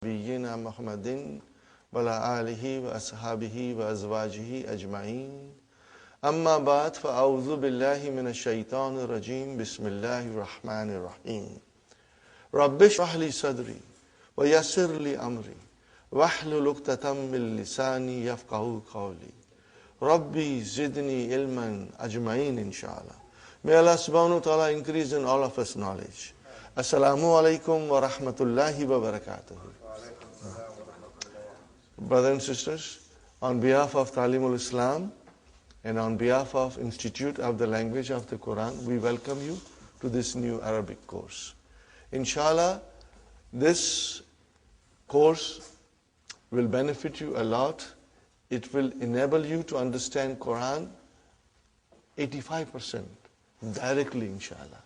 نبينا محمد وعلى آله وأصحابه وأزواجه أجمعين أما بعد فأعوذ بالله من الشيطان الرجيم بسم الله الرحمن الرحيم رب اشرح لي صدري ويسر لي أمري واحلل عقدة من لساني يفقهوا قولي ربي زدني علما أجمعين inshallah. May Allah subhanahu wa ta'ala increase in all of us knowledge. Assalamu alaikum wa rahmatullahi wa barakatuh. Brothers and sisters, on behalf of Talim-ul-Islam and on behalf of Institute of the Language of the Quran, we welcome you to this new Arabic course. Inshallah, this course will benefit you a lot. It will enable you to understand Quran 85% directly, inshallah.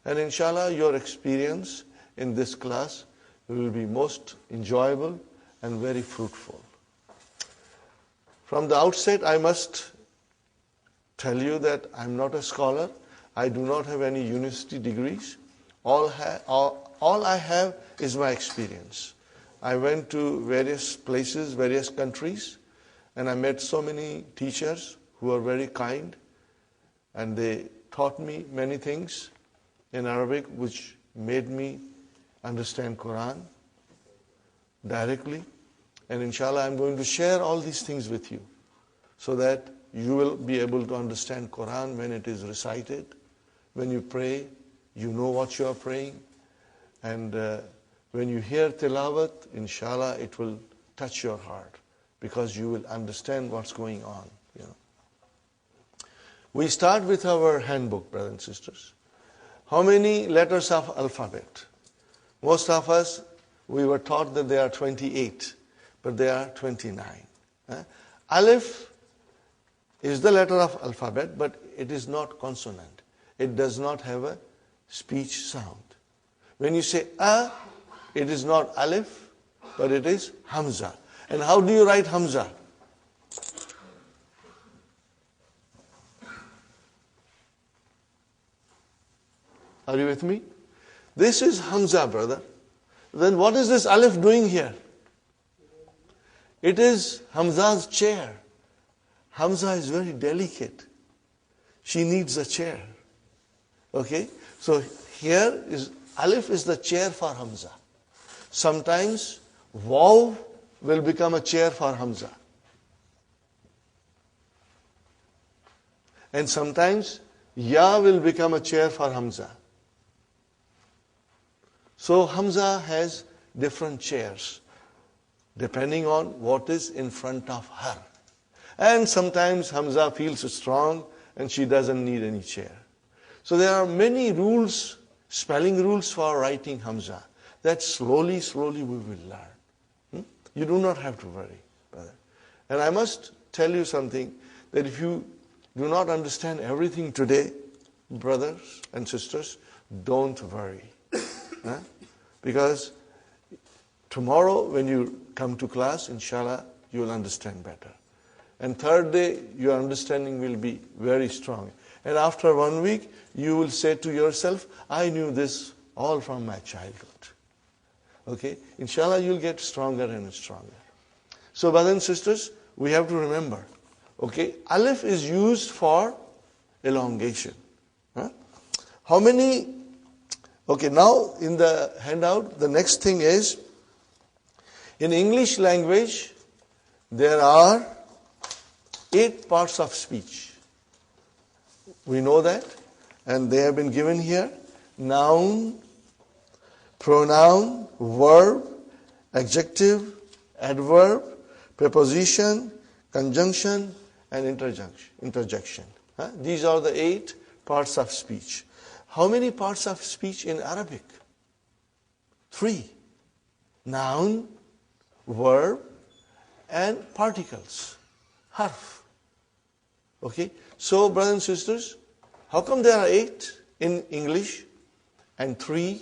And inshallah, your experience in this class will be most enjoyable and very fruitful. From the outset, I must tell you that I'm not a scholar. I do not have any university degrees. All I have is my experience. I went to various places, various countries, and I met so many teachers who are very kind, and they taught me many things in Arabic which made me understand Quran directly. And inshallah, I'm going to share all these things with you so that you will be able to understand Quran when it is recited. When you pray, you know what you are praying. And when you hear tilawat, inshallah, it will touch your heart because you will understand what's going on. We start with our handbook, brothers and sisters. How many letters of alphabet? Most of us, we were taught that there are 28, but there are 29. Alif is the letter of alphabet, but it is not consonant. It does not have a speech sound. When you say a, it is not alif, but it is hamza. And how do you write hamza? Are you with me? This is hamza, brother. Then what is this alif doing here? It is Hamza's chair. Hamza is very delicate. She needs a chair. Okay? So here is alif is the chair for Hamza. Sometimes waw will become a chair for Hamza. And sometimes ya will become a chair for Hamza. So Hamza has different chairs depending on what is in front of her. And sometimes Hamza feels strong and she doesn't need any chair. So there are many rules, spelling rules for writing Hamza that slowly we will learn. You do not have to worry, brother. And I must tell you something, that if you do not understand everything today, brothers and sisters, don't worry. Because tomorrow when you come to class, inshallah, you will understand better. And third day, your understanding will be very strong. And after 1 week, you will say to yourself, I knew this all from my childhood. Okay? Inshallah, you'll get stronger and stronger. So, brothers and sisters, we have to remember, okay, alif is used for elongation. How many? Okay, now in the handout, the next thing is, in English language, there are 8 parts of speech. We know that, and they have been given here. Noun, pronoun, verb, adjective, adverb, preposition, conjunction, and interjection. These are the 8 parts of speech. How many parts of speech in Arabic? 3. Noun, verb, and particles. Harf. Okay? So, brothers and sisters, how come there are 8 in English and 3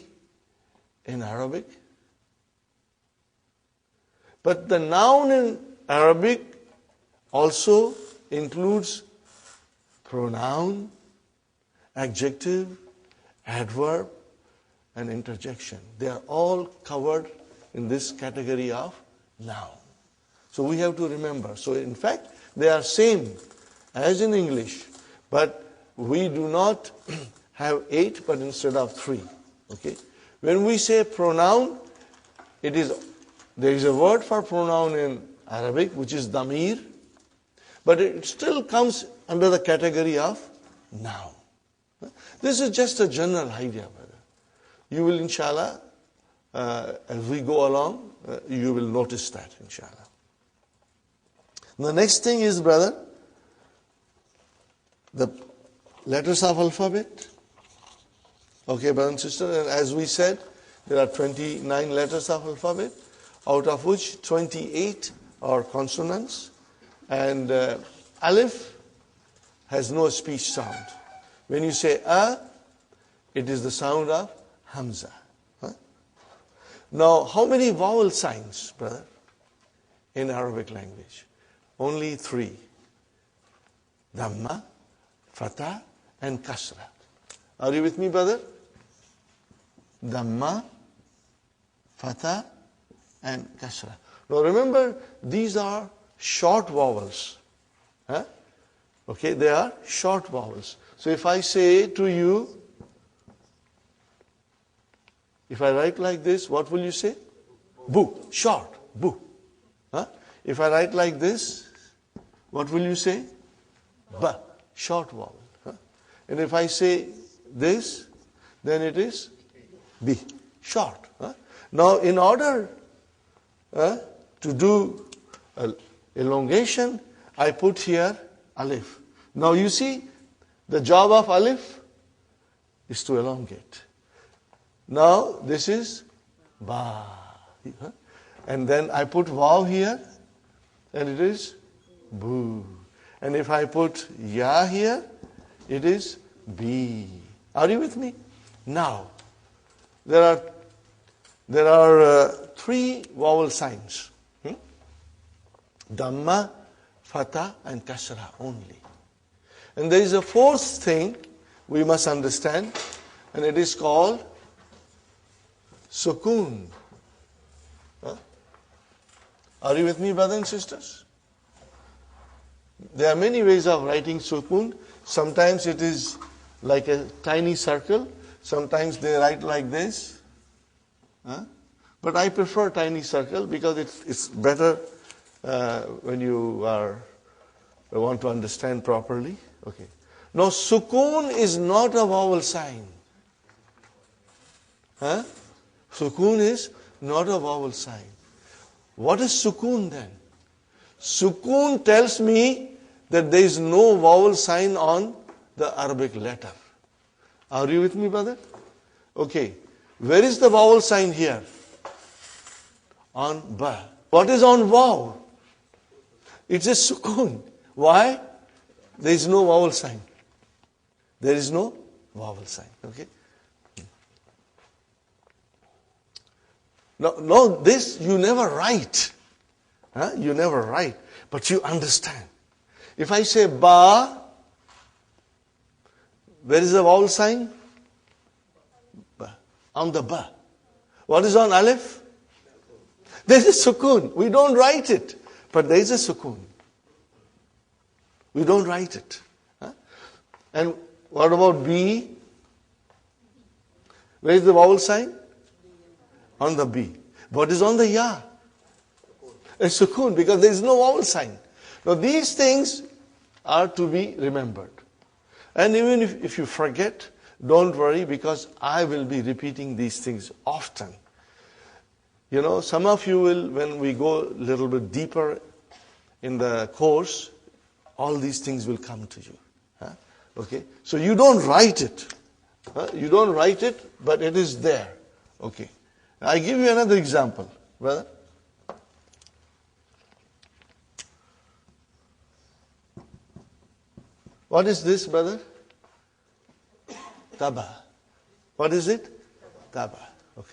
in Arabic? But the noun in Arabic also includes pronoun, adjective, adverb, and interjection. They are all covered in this category of noun. So we have to remember. So in fact, they are same as in English, but we do not have 8, but instead of 3. Okay. When we say pronoun, there is a word for pronoun in Arabic, which is damir, but it still comes under the category of noun. This is just a general idea, brother. You will, inshallah, as we go along, you will notice that, inshallah. The next thing is, brother, the letters of alphabet. Okay, brother and sister, and as we said, there are 29 letters of alphabet, out of which 28 are consonants, and alif has no speech sound. When you say a, it is the sound of hamza. Now, how many vowel signs, brother, in Arabic language? Only 3. Dhamma, fatha, and kasra. Are you with me, brother? Dhamma, fatha, and kasra. Now remember, these are short vowels. Okay, they are short vowels. So if I say to you, if I write like this, what will you say? Bu, short, bu. If I write like this, what will you say? Ba, short vowel. And if I say this, then it is bi, short. Now in order to do elongation, I put here alif. Now you see, the job of alif is to elongate. Now this is ba. And then I put vav here, and it is bu. And if I put ya here, it is bi. Are you with me? Now, there are 3 vowel signs. Dhamma, fatha, and kasra only. And there is a 4th thing we must understand, and it is called Sukoon. Are you with me, brothers and sisters? There are many ways of writing Sukoon. Sometimes it is like a tiny circle. Sometimes they write like this. But I prefer tiny circle because it's better when you want to understand properly. Okay. Now, Sukoon is not a vowel sign. Sukoon is not a vowel sign. What is Sukoon then? Sukoon tells me that there is no vowel sign on the Arabic letter. Are you with me, brother? Okay. Where is the vowel sign here? On ba. What is on vav? It's a Sukoon. Why? There is no vowel sign. There is no vowel sign. Okay. Now this you never write. You never write. But you understand. If I say ba, where is the vowel sign? Ba. On the ba. What is on alif? There is a sukoon. We don't write it. But there is a sukoon. We don't write it. And what about B? Where is the vowel sign? On the B. What is on the ya? A sukoon, because there is no vowel sign. Now these things are to be remembered. And even if you forget, don't worry, because I will be repeating these things often. You know, some of you will, when we go a little bit deeper in the course, all these things will come to you. Okay? So you don't write it. You don't write it, but it is there. Okay. I give you another example, brother. What is this, brother? Taba. What is it? Taba. Okay.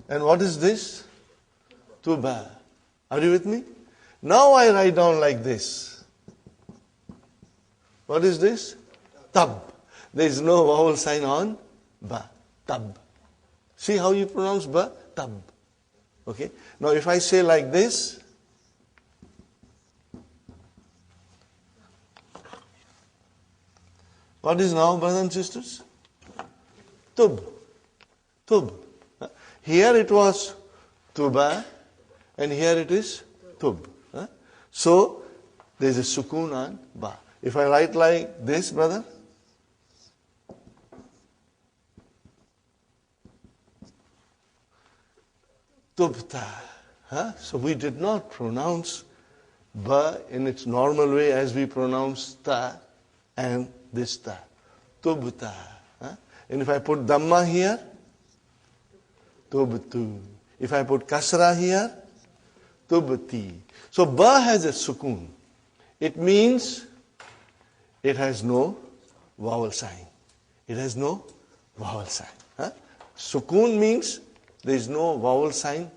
And what is this? Tuba. Are you with me? Now I write down like this. What is this? Tab. There is no vowel sign on ba. Tab. See how you pronounce ba? Tab. Okay. Now if I say like this, what is now, brothers and sisters? Tub. Tub. Here it was tuba, and here it is tub. So there is a sukoon on ba. If I write like this, brother, tubta. So we did not pronounce ba in its normal way as we pronounce ta and this ta. Tubta. And if I put dhamma here, tubtu. If I put kasra here, tubti. So ba has a sukoon. It means it has no vowel sign. It has no vowel sign. Sukoon means there is no vowel sign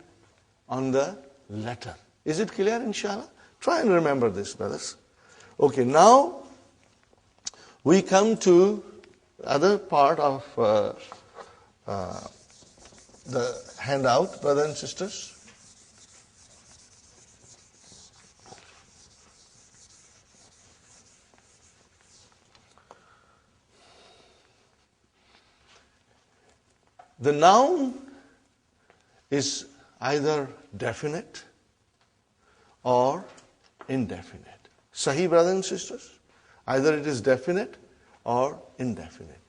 on the letter. Is it clear, inshallah? Try and remember this, brothers. Okay, now we come to other part of the handout, brothers and sisters. The noun is either definite or indefinite. Sahih, brothers and sisters? Either it is definite or indefinite.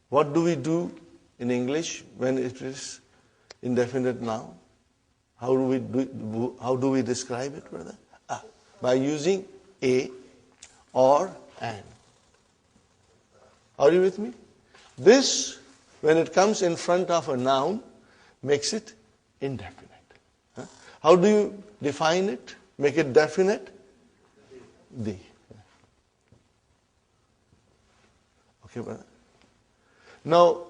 What do we do in English when it is indefinite noun? How do we describe it, brother? By using a or an. Are you with me? This, when it comes in front of a noun, makes it indefinite. How do you define it? Make it definite? The. Okay, brother? Now,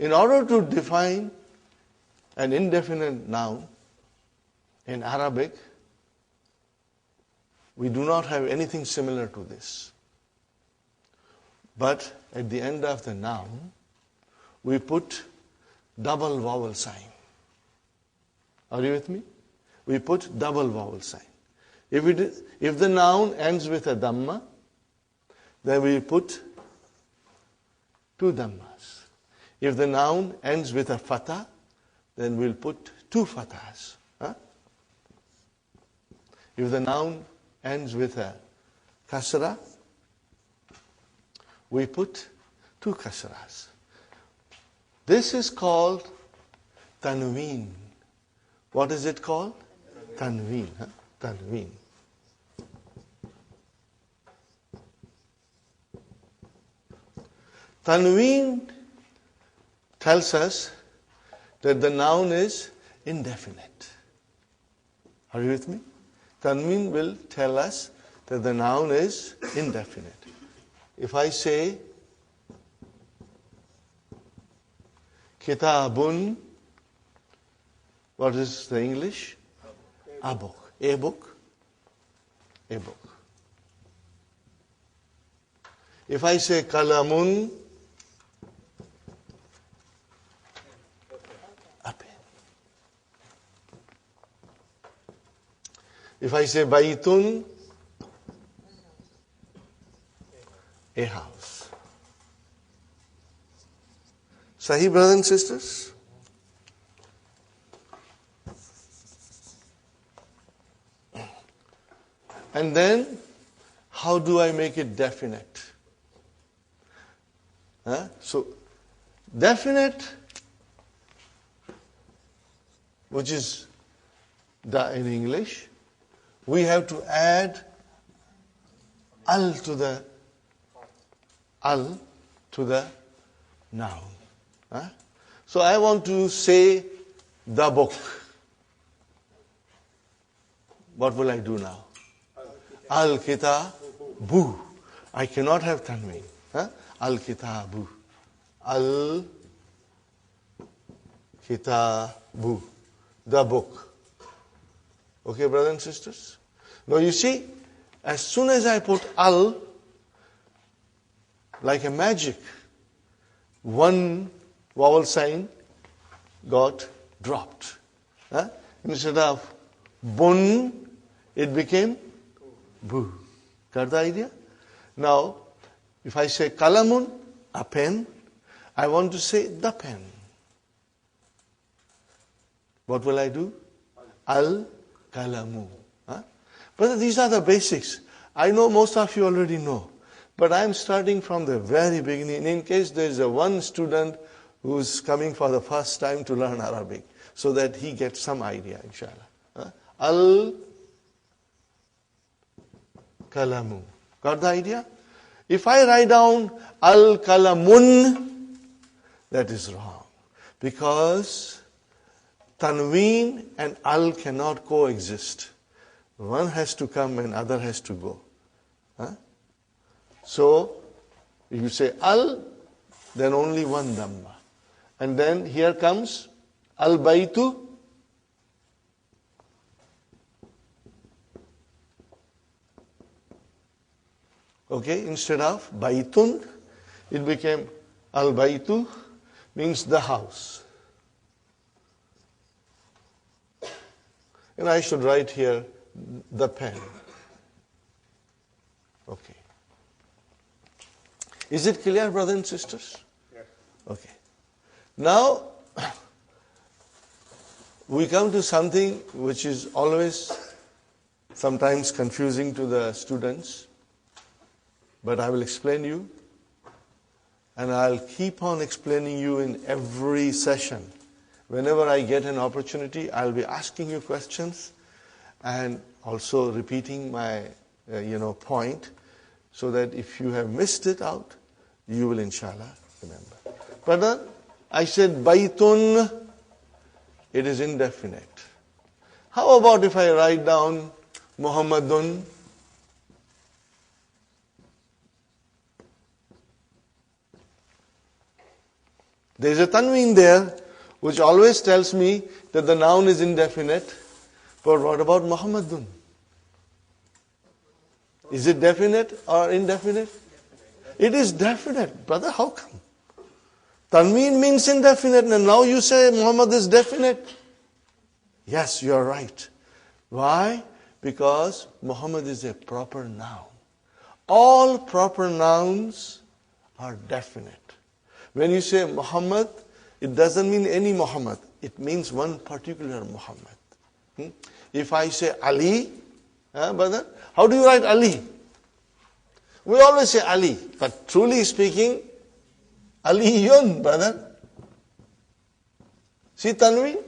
in order to define an indefinite noun in Arabic, we do not have anything similar to this. But at the end of the noun, we put double vowel sign. Are you with me? We put double vowel sign. If the noun ends with a dhamma, then we put two dhammas. If the noun ends with a fatha, then we'll put two fathas. If the noun ends with a kasra, we put two kasras. This is called tanween. What is it called? Tanween. Tanween. Tanween tells us that the noun is indefinite. Are you with me? Tanween will tell us that the noun is indefinite. If I say kitabun, what is the English? A book. A book. A book. If I say kalamun, a pen. If I say baytun, a house. Sahih, brothers and sisters? And then, how do I make it definite? So, definite, which is da in English, we have to add al to the noun. So I want to say the book. What will I do now? Al-kitabu. I cannot have tanween. Al-kitabu. Al-kitabu. The book. Okay, brothers and sisters? Now you see, as soon as I put al, like a magic, one vowel sign got dropped. Instead of bun, it became bu. Got the idea? Now, if I say kalamun, a pen, I want to say the pen. What will I do? Al-kalamu. But these are the basics. I know most of you already know. But I am starting from the very beginning in case there is a one student who is coming for the first time to learn Arabic, so that he gets some idea, inshallah. Al-kalamu. Got the idea? If I write down al-kalamun, that is wrong. Because tanween and al cannot coexist. One has to come and other has to go. So, if you say al, then only one dhamma. And then here comes al-baytu. Okay, instead of baytun, it became al-baytu, means the house. And I should write here the pen. Okay. Is it clear, brothers and sisters? Yes. Okay. Now, we come to something which is always sometimes confusing to the students, but I will explain you, and I'll keep on explaining you in every session. Whenever I get an opportunity, I'll be asking you questions and also repeating my point, so that if you have missed it out, you will inshallah remember. But I said baytun, it is indefinite. How about if I write down Muhammadun? There is a tanween there which always tells me that the noun is indefinite. But what about Muhammadun? Is it definite or indefinite? It is definite. Brother, how come? Tanween means indefinite, and now you say Muhammad is definite. Yes, you are right. Why? Because Muhammad is a proper noun. All proper nouns are definite. When you say Muhammad, it doesn't mean any Muhammad. It means one particular Muhammad. If I say Ali, brother, how do you write Ali? We always say Ali, but truly speaking, Aliyun, brother. See Tanween?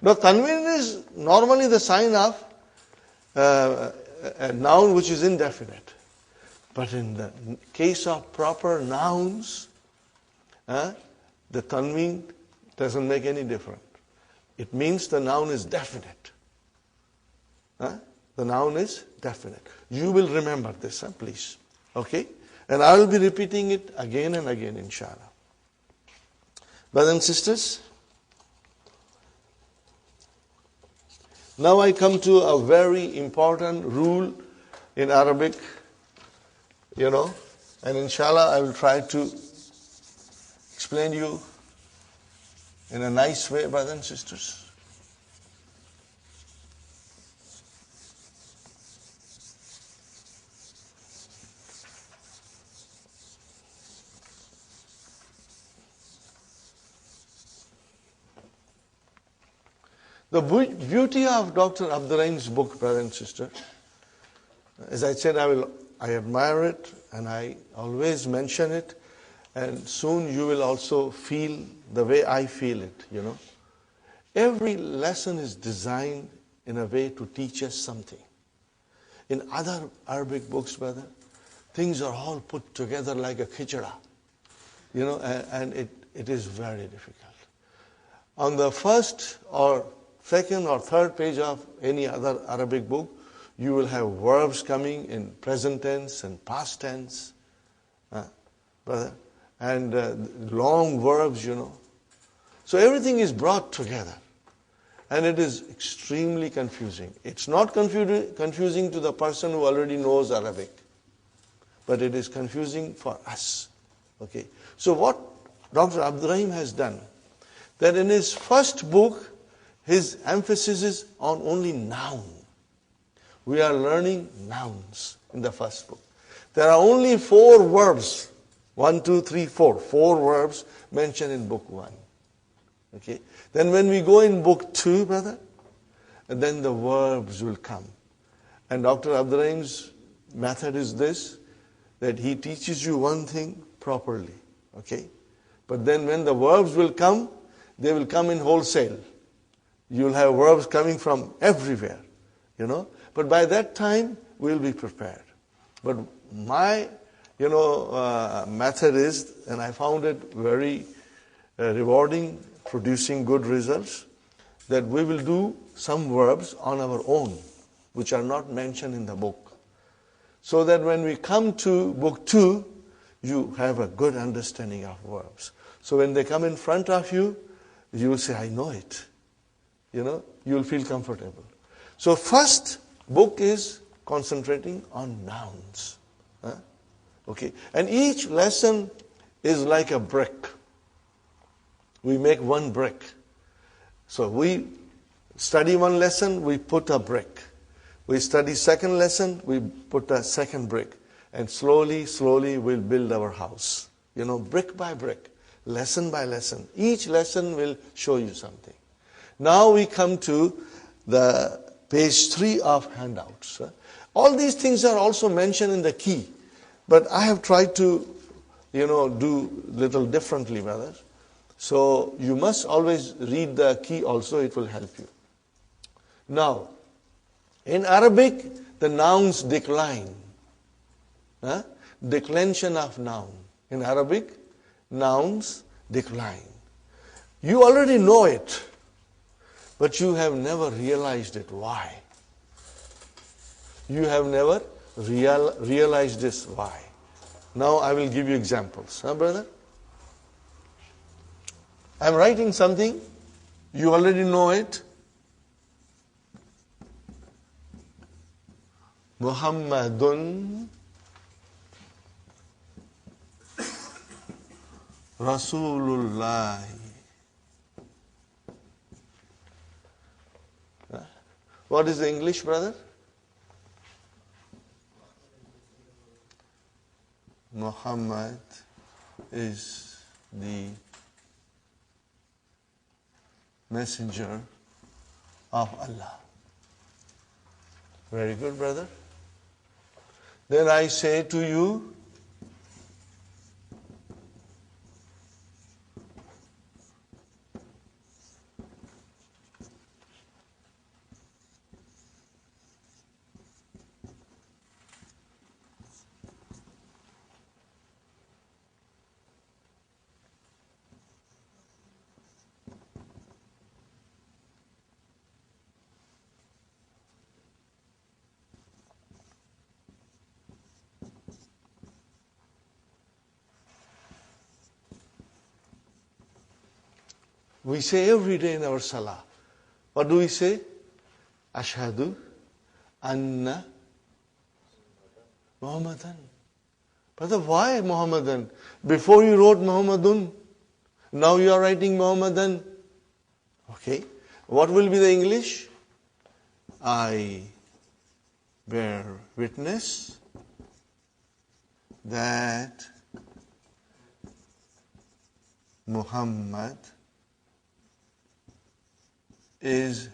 Now Tanween is normally the sign of a noun which is indefinite. But in the case of proper nouns, the Tanween doesn't make any difference. It means the noun is definite. The noun is definite. You will remember this, please. Okay? And I will be repeating it again and again, inshallah. Brothers and sisters, now I come to a very important rule in Arabic, and inshallah I will try to explain you in a nice way, brothers and sisters. The beauty of Dr. Abdur Rahim's book, brother and sister, as I said, I admire it and I always mention it, and soon you will also feel the way I feel it, Every lesson is designed in a way to teach us something. In other Arabic books, brother, things are all put together like a khichda, and it is very difficult. On the first or second or third page of any other Arabic book, you will have verbs coming in present tense and past tense, brother, and long verbs, So everything is brought together, and it is extremely confusing. It's not confusing to the person who already knows Arabic, but it is confusing for us. Okay. So what Dr. Abdur Rahim has done, that in his first book, his emphasis is on only noun. We are learning nouns in the first book. There are only 4 verbs. 1, 2, 3, 4. 4 verbs mentioned in book 1. Okay. Then when we go in book 2, brother, then the verbs will come. And Dr. Abdur Rahim's method is this, that he teaches you one thing properly. Okay. But then when the verbs will come, they will come in wholesale. You'll have verbs coming from everywhere, But by that time, we'll be prepared. But my, method is, and I found it very rewarding, producing good results, that we will do some verbs on our own, which are not mentioned in the book. So that when we come to book 2, you have a good understanding of verbs. So when they come in front of you, you will say, I know it. You'll feel comfortable. So first book is concentrating on nouns. Okay. And each lesson is like a brick. We make one brick. So we study one lesson, we put a brick. We study second lesson, we put a second brick. And slowly, slowly we'll build our house. Brick by brick, lesson by lesson. Each lesson will show you something. Now we come to the page 3 of handouts. All these things are also mentioned in the key. But I have tried to, do little differently, brothers. So you must always read the key also, it will help you. Now, in Arabic, the nouns decline. Declension of noun. In Arabic, nouns decline. You already know it, but you have never realized it. Why? You have never realized this. Why? Now I will give you examples. Brother? I'm writing something. You already know it. Muhammadun Rasulullah. What is the English, brother? Muhammad is the messenger of Allah. Very good, brother. Then I say to you, we say every day in our salah. What do we say? Ashhadu anna Muhammadan. Brother, why Muhammadan? Before you wrote Muhammadun, now you are writing Muhammadan. Okay. What will be the English? I bear witness that Muhammad is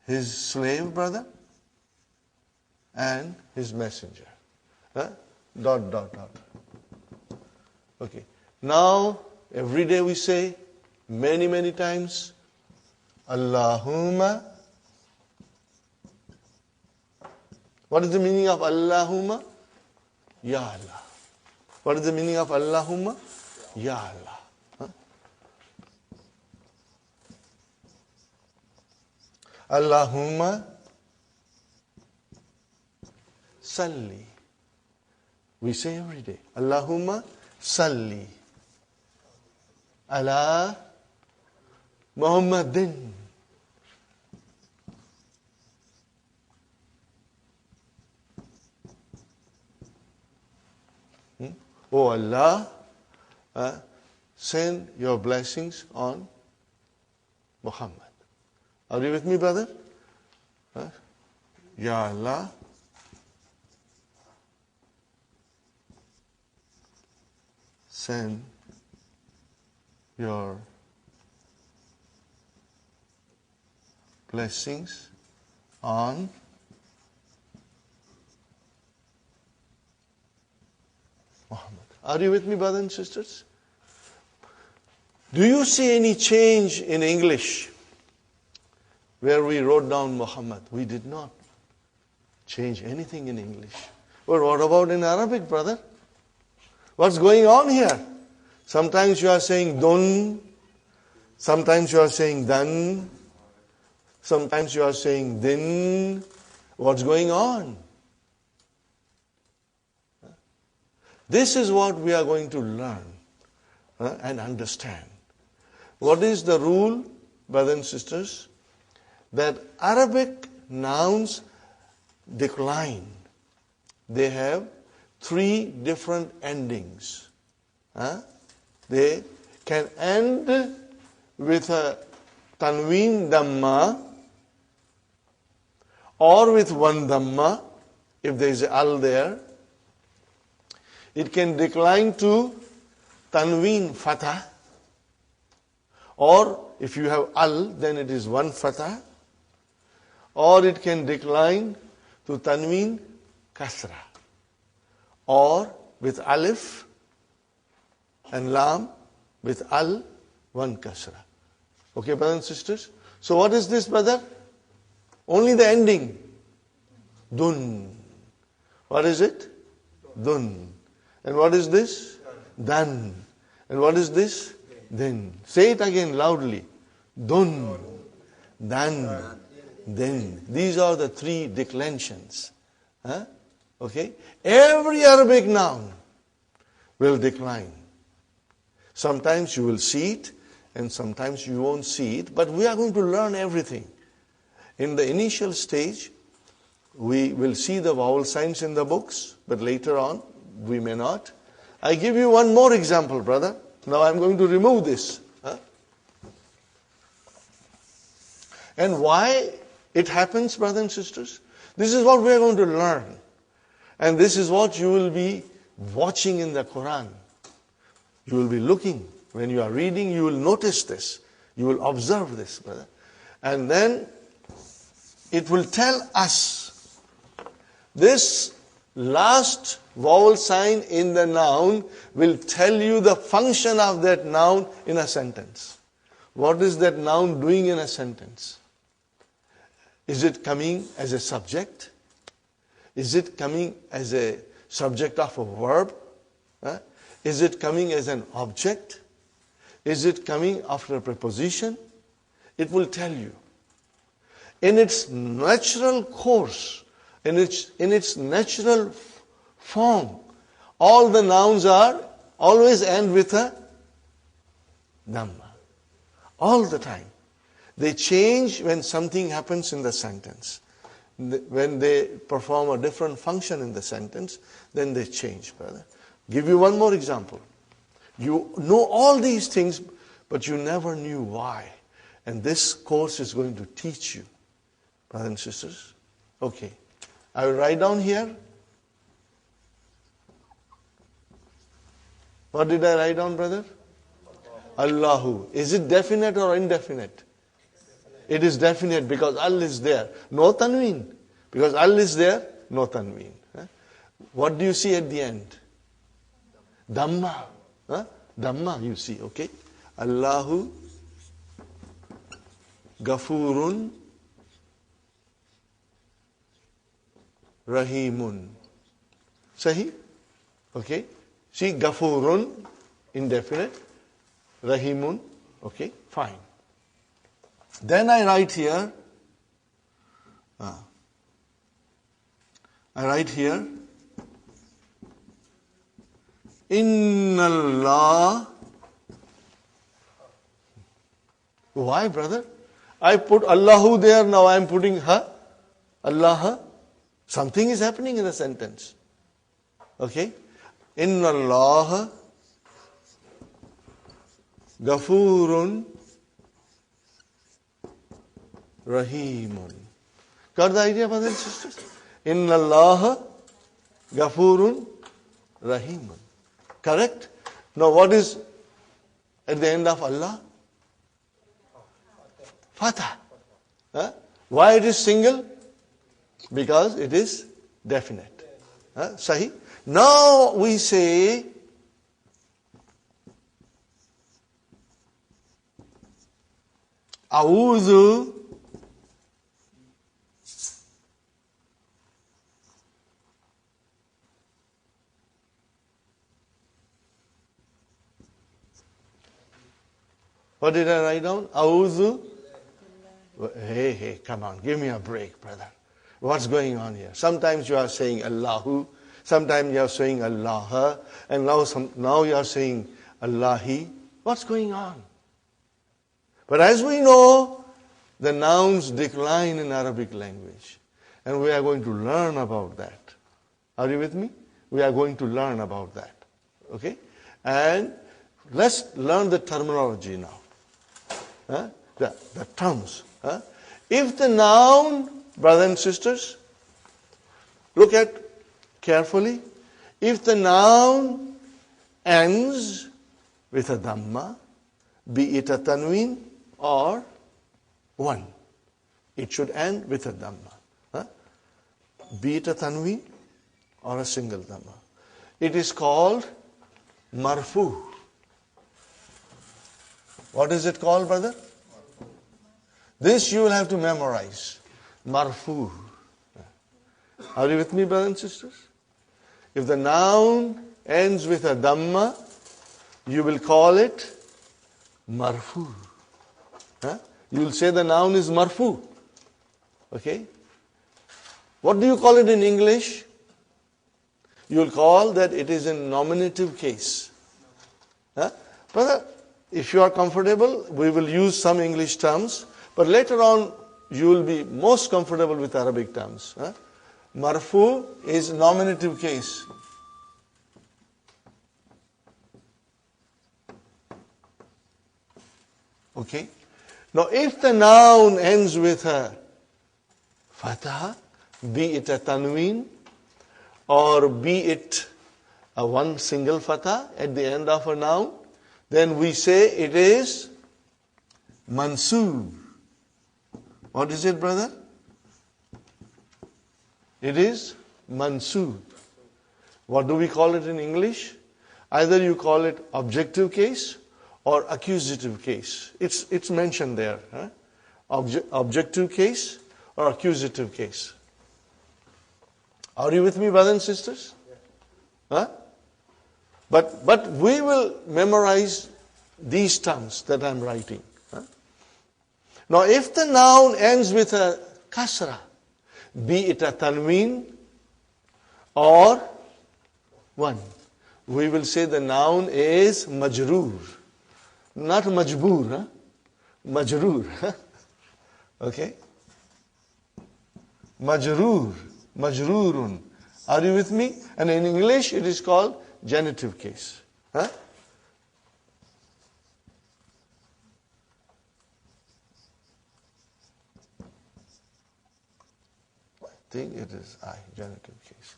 his slave, brother, and his messenger. Dot, dot, dot. Okay. Now, every day we say, many, many times, Allahumma. What is the meaning of Allahumma? Ya Allah. What is the meaning of Allahumma? Ya Allah. Allahumma salli. We say every day, Allahumma salli ala Muhammadin. Oh Allah, send your blessings on Muhammad. Are you with me, brother? Ya Allah, send your blessings on Muhammad. Are you with me, brothers and sisters? Do you see any change in English where we wrote down Muhammad? We did not change anything in English. But what about in Arabic, brother? What's going on here? Sometimes you are saying dun, sometimes you are saying dan, sometimes you are saying din. What's going on? This is what we are going to learn and understand. What is the rule, brothers and sisters? That Arabic nouns decline. They have 3 different endings. They can end with a tanween dhamma or with one dhamma if there is al there. It can decline to tanween fatah, or if you have al, then it is one fatah, or it can decline to tanween kasra, or with alif and lam, with al, one kasra. Okay, brothers and sisters? So what is this, brother? Only the ending. Dun. What is it? Dun. And what is this? Dan. And what is this? Then. Say it again loudly. Dun. Dan. Then. These are the 3 declensions. Okay? Every Arabic noun will decline. Sometimes you will see it, and sometimes you won't see it, but we are going to learn everything. In the initial stage, we will see the vowel signs in the books, but later on, we may not. I give you one more example, brother. Now I'm going to remove this. And why it happens, brothers and sisters? This is what we are going to learn. And this is what you will be watching in the Quran. You will be looking. When you are reading, you will notice this. You will observe this, brother. And then it will tell us this last vowel sign in the noun will tell you the function of that noun in a sentence. What is that noun doing in a sentence? Is it coming as a subject? Is it coming as a subject of a verb? Is it coming as an object? Is it coming after a preposition? It will tell you. In its natural course, in its natural form, all the nouns are always end with a dhamma. All the time. They change when something happens in the sentence. When they perform a different function in the sentence, then they change, brother. Give you one more example. You know all these things, but you never knew why. And this course is going to teach you, brothers and sisters. Okay. I will write down here. What did I write down, brother? Allahu. Is it definite or indefinite? It is definite because Al is there. No tanween. Because Al is there, no tanween. What do you see at the end? Dhamma. Dhamma you see, okay? Allahu Gafurun Rahimun. Sahi? Okay? See, Gafurun, indefinite. Rahimun, okay? Fine. Then I write here, Inna Allah. Why, brother? I put Allahu there, now I am putting ha. Allah. Something is happening in the sentence. Okay? Inna Allah Ghafurun Rahimun. Got the idea, brothers and sisters? Inna Allah Ghafurun Rahimun. Correct? Now what is at the end of Allah? Fatah. Huh? Why it is single? Because it is definite. Sahih? Now we say A'udhu What did I write down? A'udhu. Hey, come on, give me a break, brother. What's going on here? Sometimes you are saying Allahu, sometimes you are saying Allah, and now you are saying Allahi. What's going on? But as we know, the nouns decline in Arabic language. And we are going to learn about that. Are you with me? We are going to learn about that. Okay? And let's learn the terminology now. The terms. If the noun, brothers and sisters, look at carefully. If the noun ends with a dhamma, be it a tanween or one, it should end with a dhamma. Be it a tanween or a single dhamma. It is called Marfoo. What is it called, brother? This you will have to memorize. Marfoo. Are you with me, brothers and sisters? If the noun ends with a dhamma, you will call it Marfoo. You will say the noun is Marfoo. Okay? What do you call it in English? You will call that it is in nominative case. Brother, if you are comfortable, we will use some English terms, but later on you will be most comfortable with Arabic terms. Marfoo is nominative case. Okay? Now if the noun ends with a fatha, be it a tanween or be it a one single fatha at the end of a noun, then we say it is Mansoo. What is it, brother? It is Mansoo. What do we call it in English? Either you call it objective case or accusative case. It's mentioned there. Objective case or accusative case. Are you with me, brothers and sisters? But we will memorize these terms that I'm writing. Now if the noun ends with a kasra, be it a tanween or one, we will say the noun is majroor. Not majboor, majroor. Okay? Majroor, majroorun. Are you with me? And in English it is called genitive case. I think it is genitive case.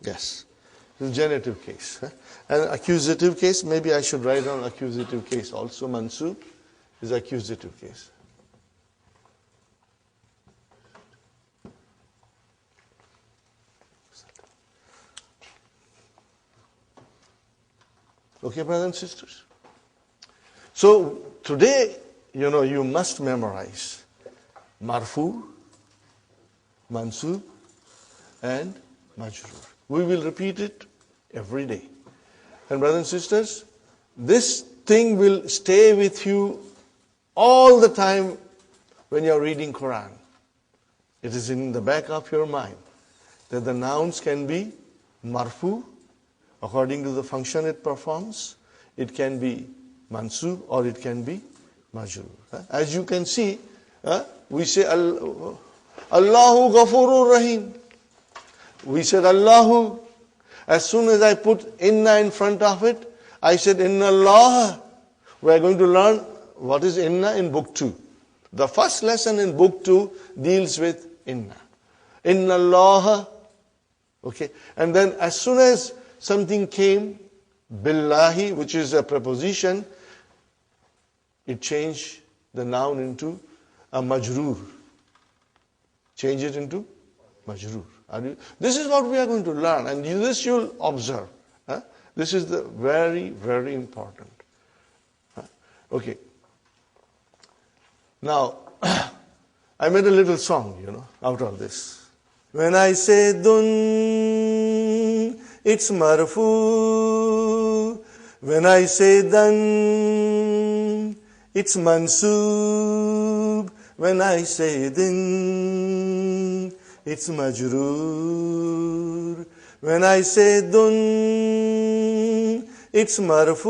Yes, it is genitive case. And accusative case, maybe I should write down accusative case also. Mansoo is accusative case. Okay, brothers and sisters? So today, you must memorize Marfoo, Mansoo, and Majroo. We will repeat it every day. And brothers and sisters, this thing will stay with you all the time when you are reading Quran. It is in the back of your mind that the nouns can be Marfoo, according to the function it performs. It can be Mansoo or it can be Majroo. As you can see, we say Allahu Ghafurur Rahim. We said Allahu. As soon as I put inna in front of it, I said inna Allah. We are going to learn what is inna in book 2. The first lesson in book 2 deals with inna. Inna Allah. Okay. And then as soon as something came, billahi, which is a preposition, it changed the noun into a majroo. Change it into majroo. This is what we are going to learn, and this you'll observe. This is the very, very important. Okay. Now, I made a little song, out of this. When I say dun, it's marfoo. When I say dan, it's mansoob. When I say din, it's majroor. When I say dun, it's marfoo.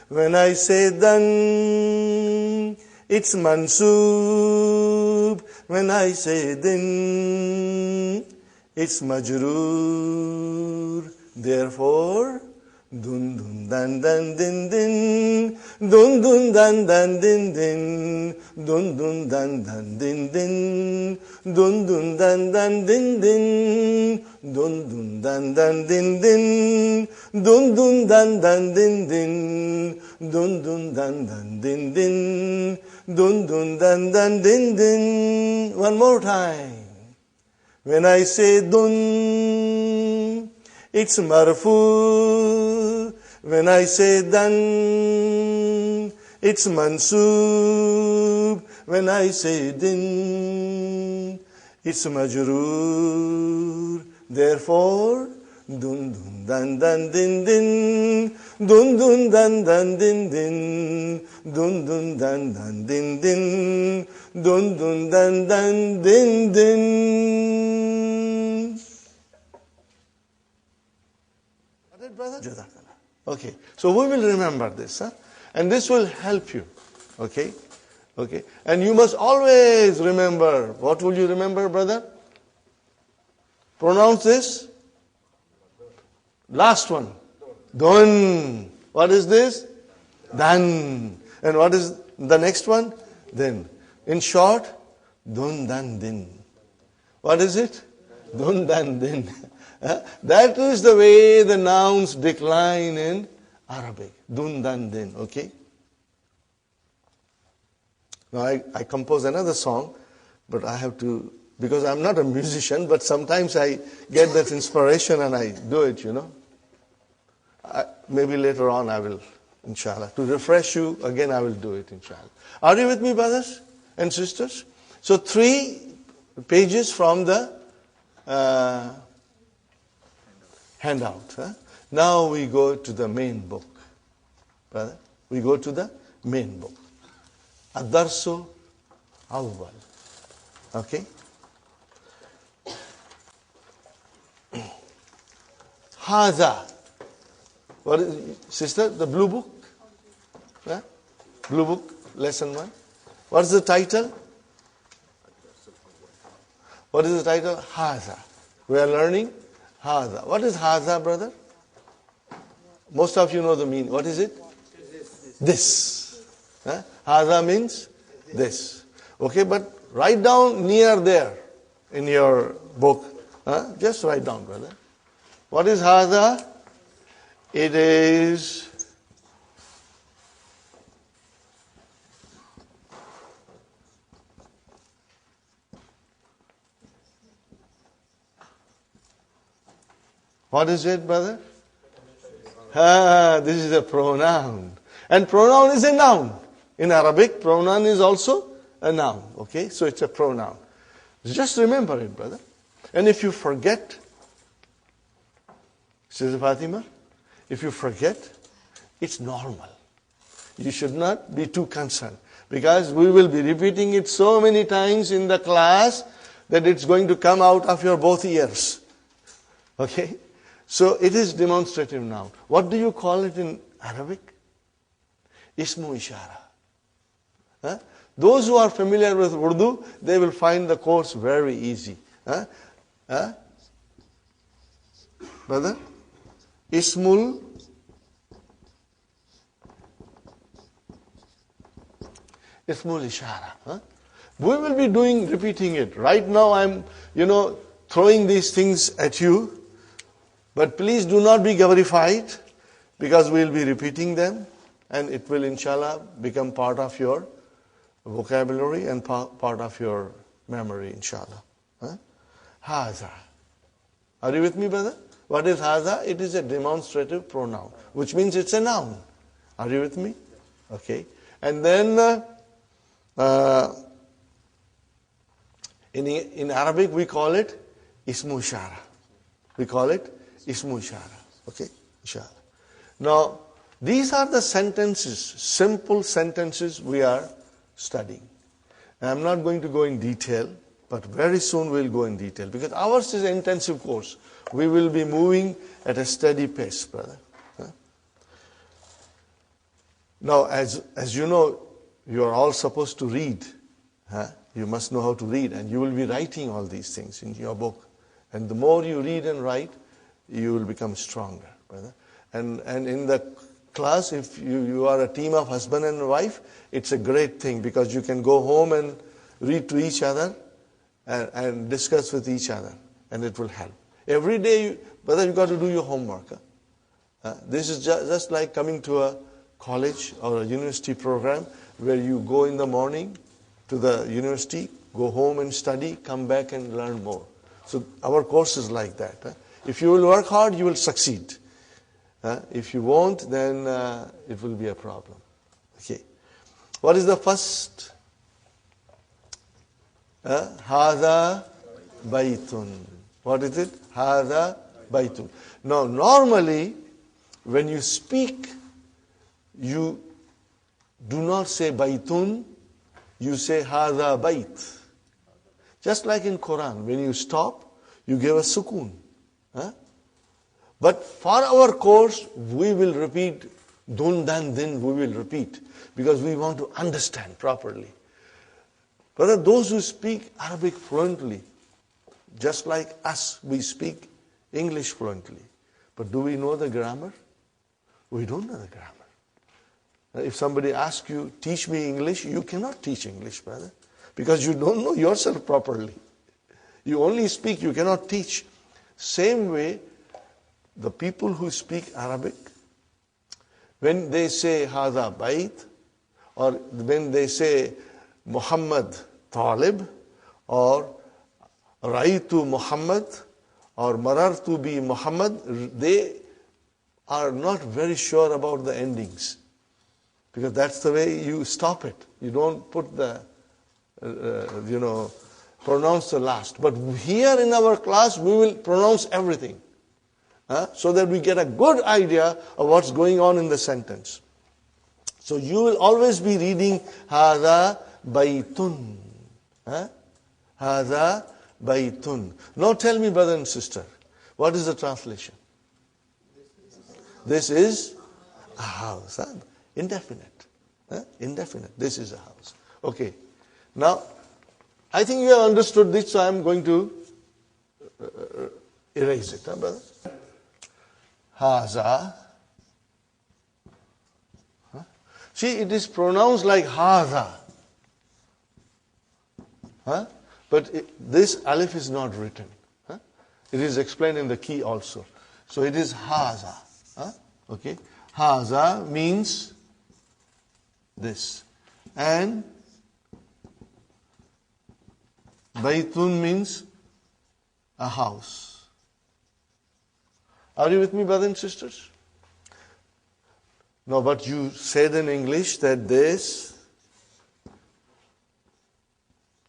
When I say dan, it's mansoob. When I say din, it's majroor. Therefore, dun dun dan dan din din, dun dun dan dan din din, dun dun dan dan din din, dun dun dan dan din din, dun dun dan dan din din, dun dun dan dan din din, dun dun dan dan din din, dun dun dan dan din din. One more time. When I say dun, it's marfoo. When I say dan, it's mansoob. When I say din, it's majroor. Therefore, dun dun dan dan din din, dun dun dan dan din din, dun dun dan dan din din, dun dun dan dan din din. Brother? Okay, so we will remember this, and this will help you. Okay, and you must always remember. What will you remember, brother? Pronounce this. Last one. Dun. What is this? Dan. And what is the next one? Then. In short, dun dan din. What is it? Dun dan din. That is the way the nouns decline in Arabic. Dun dan din. Okay? Now I compose another song, but I have to, because I'm not a musician, but sometimes I get that inspiration and I do it, Maybe later on I will, inshallah. To refresh you, again I will do it, inshallah. Are you with me, brothers and sisters? So 3 pages from the handout. Now we go to the main book. Brother, we go to the main book. Ad-Darsu Awwal. Okay? Haza. What is, sister, the blue book? Blue book, lesson 1. What is the title? What is the title? Haza. We are learning Haza. What is Haza, brother? Most of you know the meaning. What is it? This. Haza means this. Okay, but write down near there in your book. Just write down, brother. What is Haza? It is what is it, brother? This is a pronoun. And pronoun is a noun. In Arabic, pronoun is also a noun. Okay, so it's a pronoun. Just remember it, brother. And if you forget, Sister Fatima, if you forget, it's normal. You should not be too concerned, because we will be repeating it so many times in the class that it's going to come out of your both ears. Okay? So it is demonstrative noun. What do you call it in Arabic? Ismu Ishara. Those who are familiar with Urdu, they will find the course very easy. Huh? Brother? Ismul Ishara. Huh? We will be repeating it. Right now I'm, throwing these things at you. But please do not be gabarified, because we'll be repeating them. And it will, inshallah, become part of your vocabulary and part of your memory, inshallah. Huh? Haza. Are you with me, brother? What is haza? It is a demonstrative pronoun, which means it's a noun. Are you with me? Okay. And then in Arabic we call it ismu ishara. We call it ismu ishara. Okay? Inshallah. Now, these are the sentences, simple sentences we are studying. And I'm not going to go in detail, but very soon we'll go in detail, because ours is an intensive course. We will be moving at a steady pace, brother. Huh? Now, as you know, you are all supposed to read. Huh? You must know how to read, and you will be writing all these things in your book. And the more you read and write, you will become stronger, brother. And in the class, if you are a team of husband and wife, it's a great thing, because you can go home and read to each other and discuss with each other, and it will help. Every day, brother, you got to do your homework. This is just like coming to a college or a university program, where you go in the morning to the university, go home and study, come back and learn more. So our course is like that. If you will work hard, you will succeed. If you won't, then it will be a problem. Okay. What is the first? Hada baytun. What is it? Hada baytun. Now, normally, when you speak, you do not say baytun, you say hada bayt. Just like in Quran, when you stop, you give a sukoon. But for our course, we will repeat dun, dan, din, we will repeat, because we want to understand properly. But those who speak Arabic fluently, just like us, we speak English fluently. But do we know the grammar? We don't know the grammar. If somebody asks you, teach me English, you cannot teach English, brother, because you don't know yourself properly. You only speak, you cannot teach. Same way, the people who speak Arabic, when they say Hada Bayt, or when they say Muhammad Talib, or Raitu Muhammad, or Marartu bi Muhammad, they are not very sure about the endings. Because that's the way you stop it. You don't put the, pronounce the last. But here in our class, we will pronounce everything. So that we get a good idea of what's going on in the sentence. So you will always be reading Hada Baytun. Hada Baytun. Now tell me, brother and sister, what is the translation? This is a house. Indefinite. Indefinite. This is a house. Okay. Now, I think you have understood this, so I am going to erase it, brother. Haza. See, it is pronounced like haza. But this alif is not written. It is explained in the key also. So it is haza. Okay. Haza means this. And baytun means a house. Are you with me, brothers and sisters? No, but you said in English that this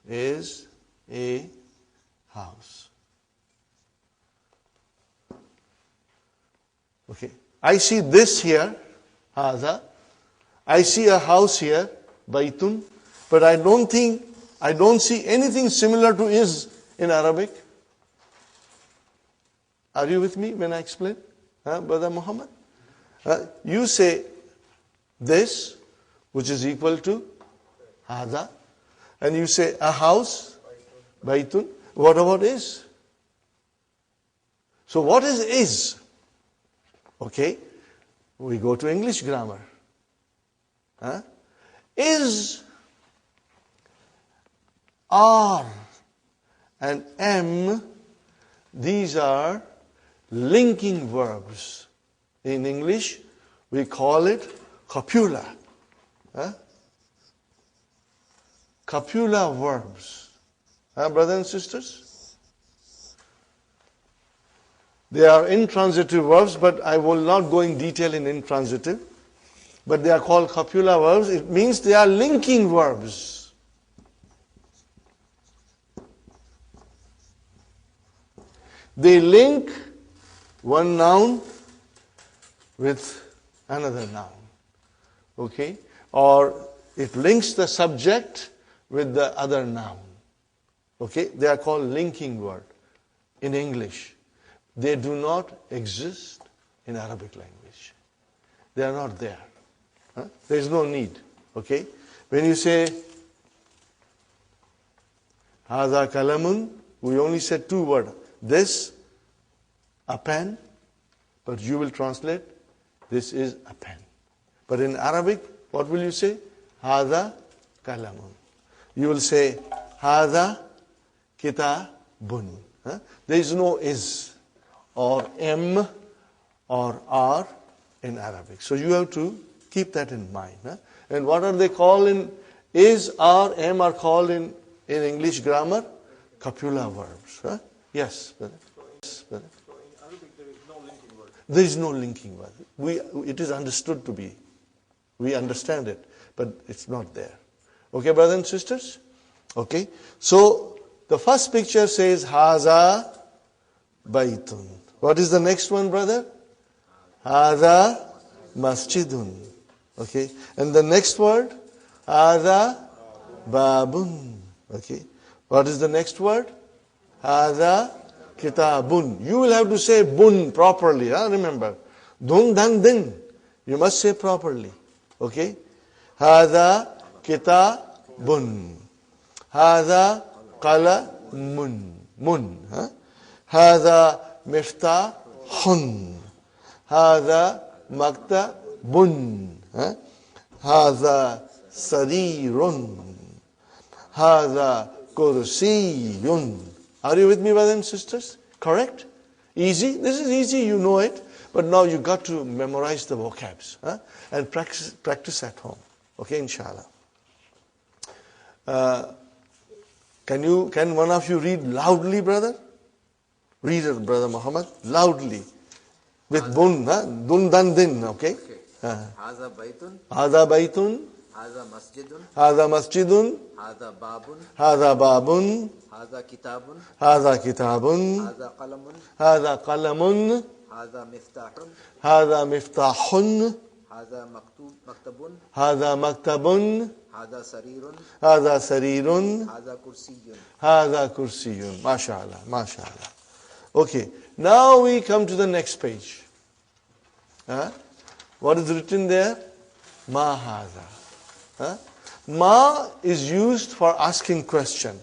is a house. Okay. I see this here, haza. I see a house here, baytun. But I don't see anything similar to is in Arabic. Are you with me when I explain? Brother Muhammad? You say this, which is equal to hada. And you say a house, baytun. What about is? So what is? Okay, we go to English grammar. Is, are, and am, these are linking verbs. In English, we call it copula. Copula verbs. Brothers and sisters? They are intransitive verbs, but I will not go in detail in intransitive. But they are called copula verbs. It means they are linking verbs. They link one noun with another noun. Okay? Or it links the subject with the other noun. Okay? They are called linking words in English. They do not exist in Arabic language. They are not there. There is no need. Okay? When you say Hada kalamun, we only said two words. This, a pen, but you will translate, this is a pen. But in Arabic, what will you say? Hada kalamun. You will say Hada kitabun. There is no is or am or are in Arabic. So you have to keep that in mind. And what are they called in is, are, am are called in English grammar? Copula verbs. Yes, brother. Yes, brother. So in Arabic there is no linking word. There is no linking word. It is understood to be. We understand it, but it's not there. Okay, brothers and sisters? Okay. So the first picture says Haza Baitun. What is the next one, brother? Hada Masjidun. Okay. And the next word? Hada Babun. Okay. What is the next word? Hada Kitabun. You will have to say bun properly. Remember. Dun dan din. You must say properly. Okay. Hada Kitabun. Hada Qalamun. Mun. Hada Miftahun. Hada Maktabun. Hada Sarirun. Hada Kursiyun. Are you with me, brothers and sisters? Correct? Easy? This is easy, you know it. But now you got to memorize the vocabs and practice at home. Okay, inshallah. Can one of you read loudly, brother? Read it, brother Muhammad, loudly. With bun, dun dan din, okay? Haza baitun. Hada baitun. Haza masjidun. Hada masjidun. Haza babun. Hada babun. Haza kitabun. Hada kitabun. Haza qalamun. Hada qalamun. Haza miftahun. Hada miftahun. Haza maktabun. Hada maktabun. Haza sarirun. Hada sarirun. Haza kursiyun. Hada kursiyun. MashaAllah, MashaAllah. Okay, now we come to the next page. What is written there? Ma hada. Ma is used for asking question.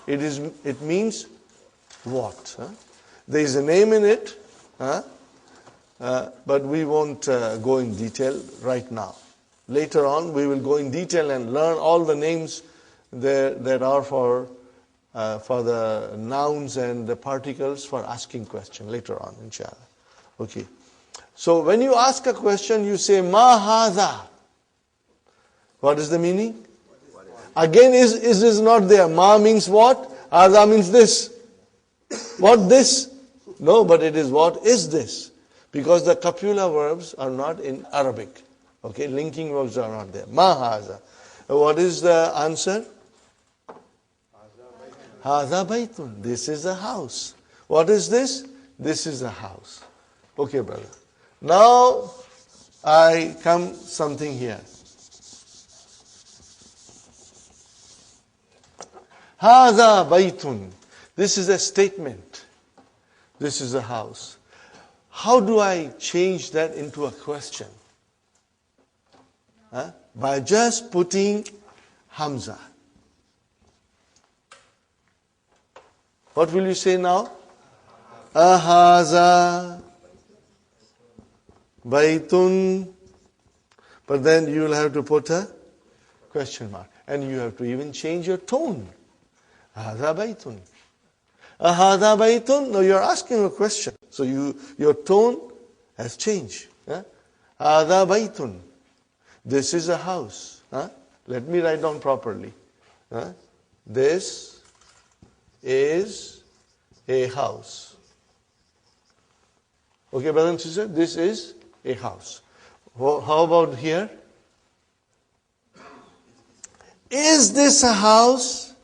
It means what? There is a name in it, but we won't go in detail right now. Later on, we will go in detail and learn all the names that are for the nouns and the particles for asking question later on, inshallah. Okay. So when you ask a question, you say ma hadha. What is the meaning? Again, is not there. Ma means what? Hadha means this. What this? No, but it is what is this? Because the copula verbs are not in Arabic. Okay, linking verbs are not there. Ma hadha. What is the answer? Hadha baitun. This is a house. What is this? This is a house. Okay, brother. Now, I come something here. Hadha baitun. This is a statement. This is a house. How do I change that into a question? By just putting Hamza. What will you say now? Ahaza baytun. But then you will have to put a question mark. And you have to even change your tone. Ahaza baytun. Ahaza baytun. Now you are asking a question. So your tone has changed. Ahaza baytun. This is a house. Let me write down properly. This is a house. Okay, brother and sister, this is a house. How about here? Is this a house?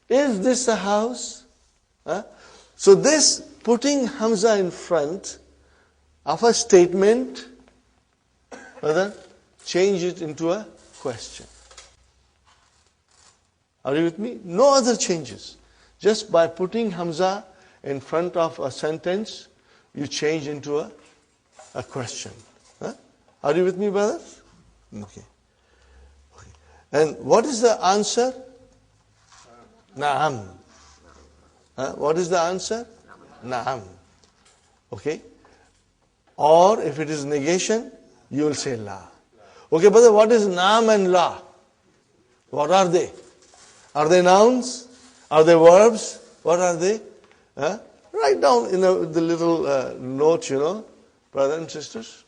Is this a house? So this putting Hamza in front of a statement, brother, change it into a question. Are you with me? No other changes. Just by putting Hamza in front of a sentence, you change into a question. Are you with me, brothers? Okay. And what is the answer? Na'am. What is the answer? Na'am. Okay. Or if it is negation, you will say la. Okay, brother, what is na'am and la? What are they? Are they nouns? Are they verbs? What are they? Write down in the little note, brothers and sisters.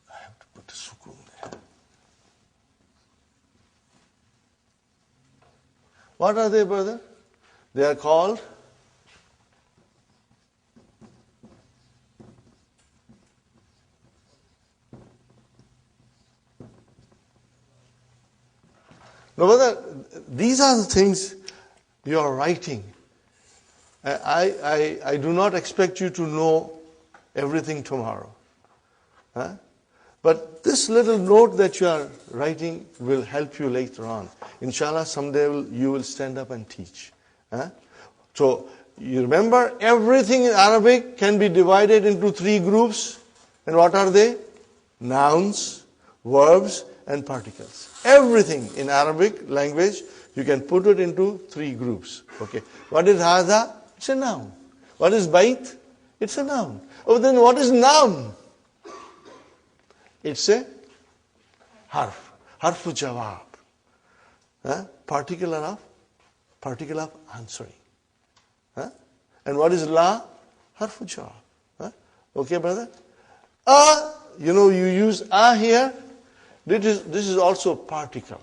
I have to put a sukoon there. What are they, brother? They are called no, brother, these are the things you are writing. I do not expect you to know everything tomorrow. But this little note that you are writing will help you later on. Inshallah, someday you will stand up and teach. So, you remember, everything in Arabic can be divided into 3 groups. And what are they? Nouns, verbs, and particles. Everything in Arabic language, you can put it into 3 groups. Okay. What is hadha? It's a noun. What is bait? It's a noun. Oh, then what is noun? It's a harf. Harfu jawab. Particle of answering. And what is la? Harfu jawab. Okay, brother? You use here. This is also particle.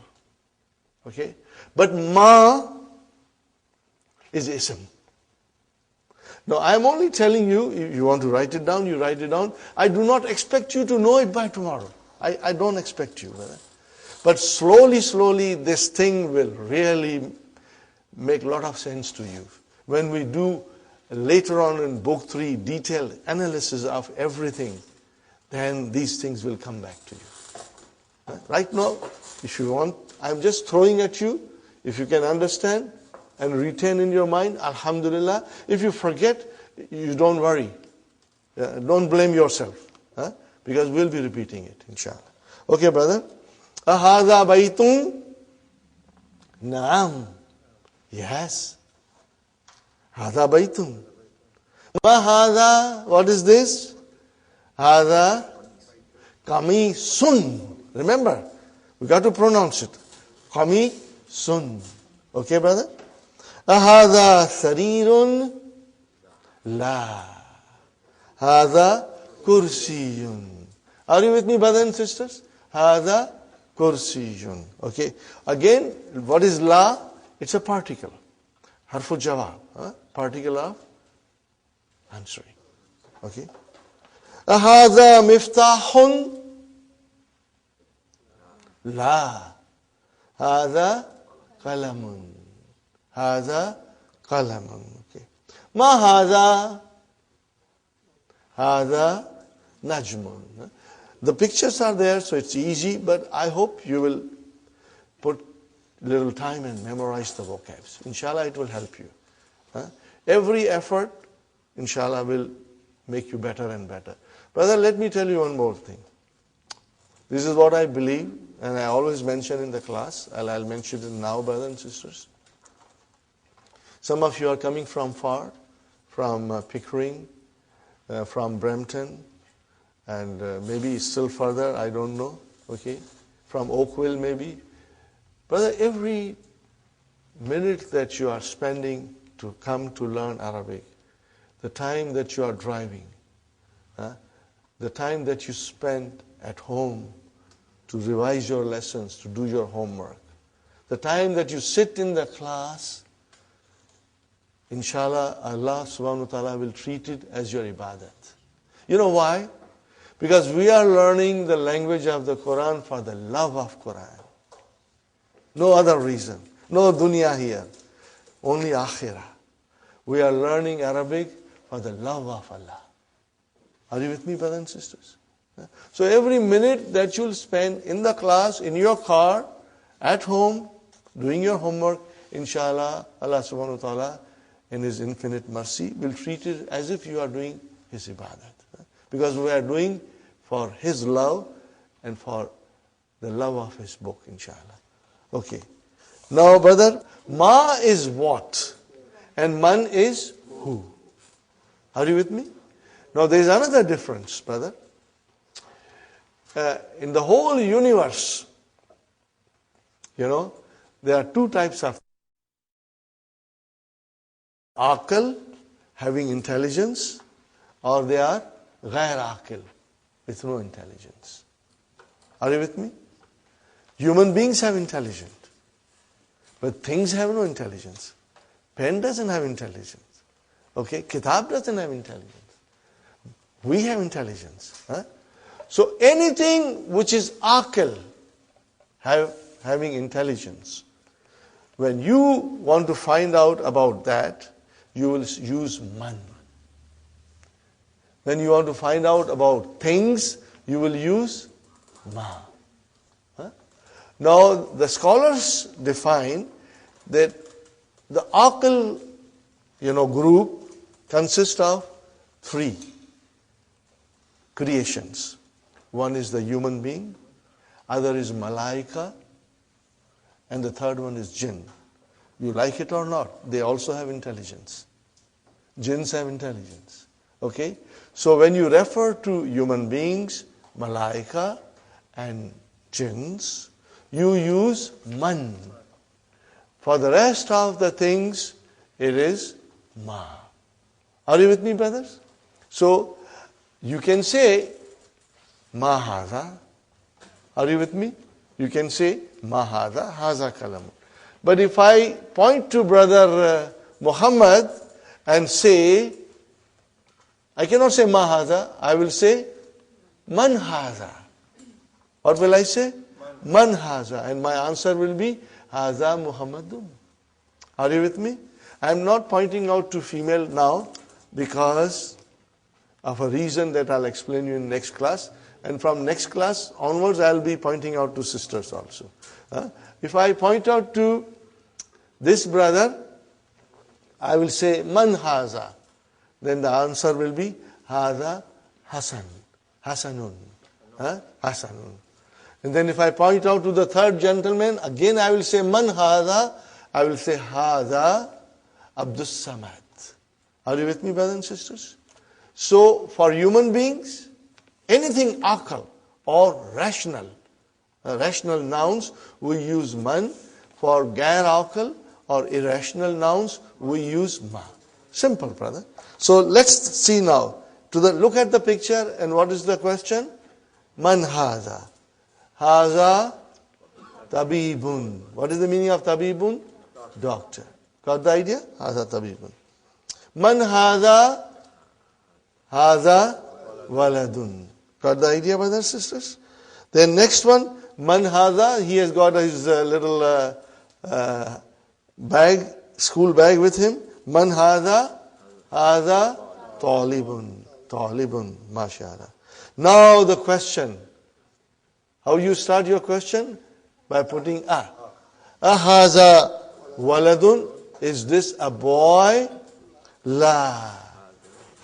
Okay? But ma is ism. Now, I am only telling you, if you want to write it down, you write it down. I do not expect you to know it by tomorrow. I don't expect you. Brother. But slowly, this thing will really make a lot of sense to you. When we do later on in book 3, detailed analysis of everything, then these things will come back to you. Right now, if you want, I'm just throwing at you. If you can understand and retain in your mind, alhamdulillah. If you forget, you don't worry. Don't blame yourself. Because we'll be repeating it, inshallah. Okay, brother? Ahadha baytun? Naam. Yes. Hadha baytun. Ma hadha? What is this? Hadha kamisun. Remember, we got to pronounce it. Kamisun. Okay, brother? Ahadha sarirun? La. Hadha kursiyun. Are you with me, brothers and sisters? Hadha kursiyun. Okay. Again, what is la? It's a particle. Harfu jawab. Particle of answering. Okay. Ahadha miftahun? La. Hadha qalamun. Hadha qalamun. Okay. Ma hadha? Hadha najmun. The pictures are there, so it's easy, but I hope you will put little time and memorize the vocabs. Inshallah, it will help you. Every effort, inshallah, will make you better and better. Brother, let me tell you one more thing. This is what I believe, and I always mention in the class, and I'll mention it now, brothers and sisters. Some of you are coming from far, from Pickering, from Brampton, and maybe still further, I don't know, okay? From Oakville, maybe. Brother, every minute that you are spending to come to learn Arabic, the time that you are driving, the time that you spend at home to revise your lessons, to do your homework, the time that you sit in the class, inshallah, Allah subhanahu wa ta'ala will treat it as your ibadat. You know why? Because we are learning the language of the Quran for the love of Quran. No other reason. No dunya here. Only akhirah. We are learning Arabic for the love of Allah. Are you with me, brothers and sisters? So every minute that you'll spend in the class, in your car, at home, doing your homework, inshallah, Allah subhanahu wa ta'ala, in His infinite mercy, will treat it as if you are doing His ibadat. Because we are doing for His love and for the love of His book, inshallah. Okay. Now, brother, ma is what? And man is who? Are you with me? Now, there is another difference, brother. In the whole universe, there are two types of aql, having intelligence, or they are ghair aql, with no intelligence. Are you with me? Human beings have intelligence, but things have no intelligence. Pen doesn't have intelligence. Okay, kitab doesn't have intelligence. We have intelligence. So anything which is aql, having intelligence, when you want to find out about that, you will use man. When you want to find out about things, you will use ma. Now, the scholars define that the aql, group consists of three creations. One is the human being, other is malaika, and the third one is jinn. You like it or not, they also have intelligence. Jinns have intelligence. Okay? So when you refer to human beings, malaika, and jinns, you use man. For the rest of the things, it is ma. Are you with me, brothers? So, you can say, ma hadha. Are you with me? You can say, ma hadha, haza kalam. But if I point to brother Muhammad and say, I cannot say ma hadha, I will say, man hadha. What will I say? Man hadha. And my answer will be, hadha Muhammadun. Are you with me? I am not pointing out to female now because of a reason that I'll explain you in next class. And from next class onwards, I'll be pointing out to sisters also. If I point out to this brother, I will say, man haza. Then the answer will be, haza Hasan. Hasanun. Hasanun. And then if I point out to the third gentleman, again I will say, man haza. I will say, haza Abdur Samad. Are you with me, brothers and sisters? So, for human beings, anything aql or rational nouns, we use man. For gair aql or irrational nouns, we use ma. Simple, brother. So, let's see now. Look at the picture, and what is the question? Man haza. Haza tabibun. What is the meaning of tabibun? Doctor. Got the idea? Haza tabibun. Man haza. Haza waladun. Got the idea, brothers and sisters? Then next one, man haza, he has got his little bag, school bag with him. Man haza, haza talibun. Talibun, mashallah. Now the question. How you start your question? By putting a. Ahaza waladun. Is this a boy? La.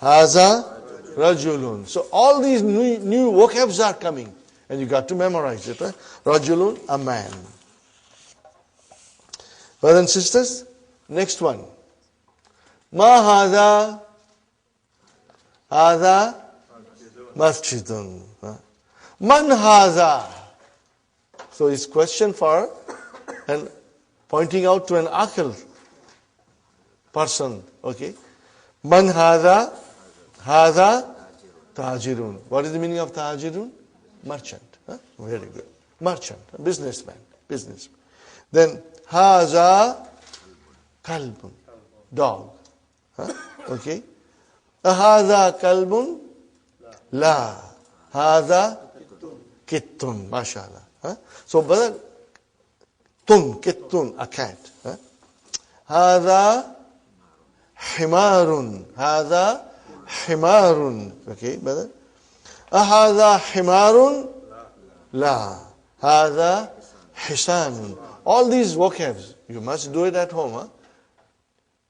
Haza rajulun. So all these new vocabs are coming. And you got to memorize it. Right? Rajulun, a man. Brothers and sisters, next one. Ma haza. Haza masjidun. Man haza. So it's question for and pointing out to an akil person. Okay. Man haza. Haza tajirun. What is the meaning of tajirun? Merchant. Very good. Merchant. Businessman. Businessman. Then haza kalbun. Dog. Okay. Haza kalbun. La. Haza kittun. MashaAllah. So, brother, kittun, a cat. Haza himarun. Haza himarun. Okay, brother. Haza himarun. La. Haza hisanun. All these vocabs, you must do it at home.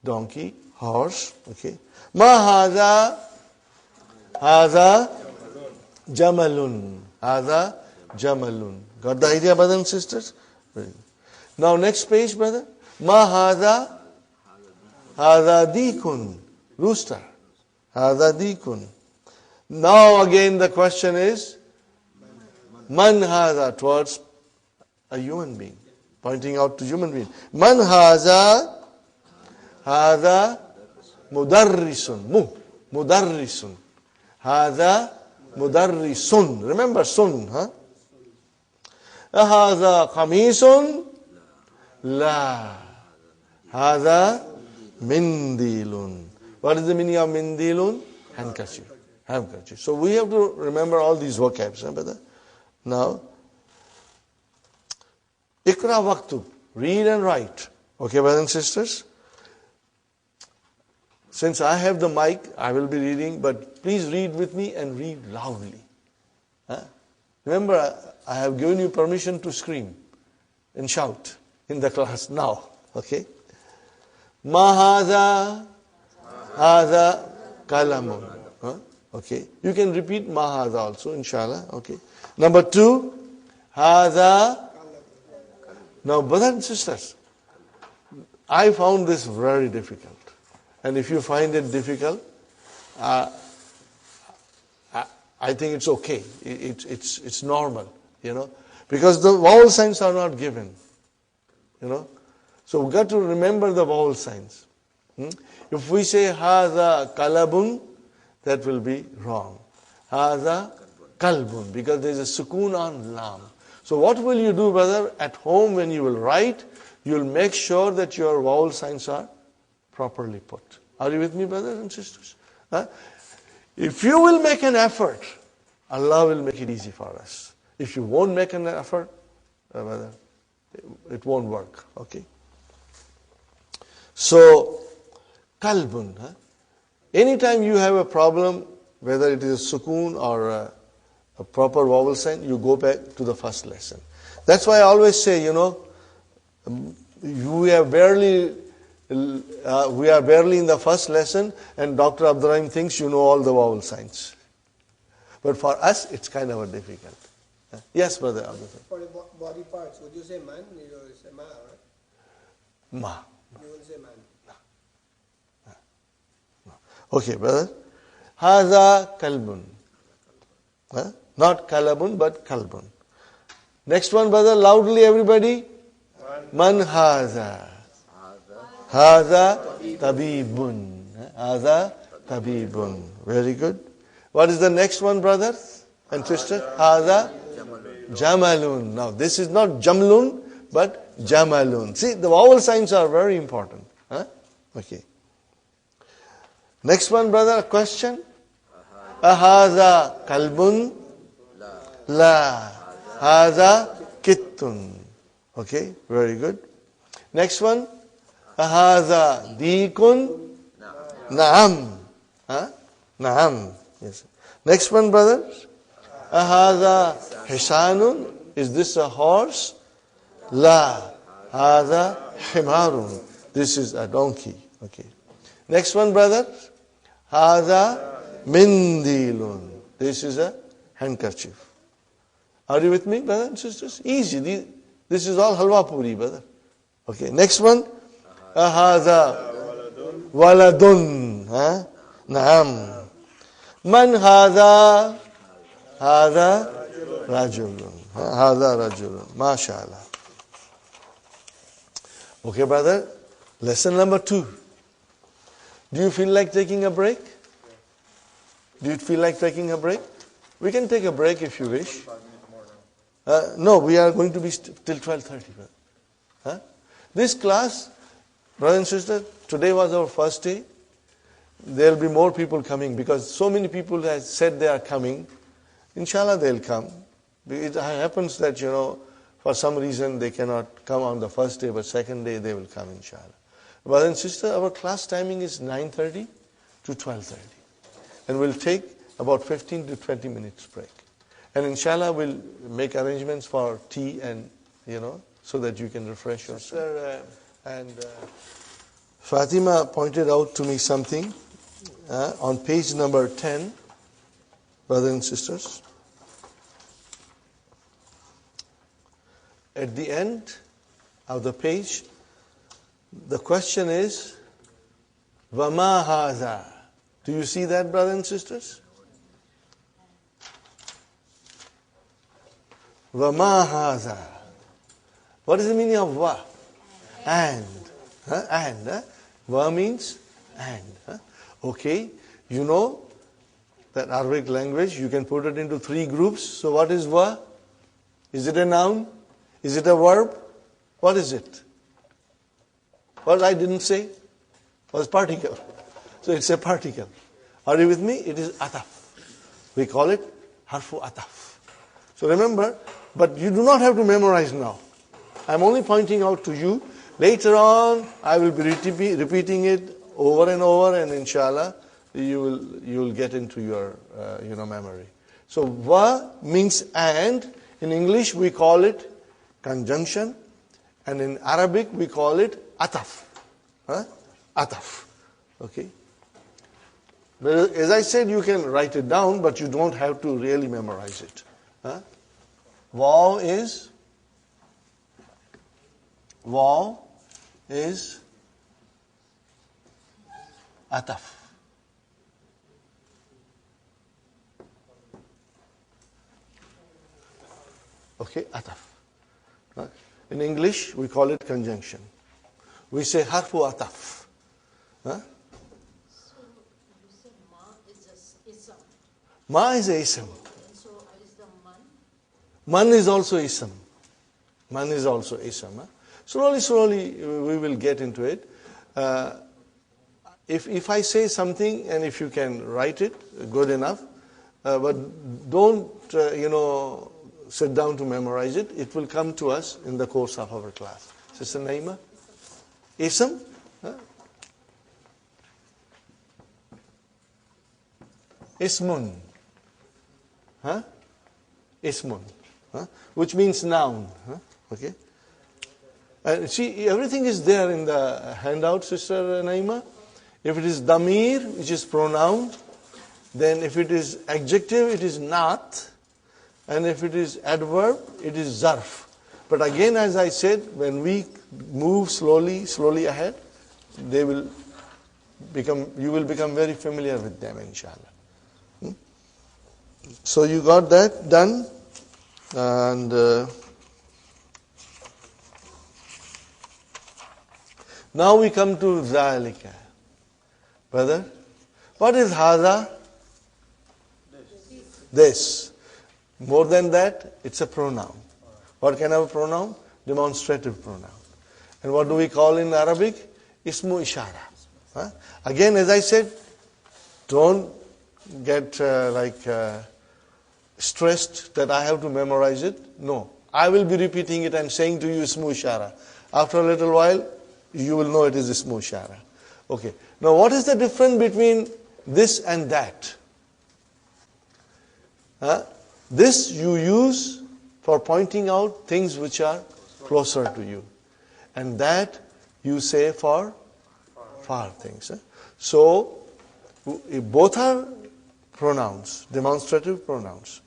Donkey, horse. Okay. Ma haza. Haza jamalun. Haza jamalun. Got the idea, brothers and sisters? Now next page, brother. Ma haza. Haza dikun. Rooster. Haza dikun. Now again the question is, man haza, towards a human being. Pointing out to human being. Man haza. Haza mudarrisun. Mudarrisun. Haza mudarrisun. Remember sun, Haza qamisun. La. Haza mindilun. What is the meaning of mindilun? Handkerchief. Handkerchief. So we have to remember all these vocabs, brother. Now, Ikra waktub. Read and write. Okay, brothers and sisters? Since I have the mic, I will be reading, but please read with me and read loudly. Remember, I have given you permission to scream and shout in the class now. Okay? Ma haza. Haza kalamun. Okay. You can repeat ma haza also, inshallah. Okay. Number 2. Haza. Now, brothers and sisters, I found this very difficult. And if you find it difficult, I think it's okay. It's normal, because the vowel signs are not given, So we've got to remember the vowel signs. If we say haza kalabun, that will be wrong. Haza kalbun, because there is a sukoon on lam. So what will you do, brother? At home when you will write, you will make sure that your vowel signs are properly put. Are you with me, brothers and sisters? If you will make an effort, Allah will make it easy for us. If you won't make an effort, brother, it won't work. Okay? So, kalbun. Anytime you have a problem, whether it is a sukoon or a proper vowel sign, you go back to the first lesson. That's why I always say, we are barely in the first lesson, and Dr. Abdur Rahim thinks you know all the vowel signs. But for us, it's kind of difficult. Yes, brother Abdur Rahim. For the body parts, would you say man? You will say ma, right? Ma. You will say man. Okay, brother. Haza kalbun. Not kalabun, but kalbun. Next one, brother, loudly everybody. Man haza. Haza tabibun. Haza tabibun. Very good. What is the next one, brothers and sisters? Haza jamalun. Now, this is not jamlun, but jamalun. See, the vowel signs are very important. Okay. Next one, brother, a question. Ahaza kalbun. La. Haza kittun. Okay, very good. Next one. Ahaza dikun. Naam. Naam. Yes. Next one, brothers. Ahaza hisanun. Is this a horse? La. Hada himarun. This is a donkey. Okay. Next one, brother. Hada mindilun. This is a handkerchief. Are you with me, brothers and sisters? Easy. This is all halwa puri, brother. Okay. Next one. Hada waladun. Naam. Man hada? Hada rajulun. Hada rajulun. MashaAllah. Okay, brother. Lesson number 2. Do you feel like taking a break? Do you feel like taking a break? We can take a break if you wish. No, we are going to be till 12:30. Huh? This class, brothers and sisters, today was our first day. There will be more people coming because so many people have said they are coming. Inshallah, they'll come. It happens that, for some reason they cannot come on the first day, but second day they will come, inshallah. Brothers and sisters, our class timing is 9:30 to 12:30. And we'll take about 15 to 20 minutes break. And inshallah, we'll make arrangements for tea and, so that you can refresh yourself. And Fatima pointed out to me something on page number 10, brothers and sisters. At the end of the page, the question is, Vama haza. Do you see that, brothers and sisters? Vama haza. What is the meaning of va? And. And. Va means and. Okay. You know that Arabic language, you can put it into 3 groups. So what is va? Is it a noun? Is it a verb? What is it? What I didn't say was particle. So it's a particle. Are you with me? It is ataf. We call it harfu ataf. So remember, but you do not have to memorize now. I'm only pointing out to you. Later on, I will be repeating it over and over, and inshallah, you will get into your memory. So va means and. In English, we call it conjunction, and in Arabic, we call it ataf. Ataf. Okay. But as I said, you can write it down, but you don't have to really memorize it. Waw is ataf. Okay, ataf. In English, we call it conjunction. We say harfu ataf. So you said ma is just ism. Ma is a ism. And so is the man? Man is also ism. Man is also ism. Slowly, we will get into it. If I say something and if you can write it, good enough. But don't, sit down to memorize it. It will come to us in the course of our class. Sister Naima? Ism? Ismun. Ismun. Which means noun. Okay? And see, everything is there in the handout, Sister Naima. If it is damir, which is pronoun, then if it is adjective, it is not. And if it is adverb, it is zarf. But again, as I said, when we move slowly ahead, you will become very familiar with them, inshallah. So you got that done. And now we come to zalika. Brother, what is hadha? This. More than that, it's a pronoun. What kind of a pronoun? Demonstrative pronoun. And what do we call in Arabic? Ismu ishara. Again, as I said, don't get stressed that I have to memorize it. No. I will be repeating it and saying to you ismu ishara. After a little while, you will know it is ismu ishara. Okay. Now, what is the difference between this and that? This you use for pointing out things which are closer to you. And that you say for far things. So, both are pronouns, demonstrative pronouns.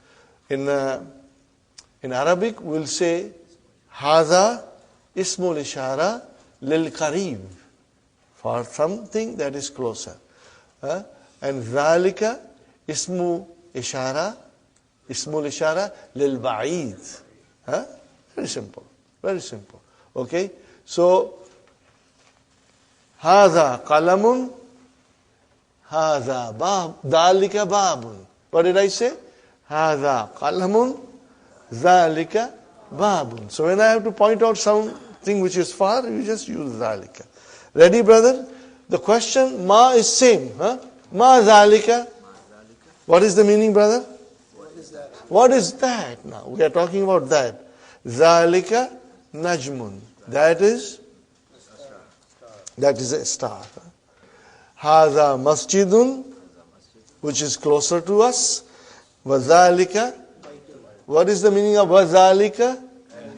In Arabic, we'll say, Hada ismul ishara lil qarib, for something that is closer. And Zalika ismul ishara lil ba'id. Very simple, very simple. Okay, so Hada qalamun, Hada bab, Zalika babun. What did I say? Hada qalamun, Zalika babun. So when I have to point out something which is far, you just use Zalika. Ready, brother? The question, ma is same. Ma Zalika. What is the meaning, brother? What is that? What is that now? We are talking about that. Zalika najmun. That is a star. Hadha masjidun, which is closer to us. Wazalika. What is the meaning of wazalika?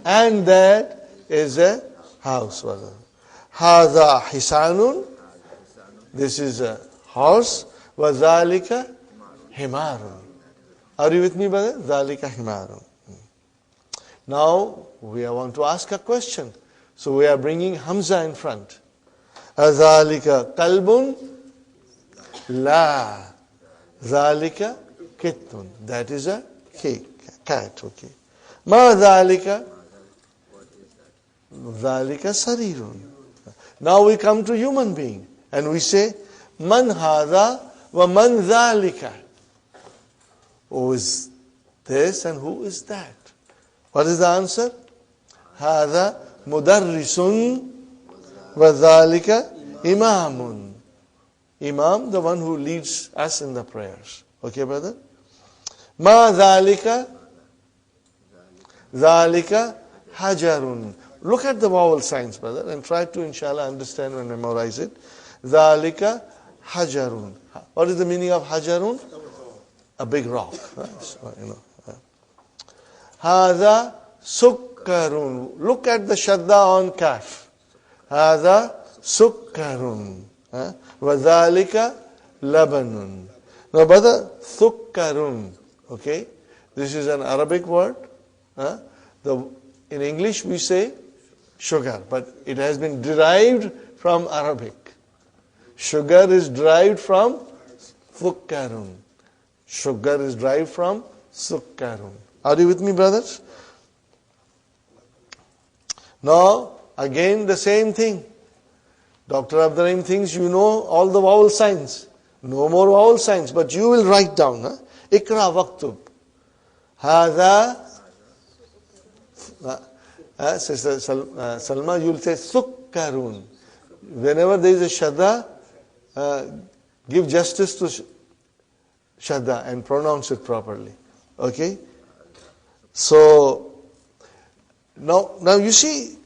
And that is a house. Hadha hisanun. This is a horse. Wazalika himarun. Are you with me, brother? Zalika himarun. Now, we want to ask a question. So we are bringing Hamza in front. Azalika kalbun? La. Zalika kittun. That is a cat. Okay. Ma zalika? Zalika sarirun. Now we come to human being. And we say, Man hadha wa man zalika. Who is this and who is that? What is the answer? Hadha mudarrisun wa dhalika imamun. Imam, the one who leads us in the prayers. Okay, brother? Ma dhalika? Dhalika hajarun. Look at the vowel signs, brother, and try to, inshallah, understand and memorize it. Dhalika hajarun. What is the meaning of hajarun? A big rock. So, Hada sukkarun. Look at the shadda on kaf. Hada sukkarun. Wadhalika labanun. Now, brother, sukkarun. Okay? This is an Arabic word. In English we say sugar, but it has been derived from Arabic. Sugar is derived from sukkarun. Sugar is derived from sukkarun. Are you with me, brothers? Now, again the same thing. Dr. Abdur Rahim thinks you know all the vowel signs. No more vowel signs, but you will write down. Ikra waktub. Hada. Sister Salma, you will say sukkarun. Whenever there is a shadda, give justice to shadda and pronounce it properly. Okay? So, now you see,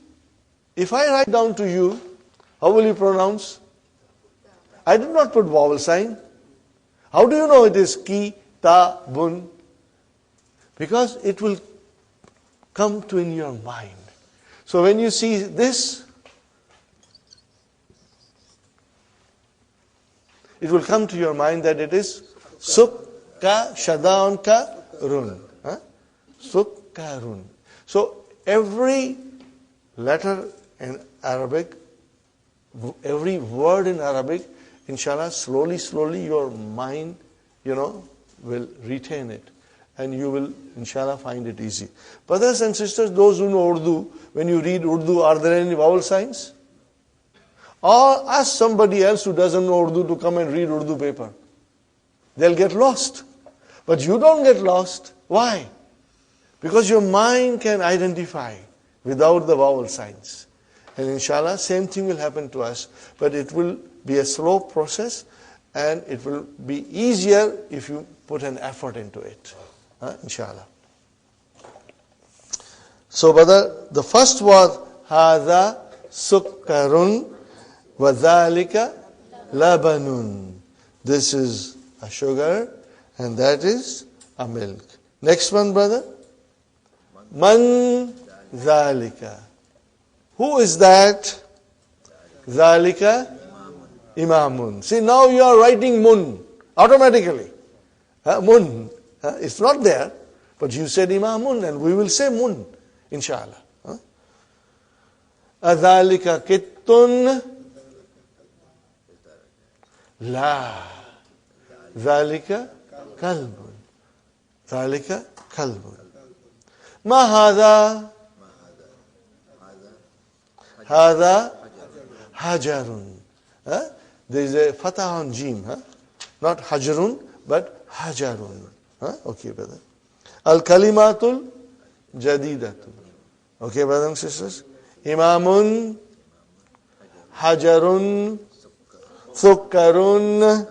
if I write down to you, how will you pronounce? I did not put vowel sign. How do you know it is ki, ta, bun? Because it will come to in your mind. So when you see this, it will come to your mind that it is sukka, shadda ka, run. Sukkarun. So every letter in Arabic, every word in Arabic, inshallah, slowly your mind, will retain it. And you will, inshallah, find it easy. Brothers and sisters, those who know Urdu, when you read Urdu, are there any vowel signs? Or ask somebody else who doesn't know Urdu to come and read Urdu paper. They'll get lost. But you don't get lost. Why? Because your mind can identify without the vowel signs. And inshallah, same thing will happen to us. But it will be a slow process and it will be easier if you put an effort into it. Inshallah. So, brother, the first was Hadha sukkarun wa dhalika labanun. This is a sugar and that is a milk. Next one, brother. Man dhalika. Who is that? Zalika imamun. See, now you are writing mun automatically. Mun. It's not there, but you said imamun, and we will say mun, inshallah. Adhalika kittun? La. Dhalika kalbun. Dhalika kalbun. Ma hadha? Hadha hajarun. There is a fatah on jim. Not hajarun, but hajarun. Okay, brother. Al-kalimatul jadidatul. Okay, brothers and sisters. Imamun, hajarun, sukkarun,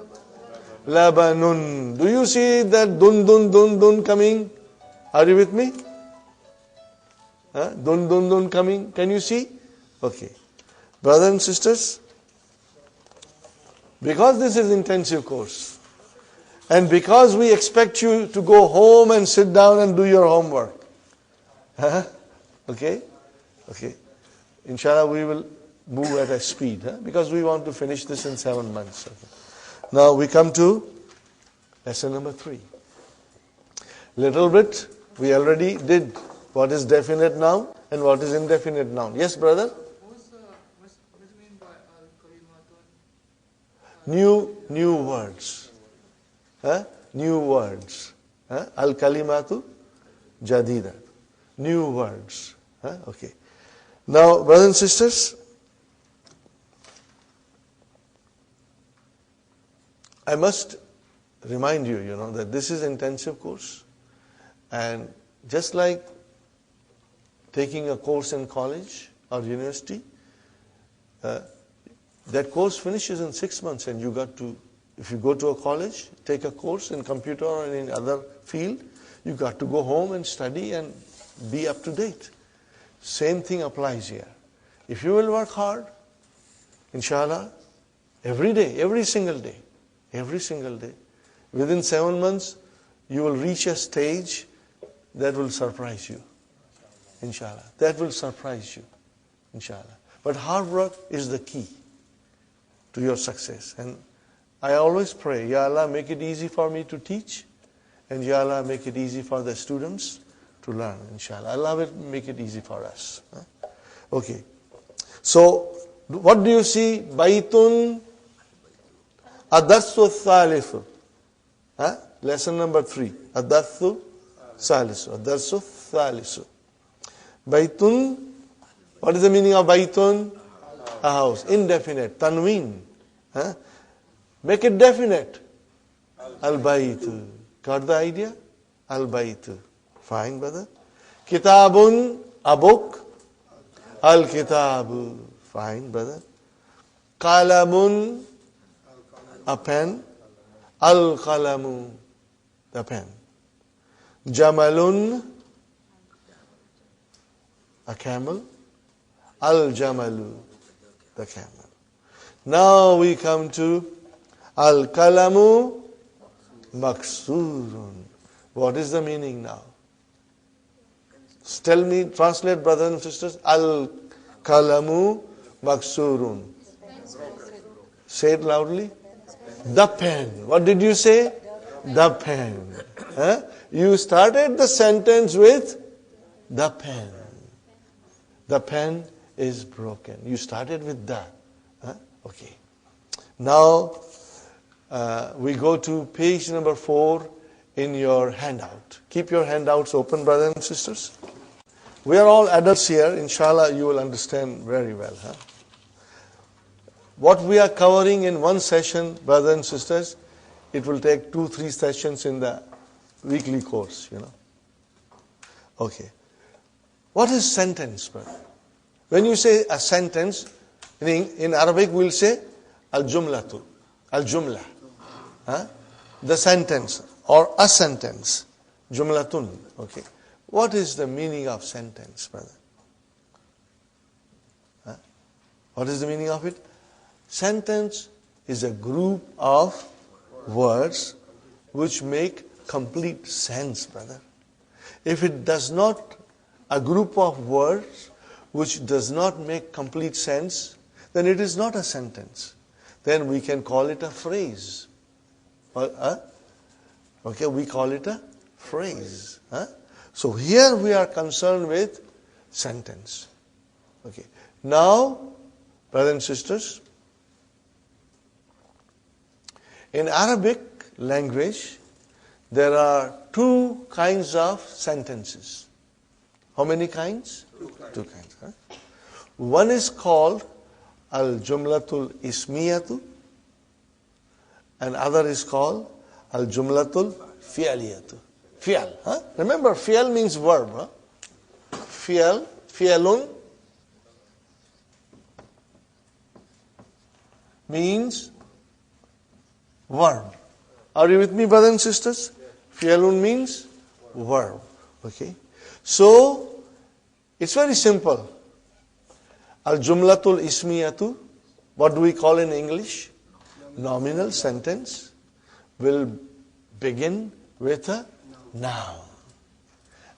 labanun. Do you see that dun coming? Are you with me? Dun coming. Can you see? Okay. Brothers and sisters, because this is intensive course, and because we expect you to go home and sit down and do your homework. Okay? Okay. Inshallah, we will move at a speed, because we want to finish this in 7 months. Okay. Now we come to lesson number 3. Little bit, we already did what is definite noun and what is indefinite noun. Yes, brother? What do you mean by al-kalimatun? New words. New words. Al-kalimatu jadida. New words. Okay. Now, brothers and sisters, I must remind you, that this is intensive course. And just like taking a course in college or university, that course finishes in 6 months, and you got to, if you go to a college, take a course in computer or in other field, you got to go home and study and be up to date. Same thing applies here. If you will work hard, inshallah, every day, every single day, within 7 months, you will reach a stage that will surprise you. Inshallah. That will surprise you. Inshallah. But hard work is the key to your success. And I always pray, Ya Allah, make it easy for me to teach, and Ya Allah, make it easy for the students to learn, inshallah. Allah will make it easy for us. Okay. So, what do you see? Baitun adathu thalithu. Lesson number 3. Adathu salisu. Adathu thalithu. Baitun, what is the meaning of baitun? A house. Indefinite. Tanween. Make it definite. Al-baytu. Got the idea? Al-baytu. Fine, brother. Kitabun, a book. Al-kitabu. Fine, brother. Qalamun, a pen. Al-qalamu, the pen. Jamalun, a camel. Al-jamalu, the camel. Now we come to Al-kalamu maksurun. What is the meaning now? Tell me, translate, brothers and sisters. Al-kalamu maksurun. Say it loudly. The pen. What did you say? The pen. You started the sentence with the pen. The pen is broken. You started with the. Okay. Now, we go to page number 4 in your handout. Keep your handouts open, brothers and sisters. We are all adults here. Inshallah, you will understand very well. What we are covering in one session, brothers and sisters, it will take 2-3 sessions in the weekly course, Okay. What is sentence, brother? When you say a sentence, in Arabic we'll say al-jumlatu, al-jumla. The sentence or a sentence. Jumlatun. Okay. What is the meaning of sentence, brother? What is the meaning of it? Sentence is a group of words which make complete sense, brother. If it does not, a group of words which does not make complete sense, then it is not a sentence. Then we can call it a phrase. Okay, we call it a phrase. So here we are concerned with sentence. Okay. Now, brothers and sisters, in Arabic language, there are two kinds of sentences. How many kinds? Two kinds. One is called al-jumlatul ismiyatu, and other is called al-jumlatul fi'aliyatu. Fi'al. Remember, fi'al means verb. Fi'al, fi'alun means verb. Are you with me, brothers and sisters? Fi'alun means verb. Okay. So, it's very simple. Al-jumlatul ismiyatu, what do we call in English? Nominal sentence will begin with a noun.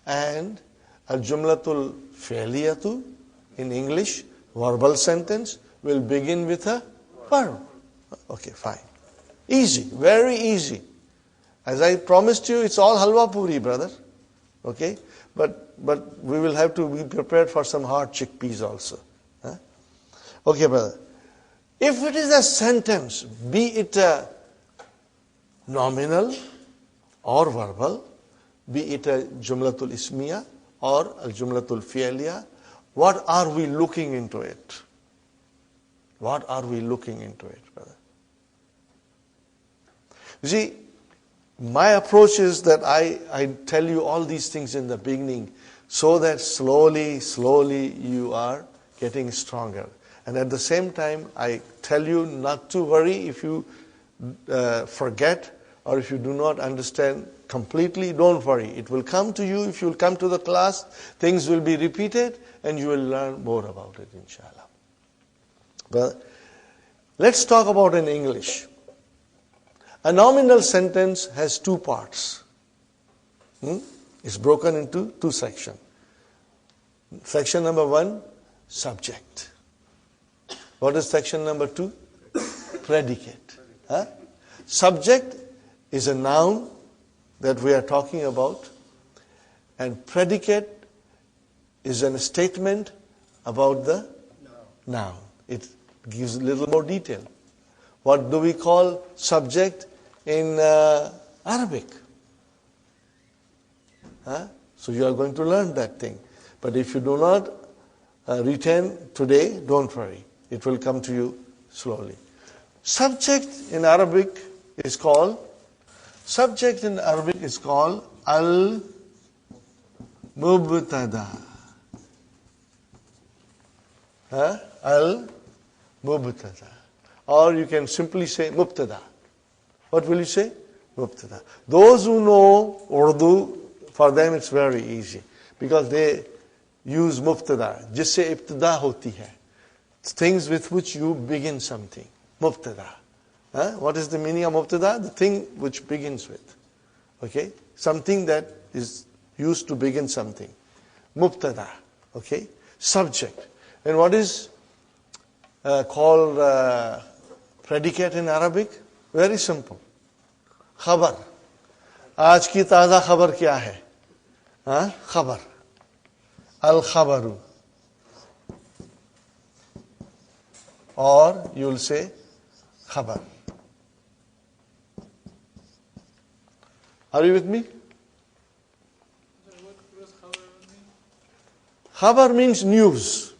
And al-jumlatul fi'liyatu, in English, verbal sentence, will begin with a verb. Okay, fine. Easy, very easy. As I promised you, it's all halwa puri, brother. Okay? But we will have to be prepared for some hard chickpeas also. Okay, brother. If it is a sentence, be it a nominal or verbal, be it a jumlatul ismiya or a jumlatul fi'liya, what are we looking into it? What are we looking into it, brother? You see, my approach is that I tell you all these things in the beginning so that slowly you are getting stronger. And at the same time, I tell you not to worry if you forget or if you do not understand completely. Don't worry. It will come to you. If you will come to the class, things will be repeated and you will learn more about it, inshallah. But let's talk about in English. A nominal sentence has two parts. It's broken into two sections. Section number 1, subject. What is section number 2? Predicate. Subject is a noun that we are talking about, and predicate is a statement about the noun. It gives a little more detail. What do we call subject in Arabic? So you are going to learn that thing. But if you do not retain today, don't worry. It will come to you slowly. Subject in Arabic is called al-mubtada. Al-mubtada. Or you can simply say mubtada. What will you say? Mubtada. Those who know Urdu, for them it's very easy. Because they use mubtada. Jisse ibtida hoti hai. Things with which you begin something. Mubtada. What is the meaning of mubtada? The thing which begins with. Okay? Something that is used to begin something. Mubtada. Okay? Subject. And what is called predicate in Arabic? Very simple. Khabar. आज की ताज़ा खबर क्या है? खबर. Al-khabaru. Or you will say khabar. Are you with me? What does khabar mean? Khabar means news.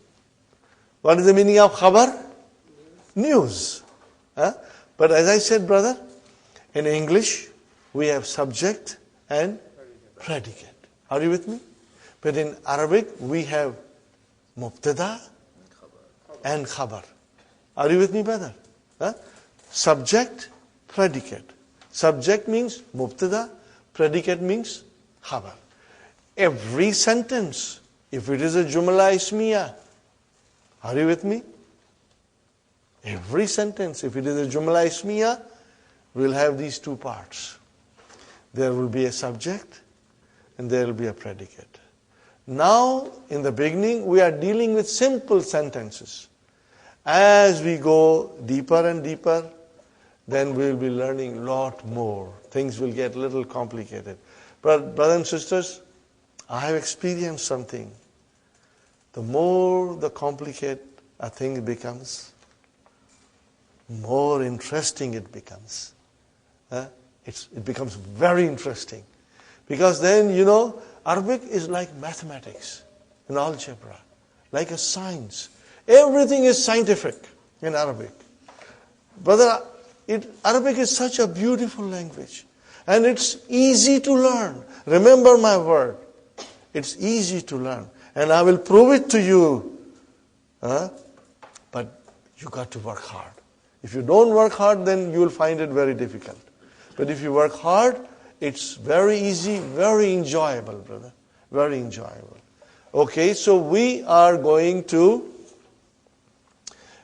What is the meaning of khabar? News. But as I said, brother, in English, we have subject and predicate. Are you with me? But in Arabic, we have mubtada and khabar. Are you with me, brother? Subject, predicate. Subject means mubtada, predicate means khabar. Every sentence, if it is a jumla ismiya, are you with me? Every sentence, if it is a jumla ismiya, will have these two parts. There will be a subject and there will be a predicate. Now, in the beginning, we are dealing with simple sentences. As we go deeper and deeper, then we will be learning a lot more. Things will get a little complicated. But brothers and sisters, I have experienced something. The more the complicated a thing becomes, more interesting it becomes. It becomes very interesting. Because then, Arabic is like mathematics and algebra, like a science. Everything is scientific in Arabic. Brother, Arabic is such a beautiful language. And it's easy to learn. Remember my word. It's easy to learn. And I will prove it to you. But you got to work hard. If you don't work hard, then you will find it very difficult. But if you work hard, it's very easy, very enjoyable, brother. Very enjoyable. Okay, so we are going to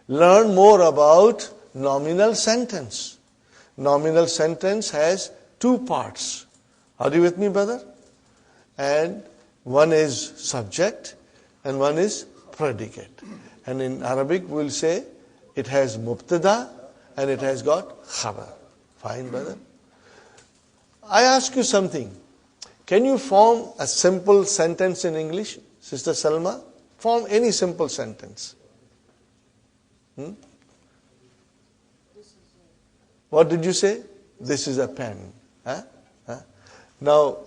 learn more about nominal sentence. Nominal sentence has two parts. Are you with me, brother? And one is subject and one is predicate. And in Arabic we'll say it has mubtada and it has got khabar. Fine, brother? I ask you something. Can you form a simple sentence in English, Sister Salma? Form any simple sentence. What did you say? This is a pen. Now,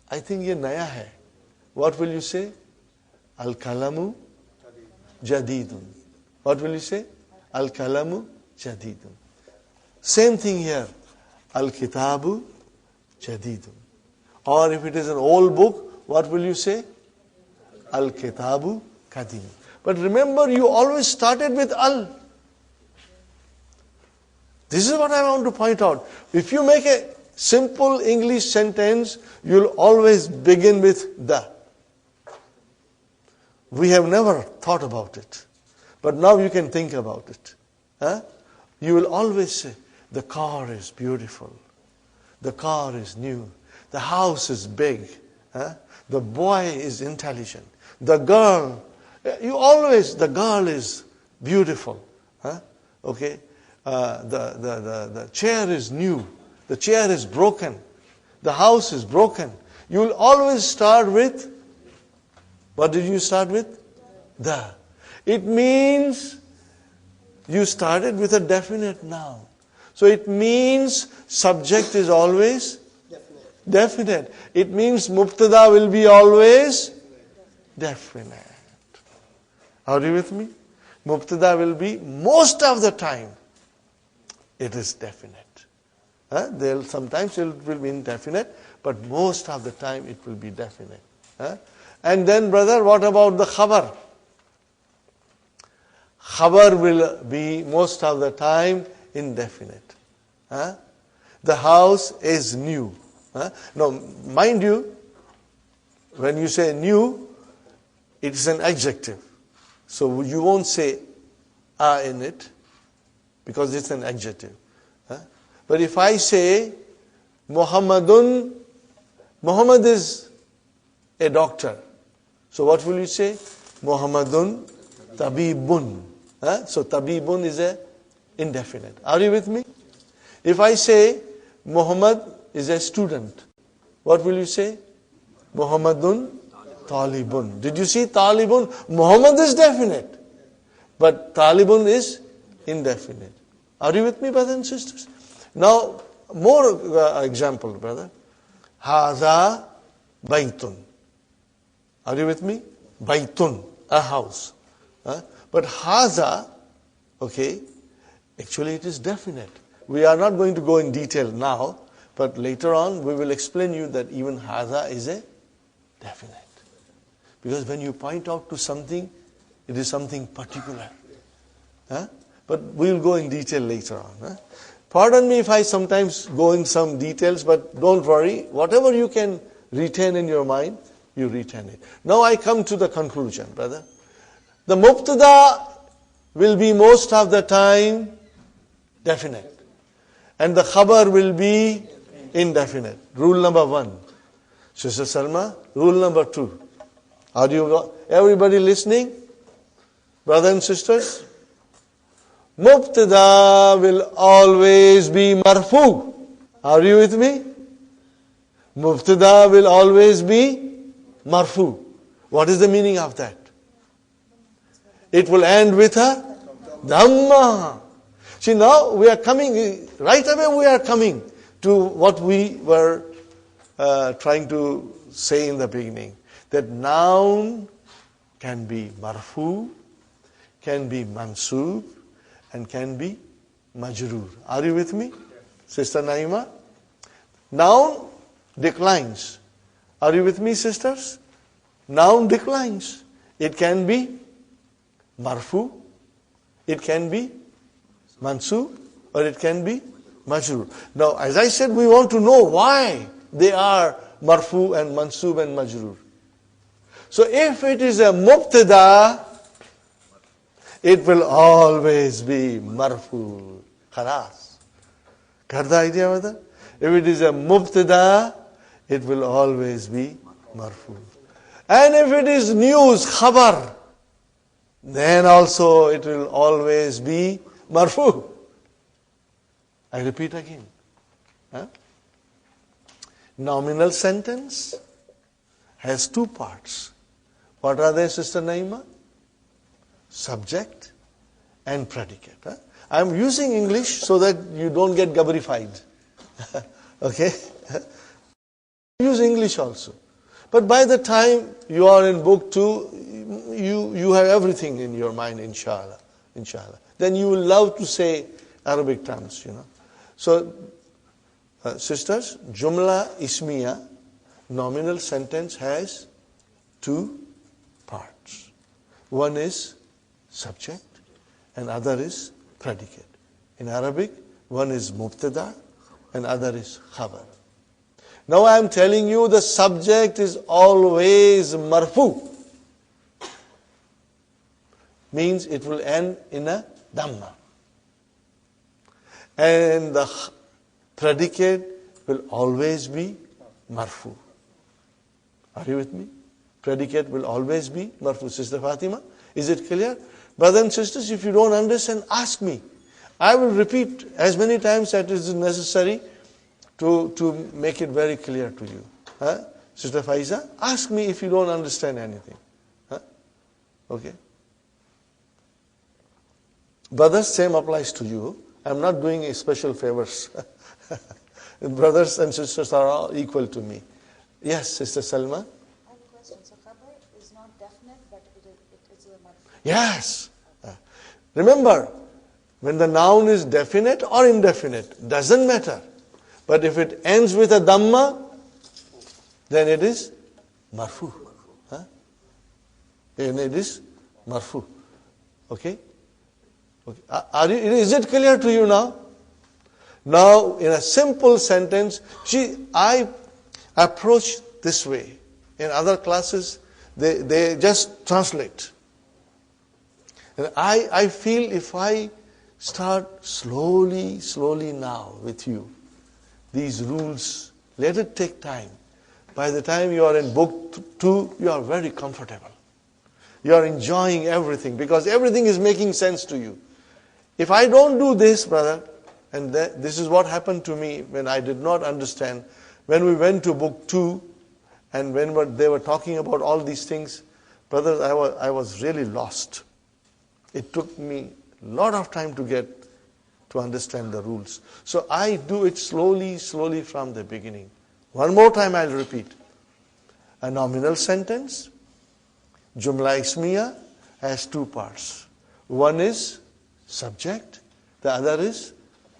I think ye naya hai. What will you say? Al-kalamu jadidun. What will you say? Al-kalamu jadidun. Same thing here. Al-kitabu jadidun. Or if it is an old book, what will you say? Al-kitabu kadim. But remember, you always started with al. This is what I want to point out. If you make a simple English sentence, you'll always begin with the. We have never thought about it. But now you can think about it. You will always say, the car is beautiful. The car is new. The house is big. The boy is intelligent. The girl, the girl is beautiful. Okay? The chair is new. The chair is broken. The house is broken. You will always start with, what did you start with? The. It means you started with a definite noun. So it means subject is always definite. It means mubtada will be always definite. Are you with me? Mubtada will be, most of the time, it is definite. Sometimes it will be indefinite, but most of the time it will be definite. And then, brother, what about the khabar? Khabar will be most of the time indefinite. The house is new. Now, mind you, when you say new, it is an adjective. So you won't say a in it, because it's an adjective. But if I say Muhammad is a doctor. So what will you say? Muhammadun tabibun. So tabibun is a indefinite. Are you with me? If I say Muhammad is a student, what will you say? Muhammadun talibun. Did you see talibun? Muhammad is definite, but talibun is indefinite. Are you with me, brothers and sisters? Now, more example, brother. Haza baytun. Are you with me? Baytun, a house. But haza, okay, actually it is definite. We are not going to go in detail now, but later on we will explain you that even haza is a definite. Because when you point out to something, it is something particular. But we will go in detail later on. Pardon me if I sometimes go in some details, but don't worry. Whatever you can retain in your mind, you retain it. Now I come to the conclusion, brother. The mubtada will be most of the time definite. And the khabar will be indefinite. Rule number 1. Sister Salma, rule number 2. Are you everybody listening? Brothers and sisters? Mubtada will always be marfoo. Are you with me? Mubtada will always be marfoo. What is the meaning of that? It will end with a dhamma. See, now we are coming, right away we are coming to what we were trying to say in the beginning. That noun can be marfoo, can be mansoob, and can be majroo. Are you with me? Sister Naima? Noun declines. Are you with me, sisters? Noun declines. It can be marfoo, it can be mansoob, or it can be majroo. Now, as I said, we want to know why they are marfoo and mansoob and majroo. So if it is a mubtada, it will always be marfoo. Khalas. Got the idea with that? If it is a mubtada, it will always be marfoo. And if it is news, khabar, then also it will always be marfoo. I repeat again. Nominal sentence has two parts. What are they, Sister Naima? Subject and predicate. I am using English so that you don't get gabbarified. Okay? Use English also. But by the time you are in book 2, you have everything in your mind, inshallah. Inshallah. Then you will love to say Arabic terms, So, sisters, Jumla Ismiya, nominal sentence has two parts. One is subject and other is predicate. In Arabic, one is mubtada and other is khabar. Now I am telling you the subject is always marfoo. Means it will end in a dhamma. And the predicate will always be marfoo. Are you with me? Predicate will always be marfoo. Sister Fatima, is it clear? Brothers and sisters, if you don't understand, ask me. I will repeat as many times as is necessary to make it very clear to you. Sister Faiza, ask me if you don't understand anything. Okay? Brothers, same applies to you. I'm not doing special favors. Brothers and sisters are all equal to me. Yes, Sister Salma? I have a question. So khabar is not definite, but it's a marfoo. Yes. Remember, when the noun is definite or indefinite, doesn't matter. But if it ends with a dhamma, then it is marfoo. Then it is marfoo. Okay? Is it clear to you now? Now, in a simple sentence, I approach this way. In other classes, they just translate. And I feel if I start slowly now with you, these rules, let it take time. By the time you are in book 2, you are very comfortable. You are enjoying everything because everything is making sense to you. If I don't do this, brother, and this is what happened to me when I did not understand, when we went to book 2, and when they were talking about all these things, brothers, I was really lost. It took me a lot of time to understand the rules. So I do it slowly from the beginning. One more time I'll repeat. A nominal sentence, Jumla Ismiya, has two parts. One is subject, the other is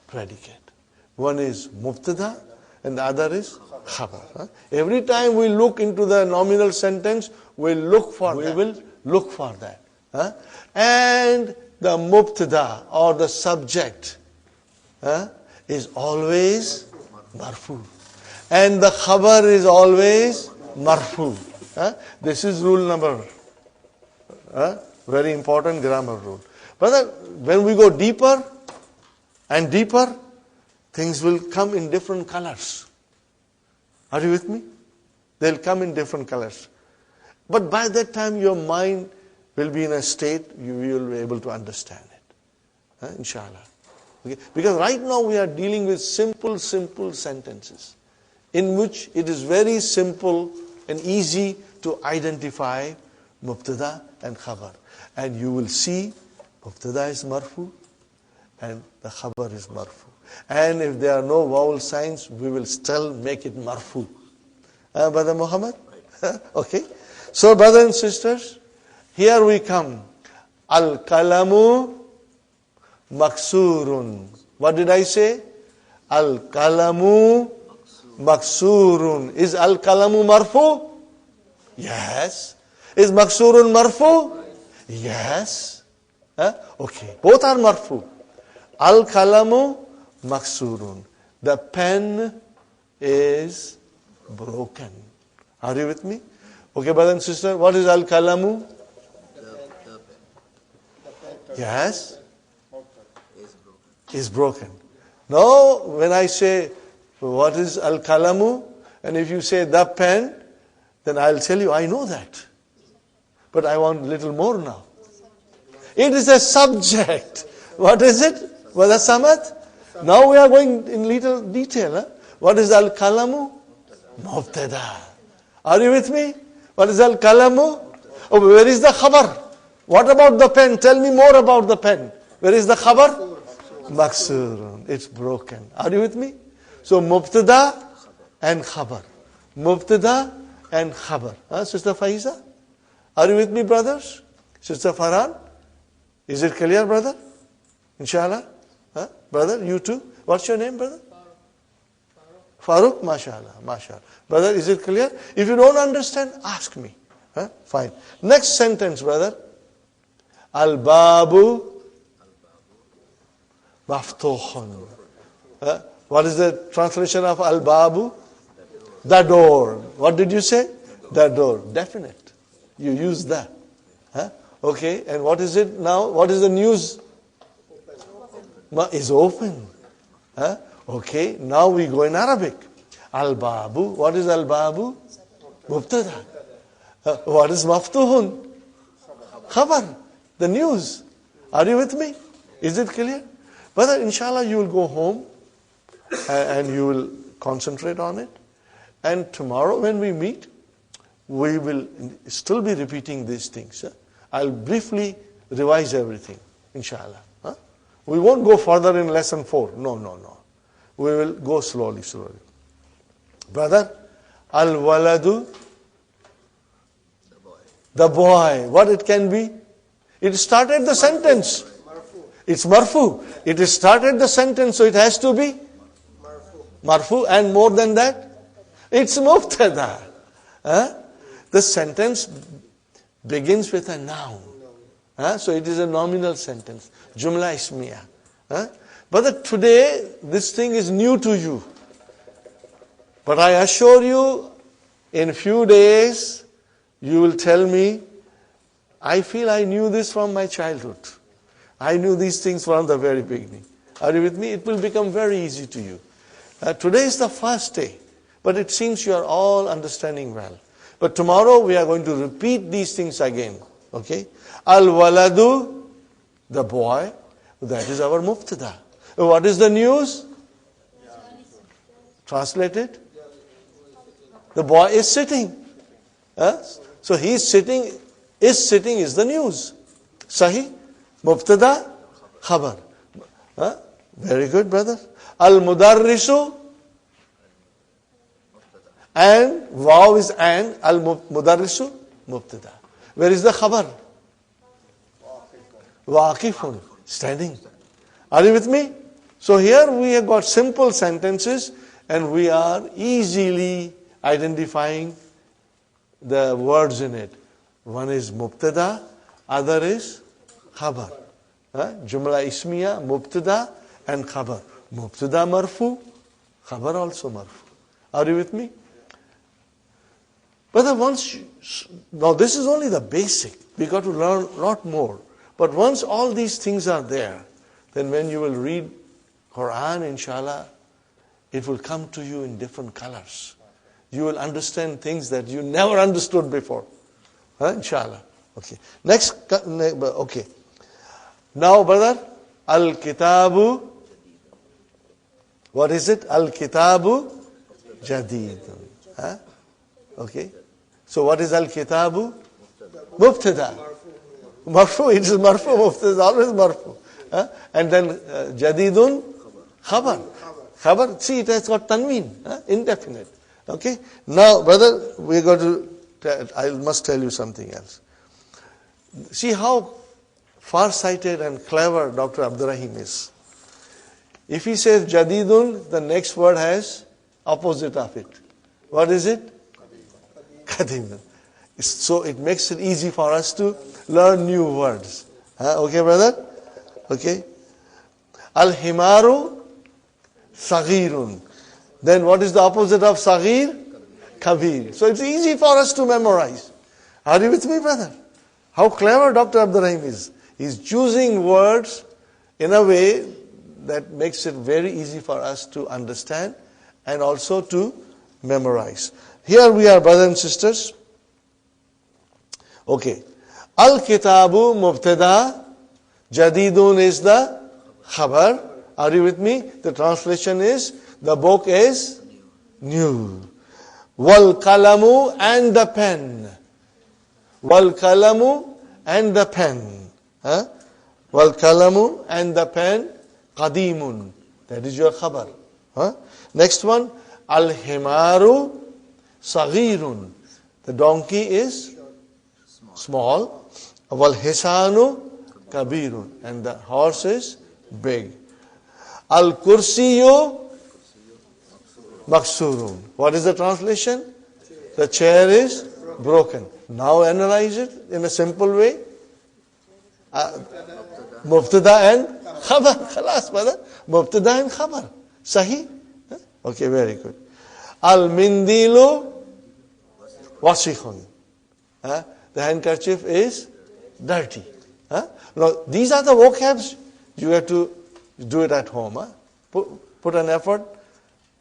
predicate. One is mubtada and the other is khabar. Every time we look into the nominal sentence, we will look for that. And the mubtada or the subject is always marfoo. And the khabar is always marfoo. This is rule number, very important grammar rule. Brother, when we go deeper and deeper, things will come in different colors. Are you with me? They'll come in different colors. But by that time your mind will be in a state you will be able to understand it. Inshallah. Okay? Because right now we are dealing with simple sentences in which it is very simple and easy to identify mubtada and khabar. And you will see mubtada is marfu and the khabar is marfu. And if there are no vowel signs, we will still make it marfu. Brother Muhammad? Okay. So brothers and sisters, here we come. Al-kalamu maksurun. What did I say? Al-kalamu maksurun. Is al-kalamu marfu? Yes. Is maksurun marfu? Yes. Okay. Both are marfu. Al-kalamu maksurun. The pen is broken. Are you with me? Okay, brother and sister, what is al-kalamu? Yes. Is broken. Now, when I say, what is al-kalamu? And if you say the pen, then I'll tell you, I know that. But I want a little more now. It is a subject. What is it? Brother Samad? Now we are going in little detail. What is al-kalamu? Mubtada. Are you with me? What is al-kalamu? Oh, where is the khabar? What about the pen? Tell me more about the pen. Where is the khabar? Maksurun. It's broken. Are you with me? So mubtada and khabar. Mubtada and khabar. Sister Faiza? Are you with me, brothers? Sister Farhan? Is it clear, brother? Inshallah? Brother, you too? What's your name, brother? Farooq? MashaAllah. MashaAllah. Brother, is it clear? If you don't understand, ask me. Fine. Next sentence, brother. Al-babu maftuhun. What is the translation of al-babu? The door. What did you say? The door. Definite. You use that. Okay, and what is it now? What is the news? Is open. Okay, now we go in Arabic. Al-babu. What is al-babu? Mubtada. What is maftuhun? Khabar. The news. Are you with me? Is it clear? Brother, inshallah you will go home and you will concentrate on it. And tomorrow when we meet, we will still be repeating these things. I'll briefly revise everything, inshallah. We won't go further in lesson 4. No. We will go slowly. Brother, al-waladu, the boy. What it can be? It started the sentence. It's marfu. It started the sentence, so it has to be marfu. And more than that, it's mubtada. The sentence begins with a noun. So it is a nominal sentence. Jumla ismiya. But today, this thing is new to you. But I assure you, in few days, you will tell me, I feel I knew this from my childhood. I knew these things from the very beginning. Are you with me? It will become very easy to you. Today is the first day, but it seems you are all understanding well. But tomorrow we are going to repeat these things again. Okay? Al-waladu, the boy, that is our mubtada. What is the news? Translate it. The boy is sitting. So he is sitting. Is sitting is the news. Sahih? Mubtada, khabar. Very good, brother. Al-mudarrisu, and waw is and. Al-mudarrisu, mubtada. Where is the khabar? Waqifun, standing. Are you with me? So here we have got simple sentences and we are easily identifying the words in it. One is mubtada, other is khabar. Jumla ismiya, mubtada and khabar. Mubtada marfu, khabar also marfu. Are you with me? But now this is only the basic. We got to learn a lot more. But once all these things are there, then when you will read Quran, inshallah, it will come to you in different colors. You will understand things that you never understood before. Inshallah. Okay. Next, okay. Now, brother, al-kitabu, what is it? Al-kitabu jadidun. Huh? Okay. So what is al-kitabu? Mubtada. Marfoo, it is marfoo, mubtada is always marfoo. Huh? And then jadidun, khabar. Khabar, see it has got tanween, indefinite. Okay. Now, brother, we got to, I must tell you something else. See how far-sighted and clever Dr. Abdur Rahim is. If he says jadidun, the next word has opposite of it. What is it? Qadimun. So it makes it easy for us to learn new words. Okay, brother? Okay. Al-himaru saghirun. Then what is the opposite of saghir? Kabir. So it's easy for us to memorize. Are you with me, brother? How clever Dr. Abdur Rahim is. He's choosing words in a way that makes it very easy for us to understand and also to memorize. Here we are, brothers and sisters. Okay. Al-kitabu mubtada, jadidun is the khabar. Are you with me? The translation is, the book is new. Wal kalamu and the pen. Wal kalamu and the pen. Wal kalamu and the pen, qadimun. That is your khabar. Next one, al-himaru saghirun. The donkey is small. Wal hisanu kabirun. And the horse is big. Al-kursiyu maksurun. What is the translation? The chair is broken. Now analyze it in a simple way. Mubtada and khabar. Khalas, brother. Mubtada and khabar. Sahih? Okay, very good. Al-mindilu wasikhun. The handkerchief is dirty. Now, these are the vocabs. You have to do it at home. Put an effort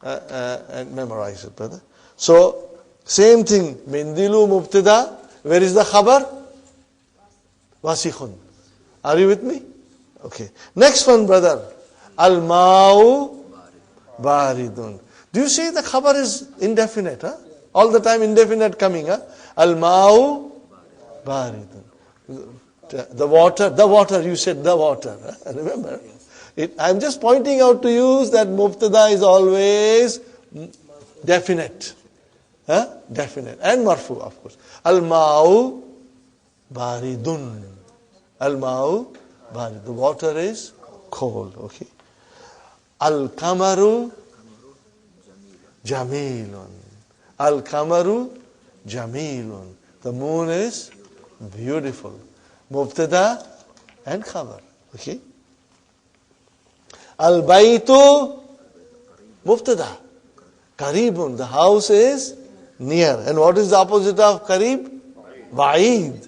and memorize it, brother. So, same thing. Mindilu mubtada. Where is the khabar? Wasikhun. Are you with me? Okay. Next one, brother. Al-ma'u baridun. Do you see the khabar is indefinite? All the time indefinite coming. Al-ma'u baridun. The water, you said the water. Remember? I'm just pointing out to you that mubtada is always definite. Definite. And marfu, of course. Al-ma'u baridun. Al-ma'u barid. The water is cold. Okay. Al-kamaru jamilun. Al-kamaru jamilun. The moon is beautiful. Mubtada and khabar. Okay. Al-baytu mubtada. Qaribun. The house is near. And what is the opposite of qarib? Ba'id.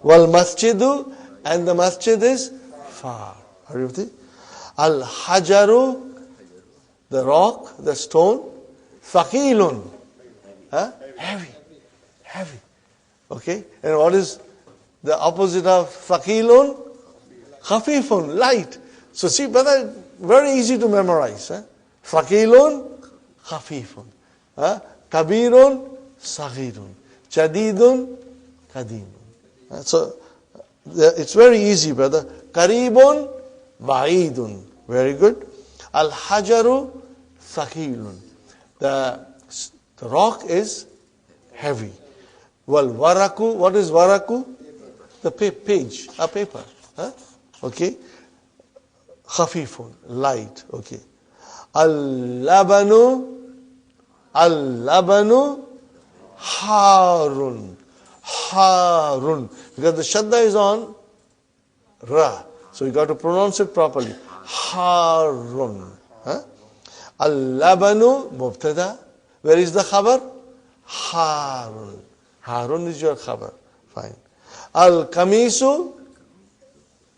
Wal masjidu. And the masjid is far. Are you with it? Al-hajaru. The rock, the stone. Thaqilun. Heavy. Heavy. Okay. And what is the opposite of thaqilun? Khafifun. Light. So see, brother, very easy to memorize. Thaqilun, khafifun. Kabirun, saghirun. Jadidun, qadimun. So it's very easy, brother. Qaribun, ba'idun. Very good. Al-hajaru, thaqilun. The rock is heavy. Well, waraku, what is waraku? The page, a paper. Okay. Khafifun, light. Okay. Al-labanu harun. Harun. Because the shadda is on ra. So you got to pronounce it properly. Harun. Al-labanu mubtada. Where is the khabar? Harun. Harun is your khabar. Fine. Al-kamisu.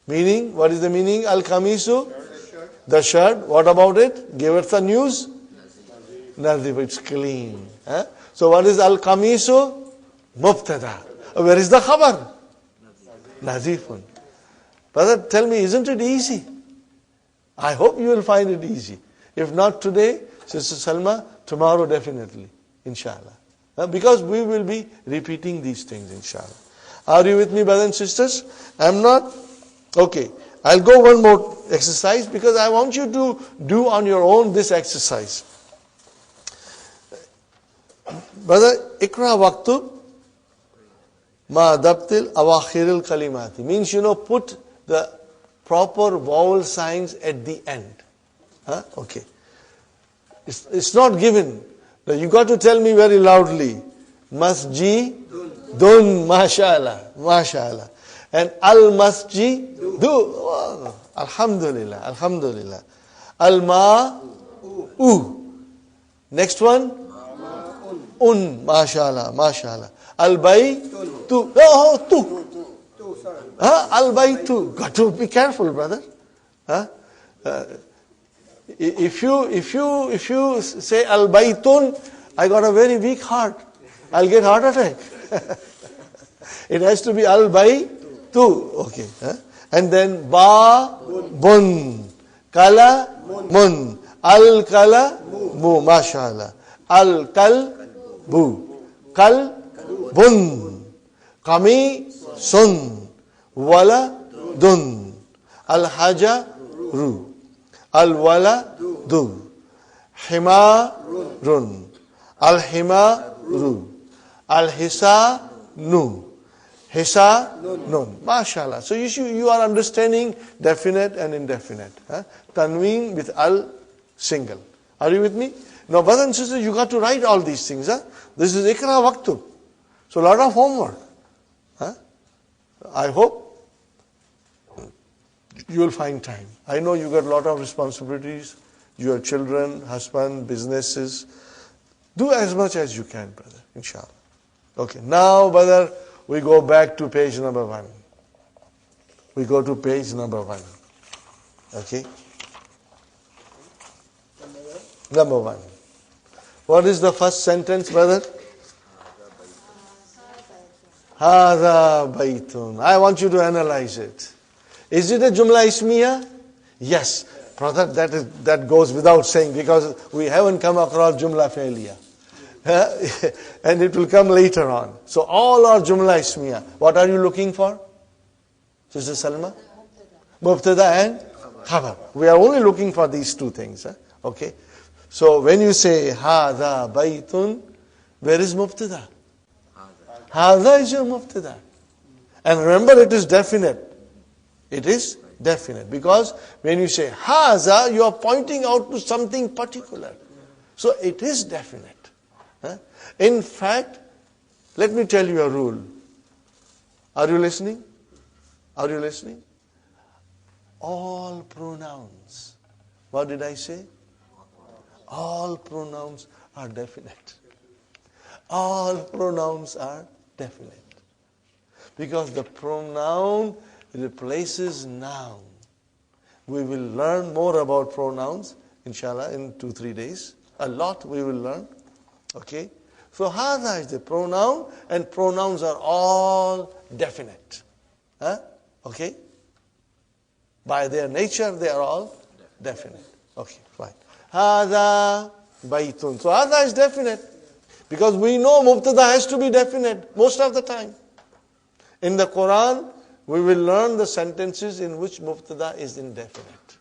Meaning, what is the meaning? Al-kamisu? The shirt. What about it? Give us the news. Nazif. It's clean. So what is al-kamisu? Mubtada. Where is the khabar? Nazifun. Brother, tell me, isn't it easy? I hope you will find it easy. If not today, Sister Salma, tomorrow definitely, inshallah. Because we will be repeating these things, inshallah. Are you with me, brothers and sisters? I'm not? Okay. I'll go one more exercise because I want you to do on your own this exercise. Brother, Ikra Waktub Ma Dabtil Awakhiril Kalimati. Means, put the proper vowel signs at the end. Okay. It's not given. Now you got to tell me very loudly. Masji dun, mashallah, mashallah. And al masji do. Oh, alhamdulillah, alhamdulillah. Al ma u. Next one. Un, mashallah, mashallah. Al bay tu. Oh, tu. Al bay tu. Got to be careful, brother. If you say al baytun, I got a very weak heart. I'll get heart attack. It has to be al baytu. Okay. And then ba bun, kala mun, al kala mu, mashallah. Al kal bu, kal bun, kami sun, wala dun, al haja ru. Al-waladu, himarun, al-himaru, al-hisanu, hisanun. MashaAllah. So you are understanding definite and indefinite. Tanween with al single. Are you with me? Now, brothers and sisters, you got to write all these things. This is Ikra Waktub. So a lot of homework. I hope you will find time. I know you got a lot of responsibilities. Your children, husband, businesses. Do as much as you can, brother, inshallah. Okay, now, brother, we go back to page number 1. We go to page number 1. Okay? Number 1. What is the first sentence, brother? Hada baytun. I want you to analyze it. Is it a Jumla Ismiya? Yes. Brother, that goes without saying because we haven't come across Jumla Failure. And it will come later on. So all are Jumla Ismiya. What are you looking for? Sister Salma? Mubtada and Khabar. We are only looking for these two things. Okay. So when you say Hada Baytun, where is Mubtada? Hada is your Mubtada. And remember, it is definite. It is definite. Because when you say Haza, you are pointing out to something particular. So it is definite. In fact, let me tell you a rule. Are you listening? Are you listening? All pronouns. What did I say? All pronouns are definite. All pronouns are definite. Because the pronoun replaces noun. We will learn more about pronouns, inshallah, in 2-3 days. A lot we will learn. Okay? So, hada is the pronoun, and pronouns are all definite. Okay? By their nature, they are all definite. Okay, fine. Hada baytun. So, hada is definite. Because we know mubtada has to be definite most of the time. In the Quran, we will learn the sentences in which mubtada is indefinite.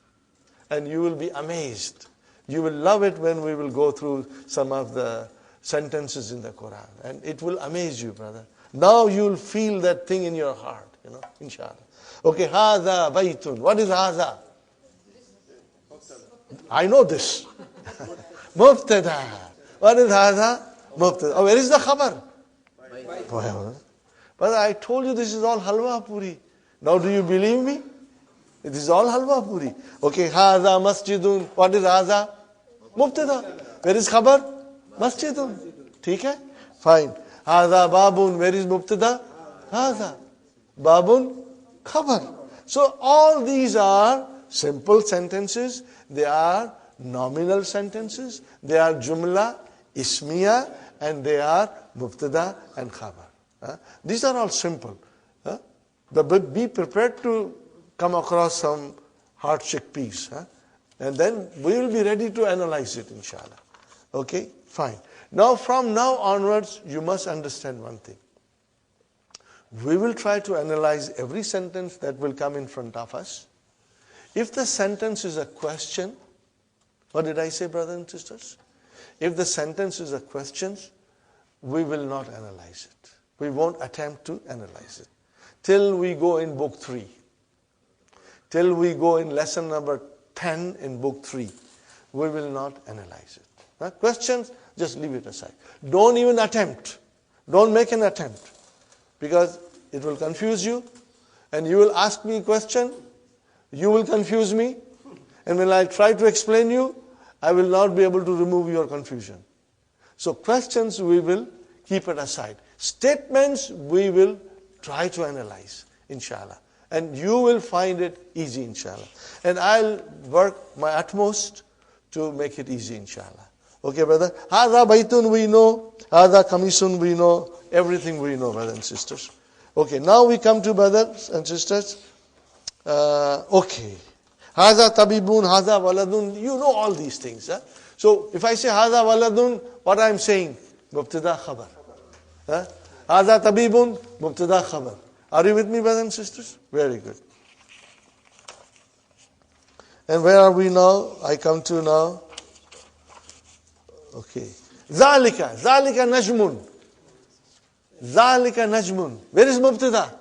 And you will be amazed. You will love it when we will go through some of the sentences in the Quran. And it will amaze you, brother. Now you will feel that thing in your heart, inshallah. Okay, hadha baytun. What is hadha? I know this. Mubtada. What is hadha? Mubtada. Oh, where is the khabar? But I told you this is all halwa puri. Now do you believe me? It is all halwa puri. Okay, hadha masjidun. What is hadha? Mubtada. Where is khabar? Masjidun. ठीक है? Fine. Hadha babun. Where is mubtada? Hadha. Babun khabar. So all these are simple sentences. They are nominal sentences. They are jumla, ismiya, and they are mubtada and khabar. These are all simple. But be prepared to come across some hard chickpeas. And then we will be ready to analyze it, inshallah. Okay, fine. Now, from now onwards, you must understand one thing. We will try to analyze every sentence that will come in front of us. If the sentence is a question, what did I say, brothers and sisters? If the sentence is a question, we will not analyze it. We won't attempt to analyze it. Till we go in book 3. Till we go in lesson number 10 in book 3. We will not analyze it. Questions, just leave it aside. Don't even attempt. Don't make an attempt. Because it will confuse you. And you will ask me a question. You will confuse me. And when I try to explain you, I will not be able to remove your confusion. So questions, we will keep it aside. Statements, we will try to analyze, inshallah. And you will find it easy, inshallah. And I'll work my utmost to make it easy, inshallah. Okay, brother? Hada baitun we know. Hada kamisun we know. Everything we know, brothers and sisters. Okay, now we come to brothers and sisters. Okay. Hada tabibun, hada waladun. You know all these things. So if I say hada waladun, what I'm saying? Mubtada khabar. Hada tabibun, mubtada khabar. Are you with me, brothers and sisters? Very good. And where are we now? I come to now. Okay. Zalika najmun. Zalika najmun. Where is mubtada?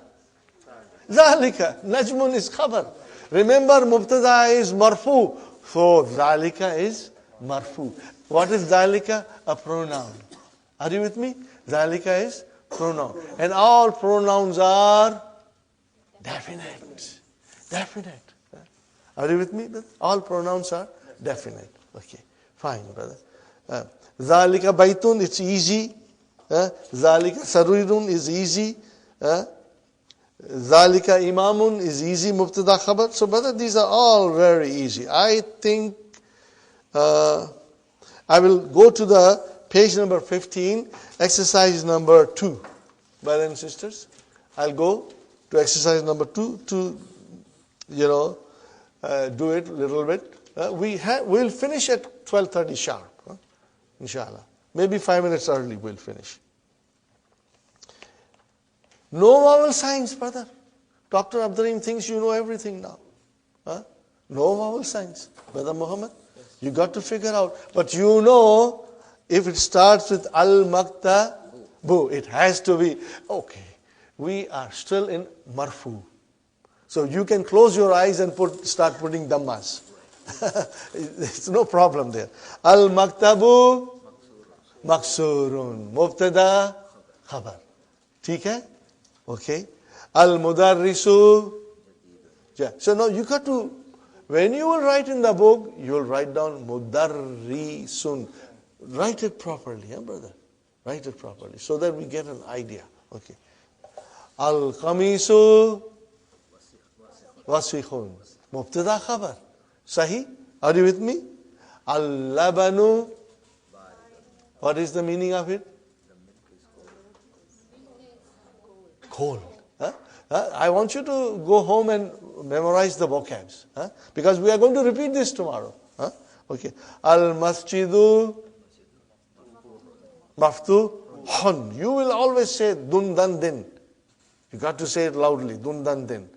Zalika. Najmun is khabar. Remember, mubtada is marfoo. So, zalika is marfoo. What is zalika? A pronoun. Are you with me? Zalika is pronoun. And all pronouns are definite. Definite. Are you with me? All pronouns are definite. Okay. Fine, brother. Zalika baitun, it's easy. Zalika sarirun is easy. Zalika imamun is easy. Mubtada khabar. So, brother, these are all very easy. I think I will go to the page number 15, exercise number 2. Brothers and sisters, I'll go to exercise number 2 to, do it a little bit. We'll finish at 12:30 sharp, inshallah. Maybe 5 minutes early we'll finish. No vowel signs, brother. Dr. Abdur Rahim thinks you know everything now. No vowel signs. Brother Muhammad, you got to figure out. But you know, if it starts with al-maktabu, it has to be, okay, we are still in Marfoo. So you can close your eyes and start putting dhammas. It's no problem there. Al-maktabu maksurun. Mubtada khabar. ठीक है? Okay. Al-mudarrisu. Yeah. So now you got to, when you will write in the book, you will write down mudarrisun. Write it properly, brother. Write it properly so that we get an idea. Okay. Al-qamisu wasikhun. Mubtada khabar. Sahi? Are you with me? Al-labanu. What is the meaning of it? Cold. I want you to go home and memorize the vocabs. Because we are going to repeat this tomorrow. Okay. Al-masjidu maftuhun. You will always say dun dan din. You got to say it loudly. Dun dan din.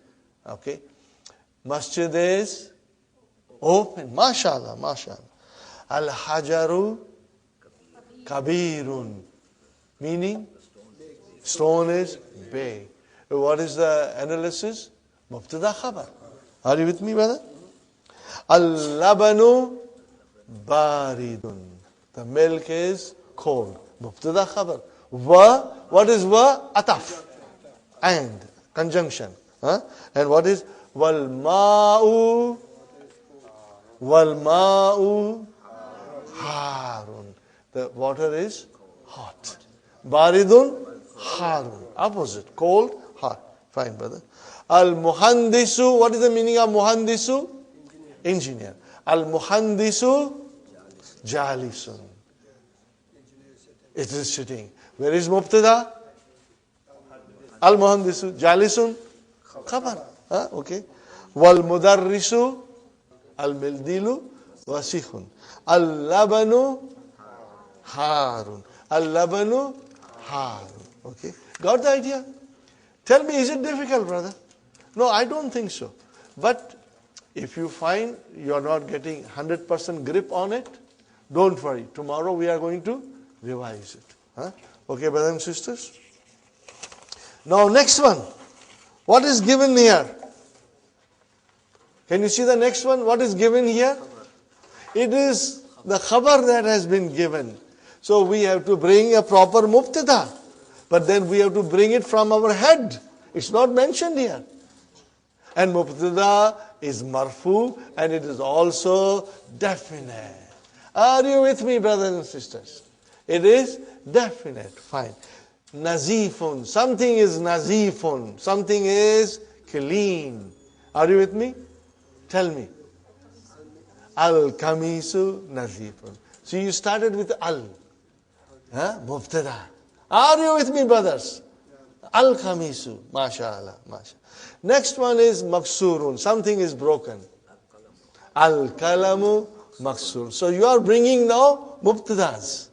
Okay. Masjid is open. MashaAllah. MashaAllah. Al-hajaru kabirun. Meaning? Stone is big. What is the analysis? Mubtada khabar. Are you with me, brother? Al-labanu baridun. The milk is cold. Mubtada khabar. What is wa? Ataf. And. Conjunction. And what is wal ma'u? Wal ma'u harun. The water is hot. Baridun harun. Opposite. Cold, hot. Fine, brother. Al-muhandisu. What is the meaning of muhandisu? Engineer. Al-muhandisu jalisun. It is sitting. Where is mubtada? Al-Muhandisu, Jalisun, Khabar. Okay. Wal-Mudarrisu, Al-Mildilu, Wasihun. Al-Labanu, Harun. Al-Labanu, Harun. Okay. Got the idea? Tell me, is it difficult, brother? No, I don't think so. But if you find you're not getting 100% grip on it, don't worry. Tomorrow we are going to revise it. Okay, brothers and sisters? Now, next one. What is given here? Can you see the next one? What is given here? It is the khabar that has been given. So we have to bring a proper mubtada. But then we have to bring it from our head. It's not mentioned here. And mubtada is marfoo and it is also definite. Are you with me, brothers and sisters? It is definite. Fine. Nazifun. Something is nazifun. Something is clean. Are you with me? Tell me. Al-kamisu nazifun. So you started with al. Mubtada. Are you with me, brothers? Al-kamisu. MashaAllah. MashaAllah. Next one is maksurun. Something is broken. Al-kalamu maksur. So you are bringing now mubtadas.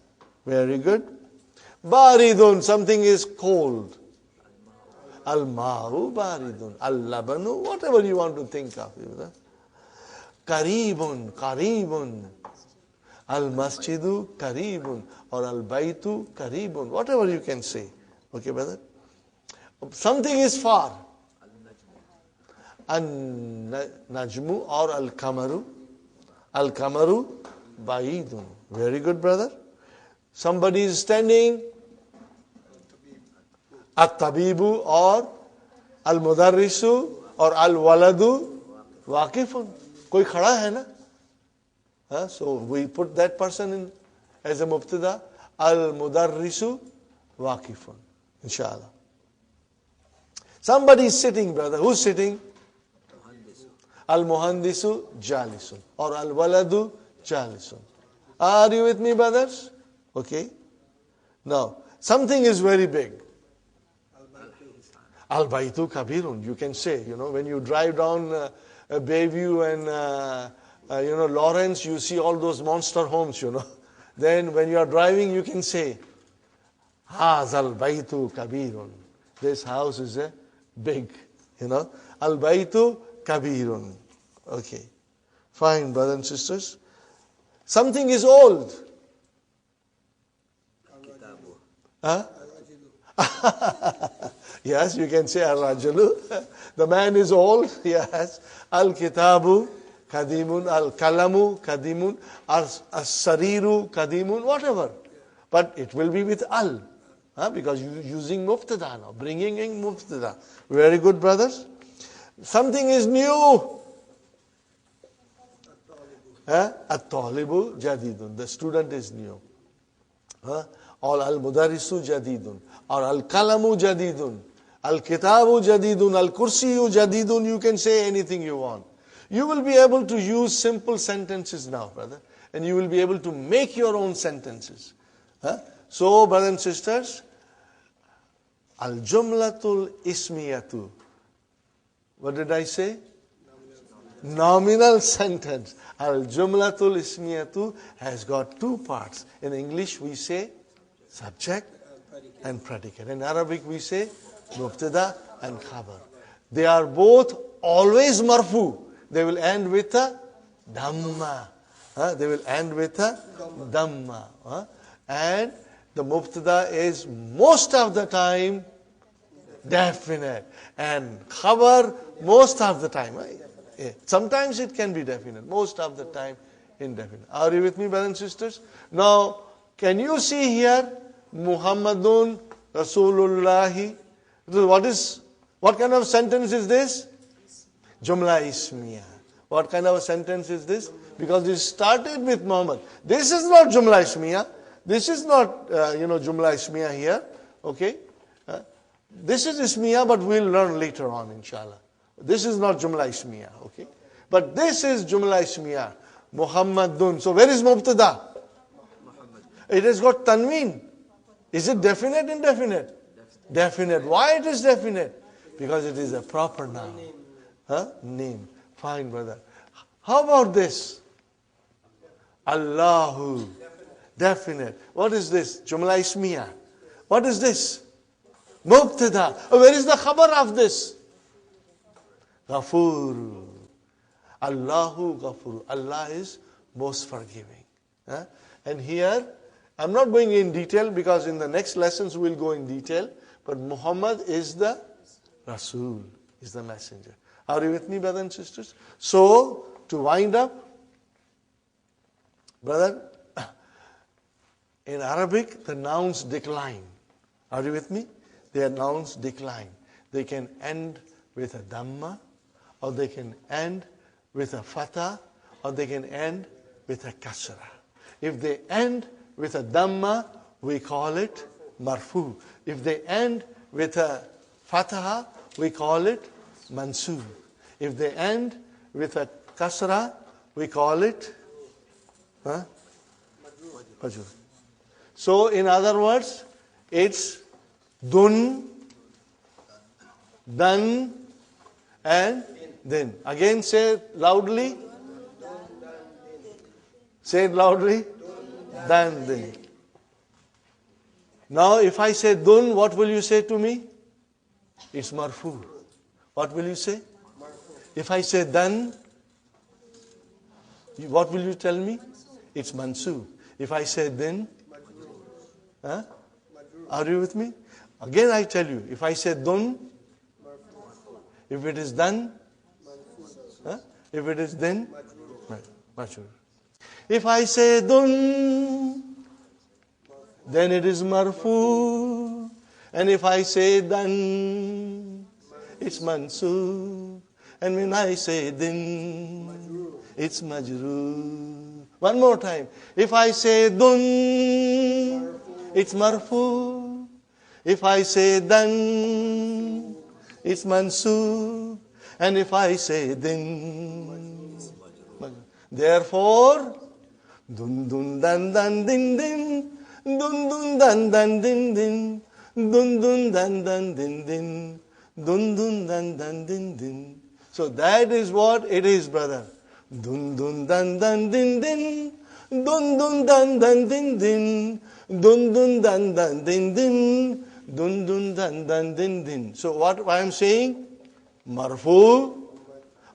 Very good. Baridun. Something is cold. Al-ma'u baridun. Al-labanu. Whatever you want to think of. Karibun. Karibun. Al-masjidu karibun. Or al-baytu karibun. Whatever you can say. Okay, brother? Something is far. An-najmu or al-kamaru. Al-kamaru ba'idun. Very good, brother. Somebody is standing. At-tabibu or al-mudarrisu or al-waladu waqifun. Koi khada hai na? So we put that person in as a mubtada. Al-mudarrisu waqifun. Inshallah. Somebody is sitting, brother. Who's sitting? Al-muhandisu jalisun. Or al-waladu jalisun. Are you with me, brothers? Okay. Now, something is very big. Al-baytu kabirun. You can say, when you drive down Bayview and, Lawrence, you see all those monster homes, Then when you are driving, you can say, Hazal baytu kabirun. This house is a big, Al-baytu kabirun. Okay. Fine, brothers and sisters. Something is old. Yes, you can say al-rajulu. The man is old. Yes. Al-kitabu kadimun. Al-kalamu kadimun. Al-sariru kadimun. Whatever. But it will be with al. Because you're using mubtada now. Bringing in mubtada. Very good, brothers. Something is new. At-talibu jadidun. The student is new. Or al-mudarrisu jadidun. Or al-kalamu jadidun. Al-kitabu jadidun. Al-kursiyu jadidun. You can say anything you want. You will be able to use simple sentences now, brother. And you will be able to make your own sentences. So, brothers and sisters, al-jumlatul ismiyatu. What did I say? Nominal sentence. Al-jumlatul ismiyatu has got two parts. In English we say subject and predicate. In Arabic we say mubtada and khabar. They are both always marfoo. They will end with a dhamma. They will end with a dhamma. And the mubtada is most of the time definite. And khabar most of the time. Sometimes it can be definite. Most of the time indefinite. Are you with me, brothers and sisters? Now, can you see here Muhammadun Rasulullahi? What kind of sentence is this? Jumla Ismiya. What kind of a sentence is this? Because it started with Muhammad. This is not Jumla Ismiya. This is not, Jumla Ismiya here. Okay? This is Ismiya, but we'll learn later on, inshallah. This is not Jumla Ismiya. Okay? But this is Jumla Ismiya. Muhammadun. So where is Mubtada? It has got Tanween. Is it definite, indefinite? Definite. Why it is definite? Because it is a proper noun. Name. Fine, brother. How about this? Allahu. Definite. What is this? Jumla ismiya. What is this? Mubtada. Where is the khabar of this? Ghafur. Allahu Ghafur. Allah is most forgiving. And here, I'm not going in detail because in the next lessons we'll go in detail. But Muhammad is the Rasul, is the messenger. Are you with me, brothers and sisters? So, to wind up, brother, in Arabic, the nouns decline. Are you with me? Their nouns decline. They can end with a dhamma, or they can end with a fatha, or they can end with a kasra. If they end with a dhamma, we call it marfoo. If they end with a fatha, we call it mansoo. If they end with a kasra, we call it majroo. So, in other words, it's dun, dan, and then. Again, say it loudly. Say it loudly. Dan, then. Now, if I say dun, what will you say to me? It's marfoo. What will you say? If I say dan, what will you tell me? It's mansoo. If I say then, are you with me? Again I tell you, if I say dun, if it is done, if it is then, majrur. If I say dun, then it is marfoo. And if I say dan, it's mansoo. And when I say then, it's majroo. One more time. If I say dun, it's marfoo. If I say dan, it's mansoo. And if I say then, therefore, dun dun dan dan din din, dun dun dan dan din din, dun dun dan dan din din, dun dun dan dan din din. So that is what it is, brother. Dun dun dan dan din din, dun dun dan dan din din, dun dun dan dan din din, dun dun dan dan din din. So what I am saying? Marfoo,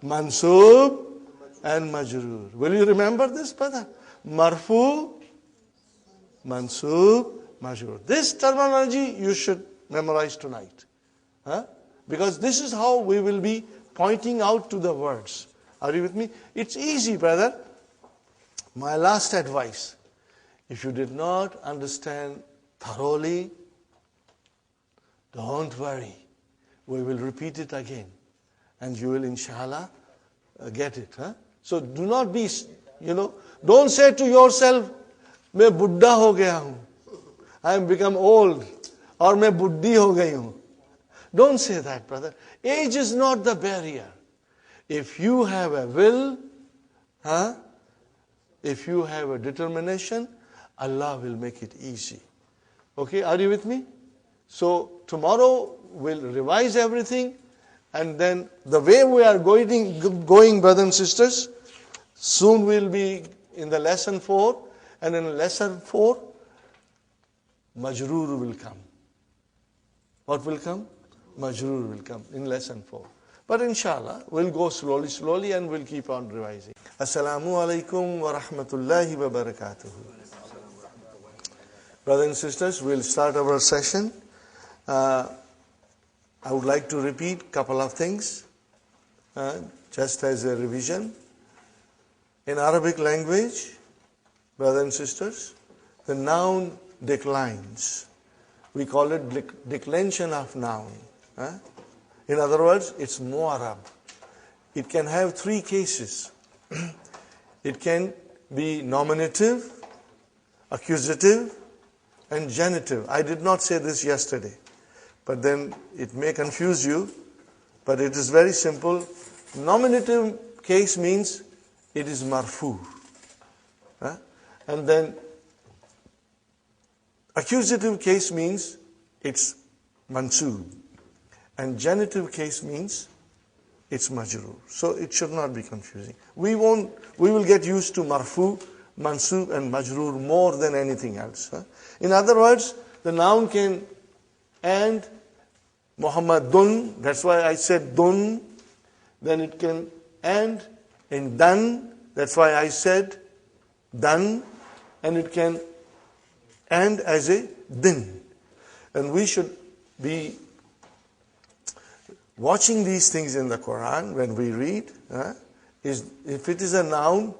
mansoob, and majroor. Will you remember this, brother? Marfoo, mansoob, majroor. This terminology you should memorize tonight. Because this is how we will be pointing out to the words. Are you with me? It's easy, brother. My last advice, if you did not understand thoroughly, don't worry. We will repeat it again. And you will, inshallah, get it. So do not be, don't say to yourself, मैं बुड्ढा हो गया हूँ. I am become old. Or मैं बुड्ढी हो गई हूँ. Don't say that, brother. Age is not the barrier. If you have a will, if you have a determination, Allah will make it easy. Okay, are you with me? So tomorrow we'll revise everything, and then the way we are going, brothers and sisters, soon we'll be in the lesson 4, and in lesson 4, Majroo will come. What will come? Majroo will come in lesson 4. But inshallah, we'll go slowly, and we'll keep on revising. Assalamu alaikum wa rahmatullahi wa barakatuhu. Brothers and sisters, we'll start our session. I would like to repeat a couple of things, just as a revision. In Arabic language, brothers and sisters, the noun declines. We call it declension of noun. In other words, it's mu'arab. It can have 3 cases. It can be nominative, accusative, and genitive. I did not say this yesterday, but then it may confuse you, but it is very simple. Nominative case means it is marfoo. And then accusative case means it's Mansoo. And genitive case means it's Majroo. So it should not be confusing. We will get used to Marfoo, Mansoo and Majroo more than anything else. In other words, the noun can end Muhammadun, that's why I said dun. Then it can end in dan, that's why I said dan. And it can end as a din. And we should be watching these things in the Quran when we read. If it is a noun,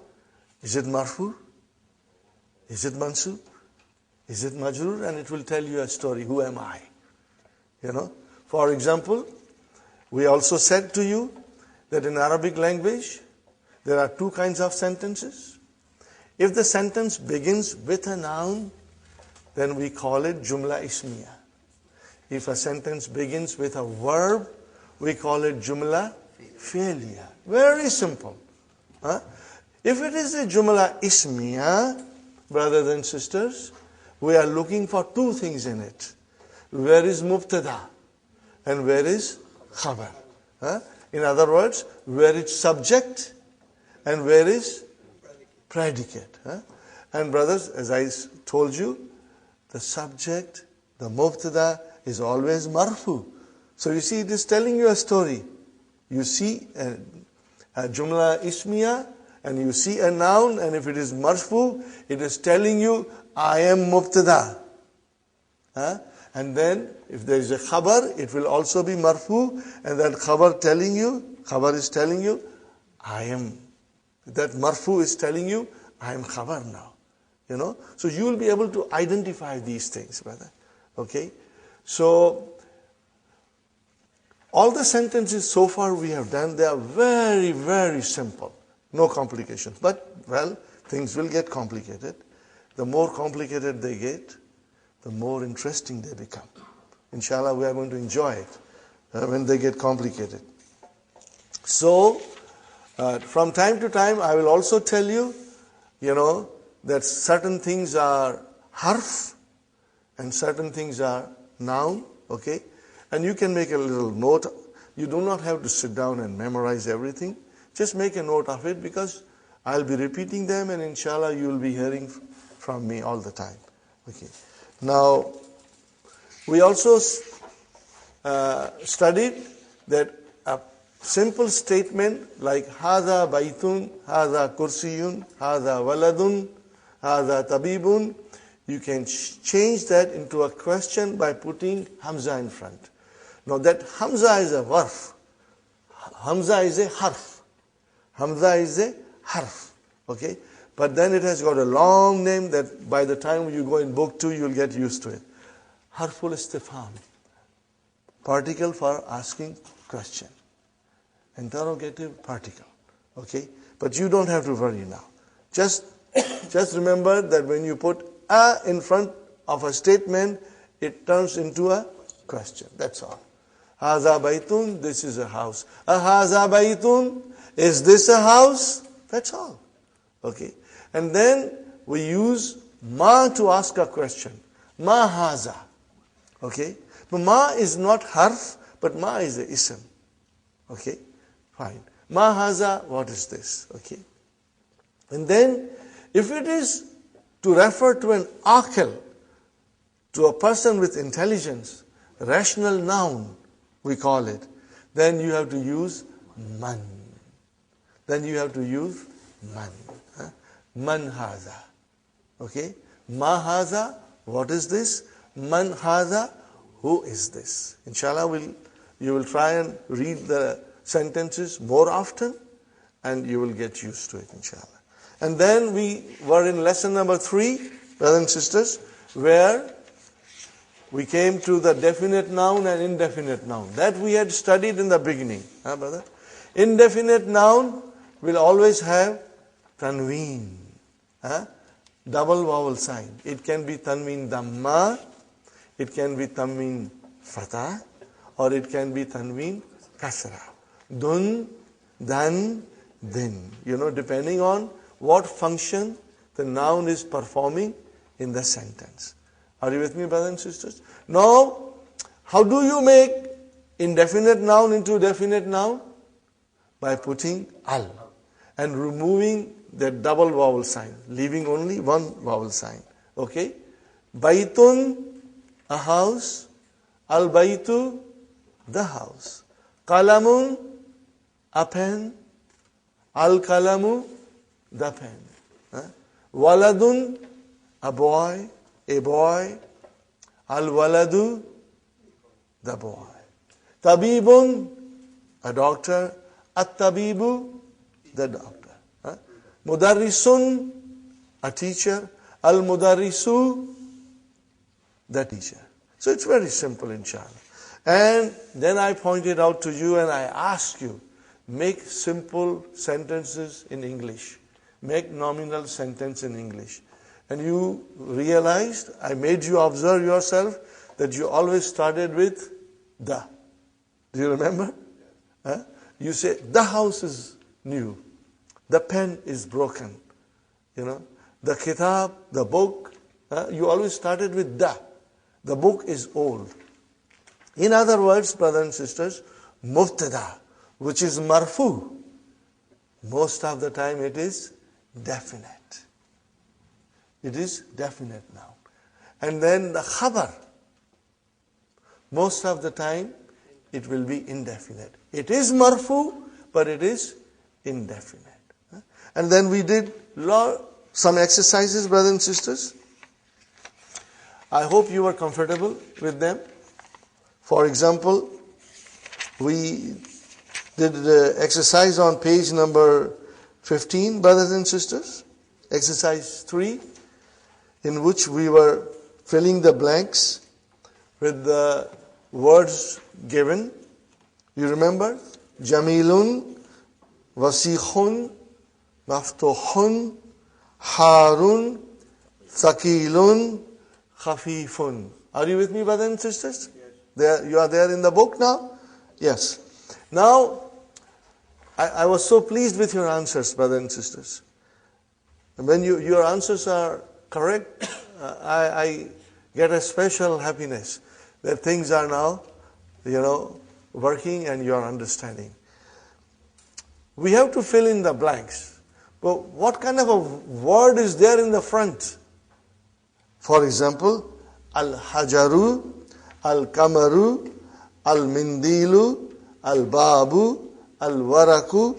is it Marfoo? Is it Mansoo? Is it Majrur? And it will tell you a story. Who am I? For example, we also said to you that in Arabic language, there are two kinds of sentences. If the sentence begins with a noun, then we call it Jumla Ismiya. If a sentence begins with a verb, we call it Jumla Fi'liya. Very simple. If it is a Jumla Ismiya, brothers and sisters, we are looking for two things in it. Where is Mubtada? And where is Khabar? In other words, where is subject and where is predicate. And brothers, as I told you, the subject, the Mubtada is always Marfoo. So you see, it is telling you a story. You see a Jumla Ismiya and you see a noun, and if it is Marfoo, it is telling you, I am Mubtada. And then, if there is a Khabar, it will also be Marfoo, and that Khabar is telling you, I am. That Marfoo is telling you, I am Khabar now. So you will be able to identify these things, brother. Okay? So, all the sentences so far we have done, they are very, very simple. No complications. But, things will get complicated. The more complicated they get, the more interesting they become. Inshallah, we are going to enjoy it when they get complicated. So, from time to time, I will also tell you, that certain things are harf and certain things are noun, okay? And you can make a little note. You do not have to sit down and memorize everything. Just make a note of it, because I'll be repeating them, and inshallah you will be hearing from me all the time. Okay. Now, we also studied that a simple statement like Hadha Baitun, Hadha Kursiyun, Hadha Waladun, Hadha Tabibun, you can change that into a question by putting Hamza in front. Now that Hamza is a varf. Hamza is a harf. Hamza is a harf. Okay? But then it has got a long name that by the time you go in book 2, you'll get used to it. Harful istifham. Particle for asking question. Interrogative particle. Okay? But you don't have to worry now. Just remember that when you put a in front of a statement, it turns into a question. That's all. Haza baitun, this is a house. Haza baitun, is this a house? That's all. Okay. And then we use ma to ask a question. Ma haza. Okay. But ma is not harf, but ma is a ism. Okay. Fine. Ma haza, what is this? Okay. And then, if it is to refer to an aqil, to a person with intelligence, rational noun, we call it, then you have to use man. Then you have to use man. Man haza. Okay? Ma haza, what is this? Man haza, who is this? Inshallah, you will try and read the sentences more often, and you will get used to it, inshallah. And then we were in lesson number 3, brothers and sisters, where we came to the definite noun and indefinite noun. That we had studied in the beginning. Brother? Indefinite noun will always have tanween. Double vowel sign. It can be tanween dhamma, it can be tanween fatah, or it can be tanween kasra. Dun, dan, din. Depending on what function the noun is performing in the sentence. Are you with me, brothers and sisters? Now, How do you make indefinite noun into definite noun? By putting al and removing the double vowel sign, leaving only one vowel sign. Okay? Baitun, a house. Al-baitu, the house. Qalamun, a pen. Al-kalamu, the pen. Waladun, a boy. Al-waladu, the boy. Tabibun, a doctor. At-tabibu, the doctor. Mudarrisun, a teacher. Al-mudarrisu, the teacher. So it's very simple, inshallah. And then I pointed out to you and I asked you, make simple sentences in English. Make nominal sentence in English. And you realized, I made you observe yourself, that you always started with the. Do you remember? You say, the house is new. The pen is broken. The kitab, the book, you always started with the. The book is old. In other words, brothers and sisters, mubtada, which is marfoo, most of the time it is definite. It is definite now. And then the khabar, most of the time it will be indefinite. It is marfoo, but it is indefinite. And then we did some exercises, brothers and sisters. I hope you are comfortable with them. For example, we did the exercise on page number 15, brothers and sisters. Exercise 3, in which we were filling the blanks with the words given. You remember? Jamilun, Wasikhun, Maftuhun, Harun, Thakilun, Khafifun. Are you with me, brothers and sisters? Yes. You are there in the book now? Yes. Now, I was so pleased with your answers, brothers and sisters. And when your answers are correct, I get a special happiness that things are now, working and you are understanding. We have to fill in the blanks. But what kind of a word is there in the front? For example, al-hajaru, al-kamaru, al-mindilu, al-babu, al-waraku,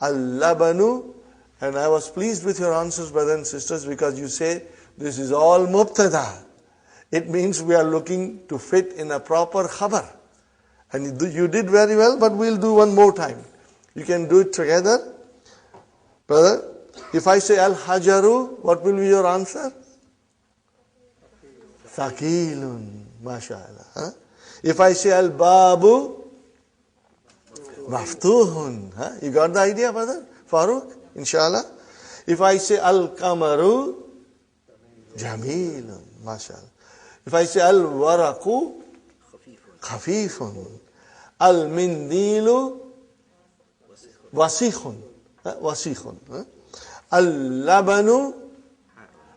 al-labanu. And I was pleased with your answers, brothers and sisters, because you say this is all mubtada. It means we are looking to fit in a proper khabar. And you did very well, but we'll do one more time. You can do it together. Brother, if I say al-hajaru, what will be your answer? Thaqilun, mashallah. If I say al-babu, maftuhun. You got the idea, brother? Farooq, inshallah. If I say al-kamaru, jamilun, mashallah. If I say al-waraku, khafifun. Al-mindilu, wasikhun. Wasikhun. Al-labanu,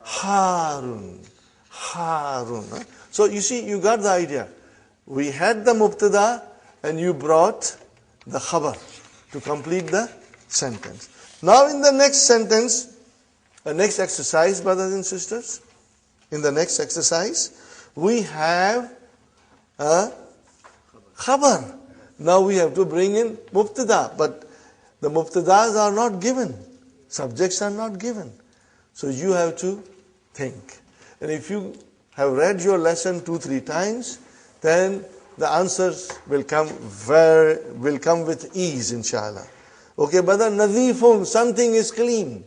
harun. Harun. So you see, you got the idea. We had the mubtada and you brought the khabar to complete the sentence. Now in the next sentence, the next exercise, brothers and sisters, in the next exercise, we have a khabar. Now we have to bring in mubtada, but the mubtadas are not given. Subjects are not given. So you have to think. And if you have read your lesson 2-3 times, then the answers will come with ease, inshallah. Okay, brother, nadifun, something is clean.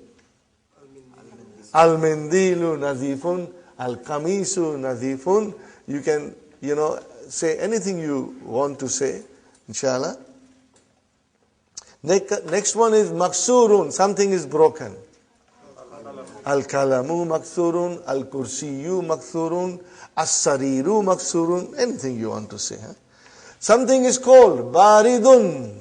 Al-mindilu nadifun, al-kamisu nadifun. You can, say anything you want to say, inshallah. Next one is maksurun, something is broken. Al-kalamu maksurun, al-kursiyu maksurun, as-sariru maksurun, anything you want to say. Something is cold, baridun,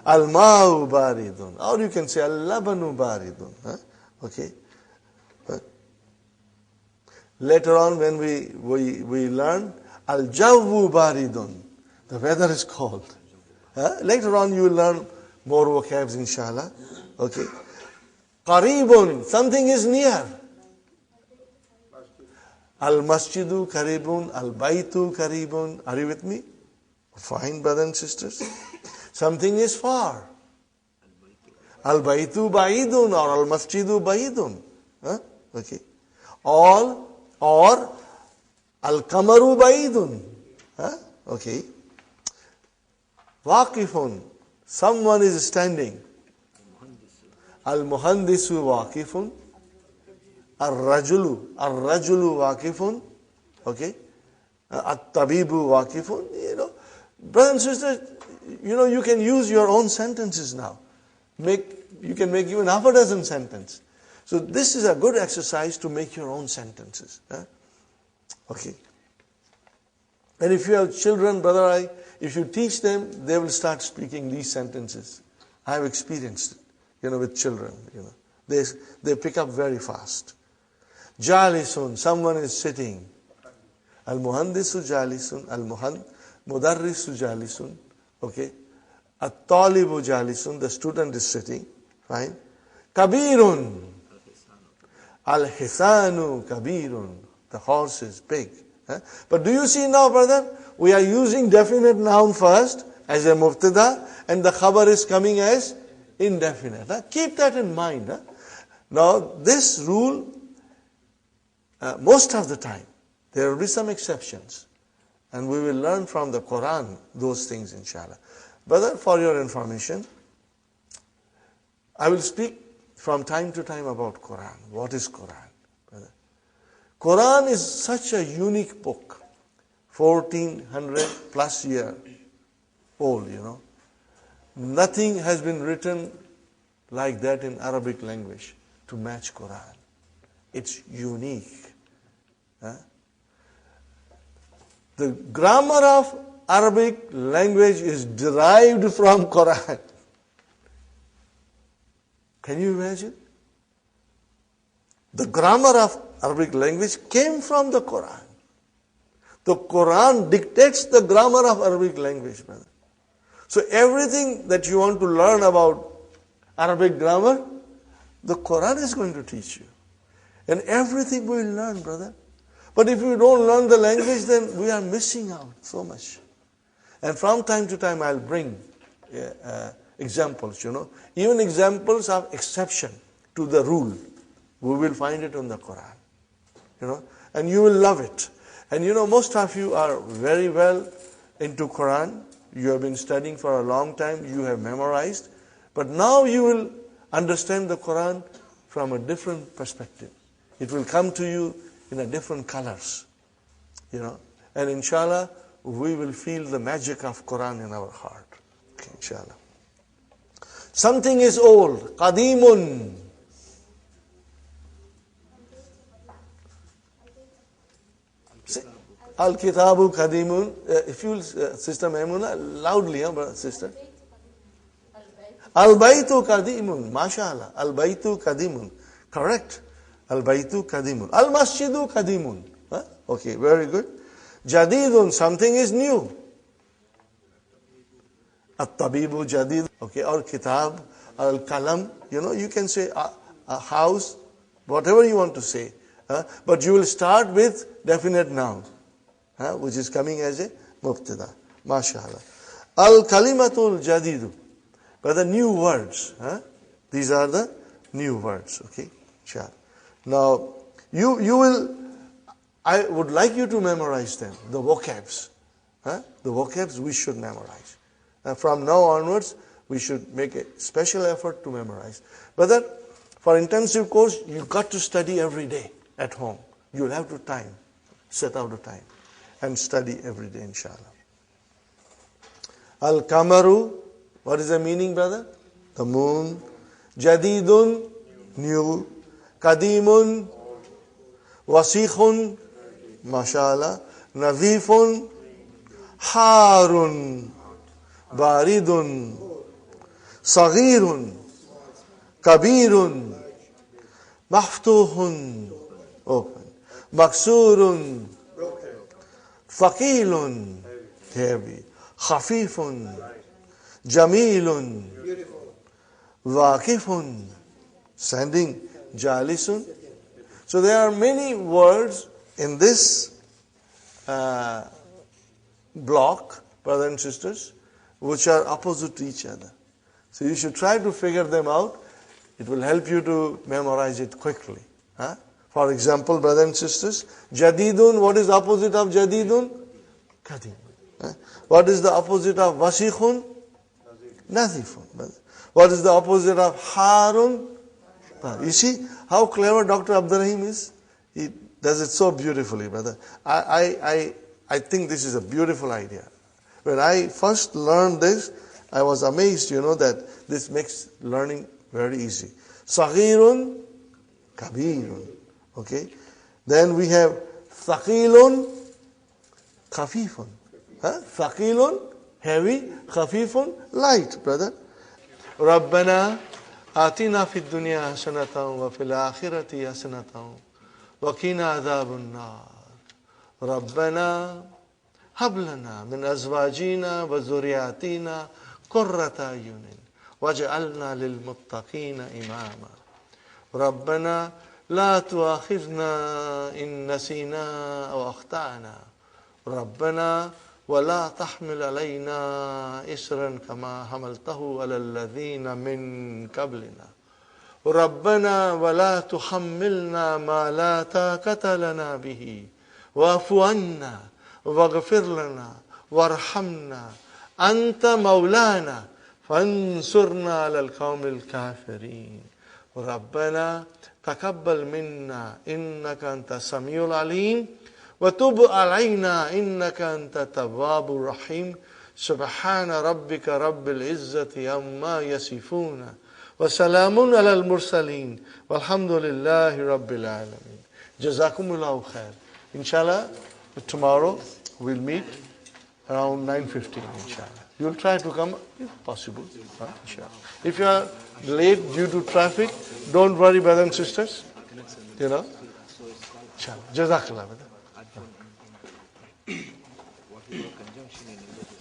al-ma'u baridun. Or you can say al-labanu baridun. Okay. Later on when we learn, Al-Jawwu baridun. The weather is cold. Later on you will learn more vocabs, inshallah. Okay. Qaribun, something is near. Al-Masjidu Qaribun, Al-Baytu Qaribun. Are you with me? Fine, brothers and sisters. Something is far. Al-Baytu Baidun or Al-Masjidu Baidun. Okay. Or Al-Kamaru Baidun. Okay. Waqifun, someone is standing. Al-Muhandisu Waqifun. Ar-Rajulu Waqifun. Okay. At-Tabibu Waqifun. Brothers and sisters, you can use your own sentences now. You can make even half a dozen sentences. So this is a good exercise to make your own sentences. Okay. And if you have children, brother, if you teach them, they will start speaking these sentences. I have experienced it, with children. They pick up very fast. Jalisun, someone is sitting. Al-Muhandisu Jalisun, Mudarrisu Jalisun. Okay. At-Talibu Jalisun, the student is sitting. Fine. Kabirun. Al-Hisanu Kabirun. The horse is big. But do you see now, brother? We are using definite noun first as a mubtada, and the khabar is coming as indefinite. Keep that in mind. Now, this rule, most of the time, there will be some exceptions. And we will learn from the Quran those things, inshallah. Brother, for your information, I will speak from time to time about Quran. What is Quran? Brother? Quran is such a unique book, 1400 plus year old, Nothing has been written like that in Arabic language to match Quran. It's unique. The grammar of Arabic language is derived from Quran. Can you imagine? The grammar of Arabic language came from the Quran. The Quran dictates the grammar of Arabic language, brother. So everything that you want to learn about Arabic grammar, the Quran is going to teach you. And everything we will learn, brother. But if you don't learn the language, then we are missing out so much. And from time to time, I'll bring examples, Even examples of exception to the rule. We will find it in the Quran, And you will love it. And most of you are very well into Quran. You have been studying for a long time. You have memorized. But now you will understand the Quran from a different perspective. It will come to you in a different colors, And inshallah, we will feel the magic of Quran in our heart. Okay, inshallah. Something is old. Qadimun. Al-Kitabu Qadimun. If you, Sister Maimuna, loudly, sister. Al-Baytu Qadimun. MashaAllah. Al-Baytu Qadimun. Correct. Al-Baytu Qadimun. Al-Masjidu Qadimun. Okay, very good. Jadidun, something is new. At-Tabibu Jadid. Okay, or Kitab, Al-Kalam. You can say a house, whatever you want to say. But you will start with definite noun, which is coming as a mubtada. MashaAllah. Al-Kalimatul Jadidu. But the new words. These are the new words. Okay, sure. Now, I would like you to memorize them, the vocabs. The vocabs we should memorize. From now onwards, we should make a special effort to memorize. Brother, for intensive course, you've got to study every day at home. You'll have to set out the time and study every day, inshallah. Al-Kamaru, what is the meaning, brother? The moon. Jadidun, new. Qadimun, Wasikhun, MashaAllah. Nazifun, Harun, Baridun, Saghirun, Kabirun, Maftuhun, open. Maksurun, Thaqilun, heavy. Khafifun, Jamilun, Beautiful. Waqifun, standing. Jalisun. So there are many words in this block, brothers and sisters, which are opposite to each other. So you should try to figure them out. It will help you to memorize it quickly. Huh? For example, brothers and sisters, Jadidun, what is the opposite of Jadidun? Qadim. Huh? What is the opposite of Wasikhun? Nazifun. What is the opposite of Harun? You see how clever Dr. Abdur Rahim is? He does it so beautifully, brother. I think this is a beautiful idea. When I first learned this, I was amazed, that this makes learning very easy. Saghirun, kabirun. Okay? Then we have thaqilun, khafifun. Thaqilun, heavy, khafifun, light, brother. Rabbana atina fid dunya hasanatan wa fil akhirati hasanatan wa qina adhabun nar. Rabbana hab lana min azwajina wa zurriyatina qurrata ayunin waj'alna lil muttaqina imama. Rabbana la tu'akhidhna in nasina aw akhta'na. Rabbana ولا تحمل علينا إسرا كما حملته على الذين من قبلنا ربنا ولا تحملنا ما لا طاقة لنا به واعف عنا واغفر لنا وارحمنا أنت مولانا فانصرنا على القوم الكافرين ربنا تقبل منا إنك أنت السميع العليم وتب علينا إنك أنت التواب الرحيم سبحان ربك رب العزة عما يصفون وسلام على المرسلين والحمد لله رب العالمين. جزاكم الله خير. Inshallah, tomorrow we'll meet around 9:15. Inshallah, you'll try to come if possible. Inshallah. If you are late due to traffic, don't worry, brothers and sisters. Inshallah. Jazakallah. What we call conjunction in English?